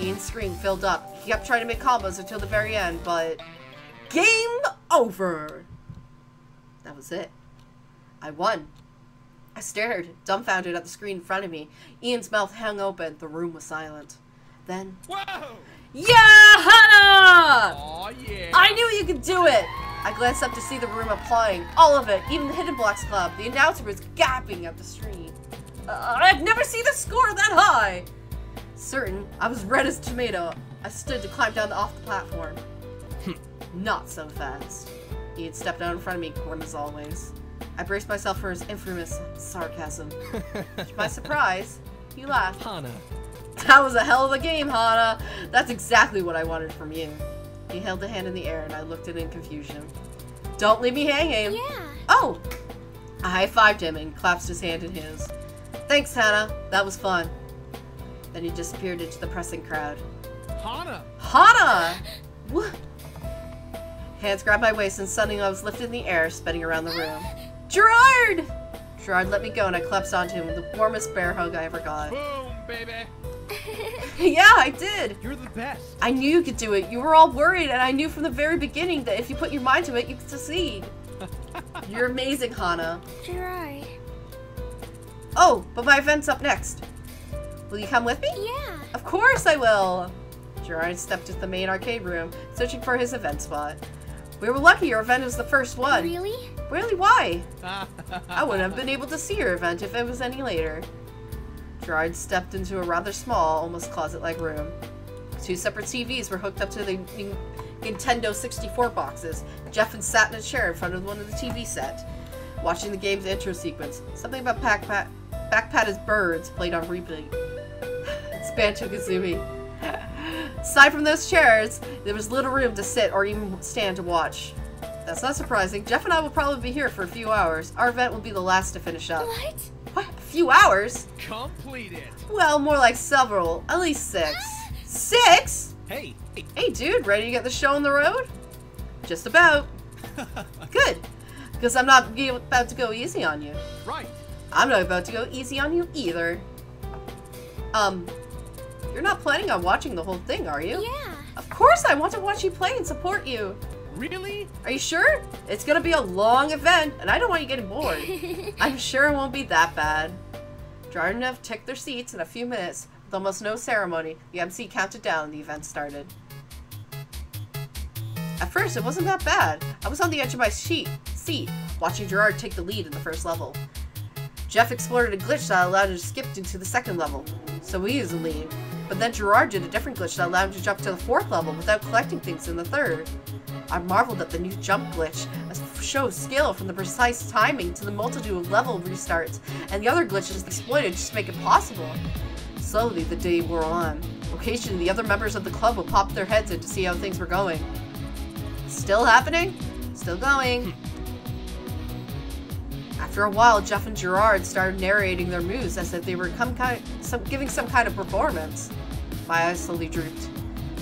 Ian's screen filled up. He kept trying to make combos until the very end, but... Game over! That was it. I won. I stared, dumbfounded at the screen in front of me. Ian's mouth hung open. The room was silent. Then... Whoa! Yeah, Hannah! Aw, yeah. I knew you could do it! I glanced up to see the room applying. All of it, even the Hidden Blocks Club. The announcer was gasping at the screen. I've never seen a score that high! Certain, I was red as tomato. I stood to climb down off the platform. Not so fast. Ian stepped out in front of me, grim as always. I braced myself for his infamous sarcasm. To my surprise, he laughed. Hana. That was a hell of a game, Hana. That's exactly what I wanted from you. He held a hand in the air and I looked at it in confusion. Don't leave me hanging. Yeah. Oh! I high-fived him and clasped his hand in his. Thanks, Hana. That was fun. Then he disappeared into the pressing crowd. Hana! Hana! What? Hands grabbed my waist and suddenly I was lifted in the air, spinning around the room. Jirard! Jirard let me go and I collapsed onto him with the warmest bear hug I ever got. Boom, baby! Yeah, I did! You're the best! I knew you could do it. You were all worried and I knew from the very beginning that if you put your mind to it, you could succeed. You're amazing, Hana. Jirard. Oh, but my event's up next. Will you come with me? Yeah. Of course I will! Jirard stepped into the main arcade room, searching for his event spot. We were lucky your event was the first one. Really? Really, why? I wouldn't have been able to see your event if it was any later. Jirard stepped into a rather small, almost closet-like room. 2 separate TVs were hooked up to the Nintendo 64 boxes. Jeff sat in a chair in front of one of the TV sets, watching the game's intro sequence. Something about Backpatted Birds played on repeat. It's Banjo-Kazooie. Aside from those chairs, there was little room to sit or even stand to watch. That's not surprising. Jeff and I will probably be here for a few hours. Our event will be the last to finish up. What? What? A few hours? Complete it. Well, more like several. At least 6. 6? Hey. Hey, dude, ready to get the show on the road? Just about. Good. Because I'm not about to go easy on you. Right. I'm not about to go easy on you either. You're not planning on watching the whole thing, are you? Yeah. Of course I want to watch you play and support you. Really? Are you sure? It's gonna be a long event, and I don't want you getting bored. I'm sure it won't be that bad. Jirard and Nev took their seats in a few minutes. With almost no ceremony, the MC counted down and the event started. At first, it wasn't that bad. I was on the edge of my seat, watching Jirard take the lead in the first level. Jeff explored a glitch that allowed him to skip into the second level, so he was the lead. But then Jirard did a different glitch that allowed him to jump to the 4th level without collecting things in the 3rd. I marveled at the new jump glitch, a show of skill from the precise timing to the multitude of level restarts, and the other glitches exploited just to make it possible. Slowly, the day wore on. Occasionally, the other members of the club would pop their heads in to see how things were going. Still happening? Still going. After a while, Jeff and Jirard started narrating their moves as if they were giving some kind of performance. My eyes slowly drooped.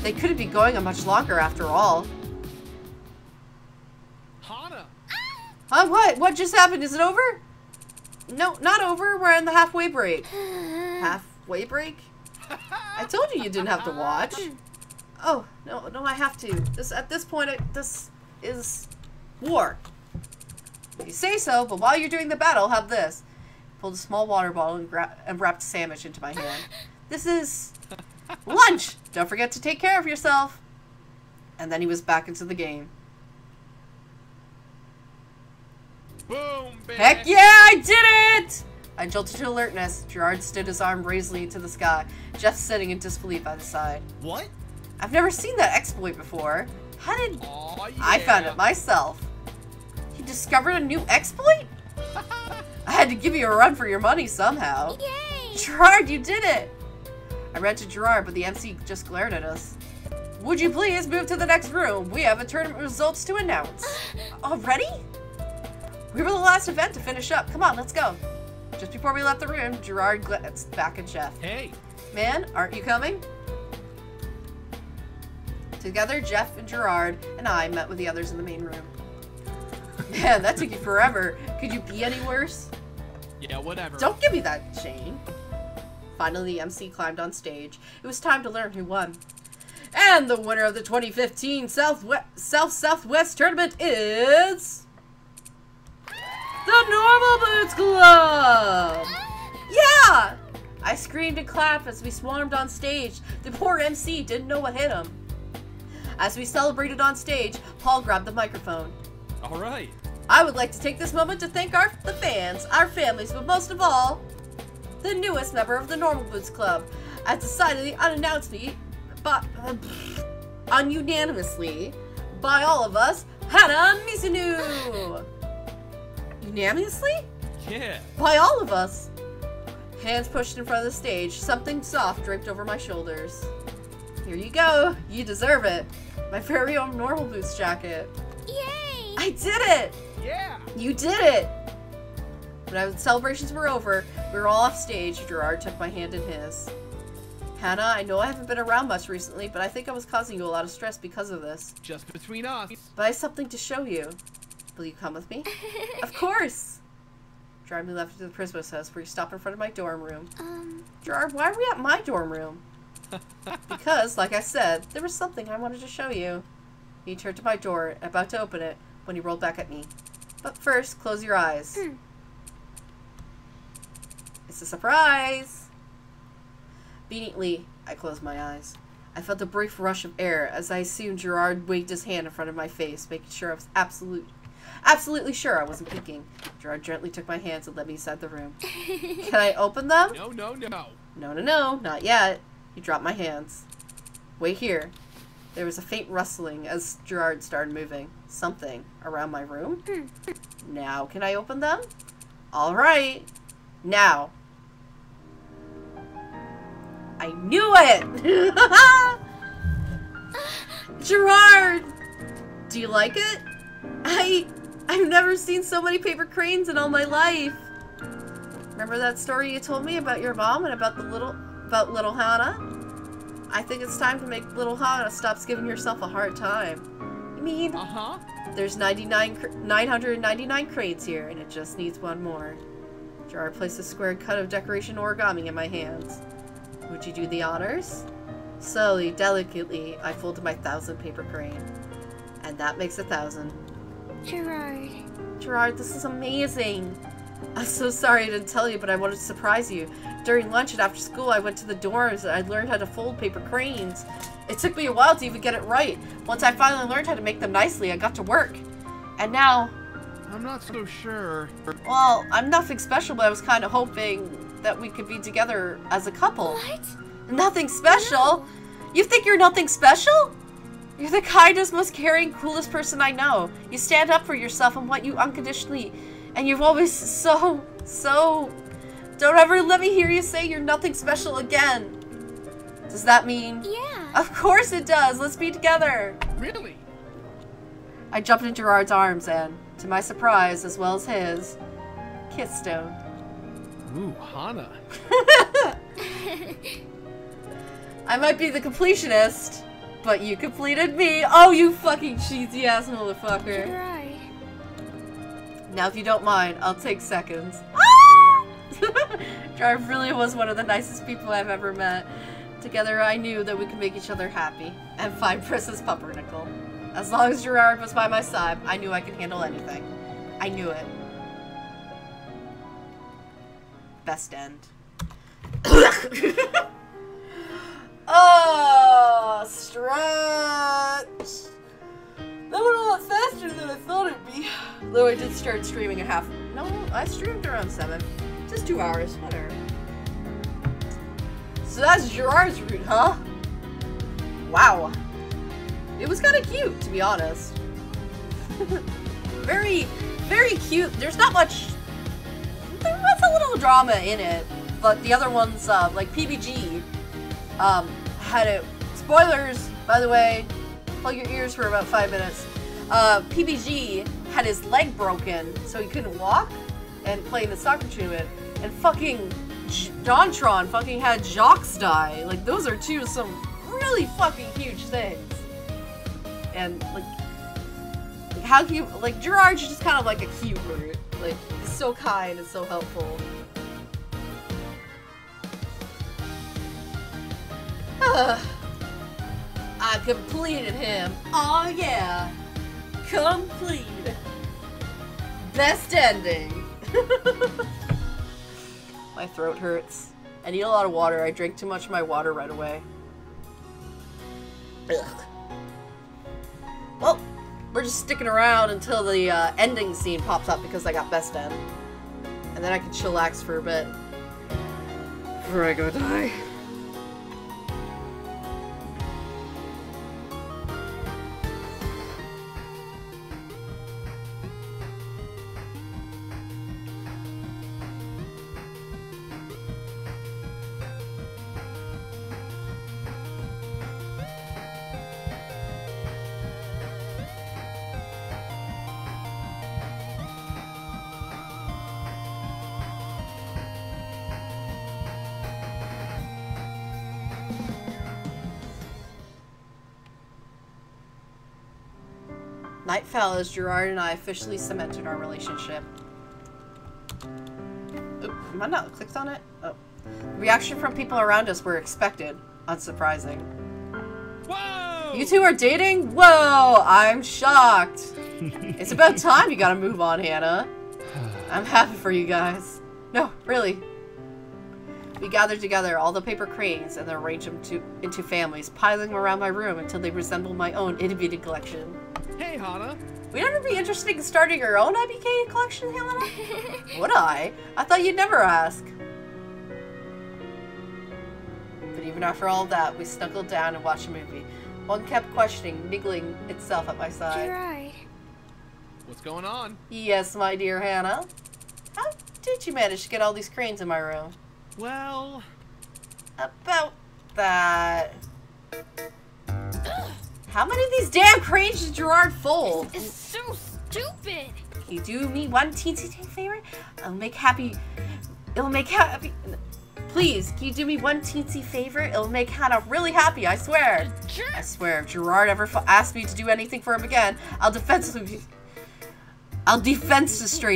They couldn't be going on much longer after all. Hana. Huh? What? What just happened? Is it over? No, not over. We're in the halfway break. Halfway break? I told you didn't have to watch. Oh, no, I have to. At this point, this is war. You say so, but while you're doing the battle, have this. Pulled a small water bottle and wrapped a sandwich into my hand. This is lunch. Don't forget to take care of yourself. And then he was back into the game. Boom, baby. Heck yeah, I did it! I jolted to alertness. Jirard stood his arm raised to the sky. Jeff sitting in disbelief by the side. What? I've never seen that exploit before. How did... Aw, yeah. I found it myself. You discovered a new exploit? I had to give you a run for your money somehow. Yay! Jirard, you did it! I ran to Jirard, but the MC just glared at us. Would you please move to the next room? We have a tournament results to announce. Already? We were the last event to finish up. Come on, let's go. Just before we left the room, Jirard glanced back at Jeff. Hey. Man, aren't you coming? Together, Jeff and Jirard and I met with the others in the main room. Man, that took you forever. Could you be any worse? Yeah, whatever. Don't give me that, Shane. Finally, the MC climbed on stage. It was time to learn who won. And the winner of the 2015 South-Southwest tournament is... the Normal Boots Club! Yeah! I screamed and clapped as we swarmed on stage. The poor MC didn't know what hit him. As we celebrated on stage, Paul grabbed the microphone. All right. I would like to take this moment to thank the fans, our families, but most of all, the newest member of the Normal Boots Club, as decided unanimously by all of us, Hana Mizuno! Unanimously? Yeah. By all of us! Hands pushed in front of the stage, something soft draped over my shoulders. Here you go. You deserve it. My very own Normal Boots jacket. Yay! I did it! Yeah. You did it! When the celebrations were over, we were all off stage. Jirard took my hand in his. Hannah, I know I haven't been around much recently, but I think I was causing you a lot of stress because of this. Just between us. But I have something to show you. Will you come with me? Of course! Jirard moved left to the Prismo's house, where he stopped in front of my dorm room. Jirard, why are we at my dorm room? Because, like I said, there was something I wanted to show you. He turned to my door, about to open it, when he rolled back at me. But first, close your eyes. It's a surprise! Obediently, I closed my eyes. I felt a brief rush of air as I assumed Jirard waved his hand in front of my face, making sure I was Absolutely sure I wasn't peeking. Jirard gently took my hands and led me inside the room. Can I open them? No, no, no. No, not yet. He dropped my hands. Wait here. There was a faint rustling as Jirard started moving. Something around my room? Now can I open them? Alright. Now. I knew it! Jirard! Do you like it? I've never seen so many paper cranes in all my life. Remember that story you told me about your mom and about little Hana? I think it's time to make little Hana stop giving yourself a hard time. You mean? Uh-huh. There's 999 cranes here, and it just needs one more. Jirard placed a square cut of decoration origami in my hands. Would you do the honors? Slowly, delicately, I folded my 1,000 paper crane. And that makes 1,000. Jirard, this is amazing. I'm so sorry I didn't tell you, but I wanted to surprise you. During lunch and after school, I went to the dorms and I learned how to fold paper cranes. It took me a while to even get it right. Once I finally learned how to make them nicely, I got to work. And now... I'm not so sure. Well, I'm nothing special, but I was kind of hoping that we could be together as a couple. What? Nothing special? You think you're nothing special? You're the kindest, most caring, coolest person I know. You stand up for yourself and want you unconditionally. And you've always so... Don't ever let me hear you say you're nothing special again. Does that mean? Yeah. Of course it does. Let's be together. Really? I jumped into Jirard's arms and, to my surprise, as well as his, kissed him. Ooh, Hana. I might be the completionist, but you completed me. Oh, you fucking cheesy ass motherfucker. Right. Now, if you don't mind, I'll take seconds. Jirard really was one of the nicest people I've ever met. Together, I knew that we could make each other happy and find Princess Pumpernickel. As long as Jirard was by my side, I knew I could handle anything. I knew it. Best end. Oh, stretch. That went a lot faster than I thought it'd be. Though I did start streaming at half. No, I streamed around 7. Just 2 hours, whatever. So that's Jirard's route, huh? Wow. It was kind of cute, to be honest. Very, very cute. There's not much... There was a little drama in it. But the other ones, like PBG, had it... Spoilers, by the way. Plug your ears for about 5 minutes. PBG had his leg broken, so he couldn't walk and play in the soccer tournament. And fucking Dontron fucking had Jocks die. Like, those are some really fucking huge things. And, like how cute, like, Jirard's just kind of like a cute bird. Like, he's so kind and so helpful. I completed him. Oh yeah. Complete. Best ending. My throat hurts. I need a lot of water. I drank too much of my water right away. Ugh. Well, we're just sticking around until the ending scene pops up because I got best end. And then I can chillax for a bit. Before I go die. Night fell as Jirard and I officially cemented our relationship. Oop, am I not clicked on it? Oh. Reaction from people around us were expected. Unsurprising. Whoa! You two are dating? Whoa! I'm shocked. It's about time you gotta move on, Hannah. I'm happy for you guys. No, really. We gathered together all the paper cranes and then arranged them into families, piling them around my room until they resembled my own itty-bitty collection. Hey, Hana. Would you ever be interested in starting your own IBK collection, Helena? Would I? I thought you'd never ask. But even after all that, we snuggled down and watched a movie. One kept questioning, niggling itself at my side. Jirard. What's going on? Yes, my dear Hannah. How did you manage to get all these cranes in my room? Well... About that... How many of these damn cranes did Jirard fold? It's so stupid. Can you do me one teensy favor? It'll make happy... Please, can you do me one teensy favor? It'll make Hannah really happy, I swear. I swear, if Jirard ever asks me to do anything for him again, I'll defensestrate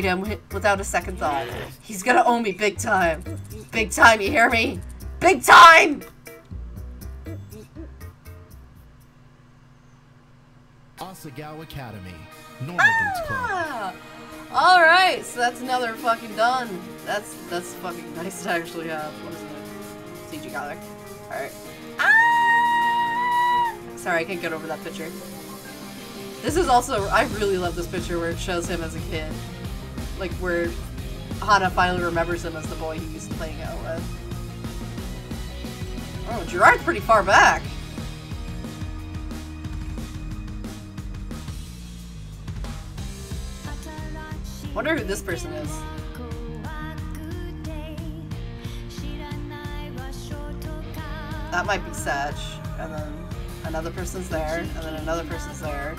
him without a second thought. He's gonna owe me big time. Big time, you hear me? Big time! Asagao Academy. Normal Boots Club. Alright, so that's another fucking done. That's fucking nice to actually have. What is it? CG color. Alright. Sorry, I can't get over that picture. This is also, I really love this picture where it shows him as a kid. Like where Hana finally remembers him as the boy he used to playing out with. Oh, Jirard's pretty far back. Wonder who this person is. That might be Satch, and then another person's there, and then another person's there.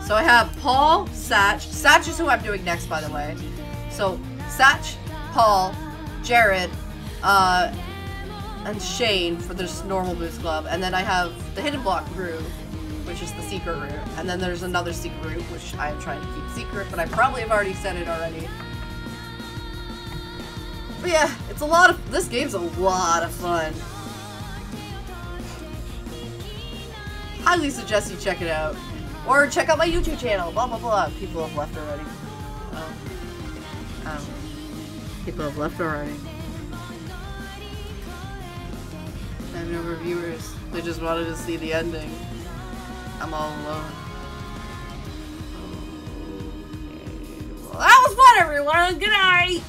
So I have Paul, Satch. Satch is who I'm doing next, by the way. So Satch, Paul, Jirard, and Shane for this normal Boots Club, and then I have the Hidden Block route, which is the secret route, and then there's another secret route, which I am trying to keep secret, but I probably have already said it already. But yeah, it's a lot of, this game's a lot of fun. Highly suggest you check it out. Or check out my YouTube channel, blah blah blah. People have left already. People have left already. I have no reviewers. They just wanted to see the ending. I'm all alone. Okay. Well, that was fun, everyone. Good night.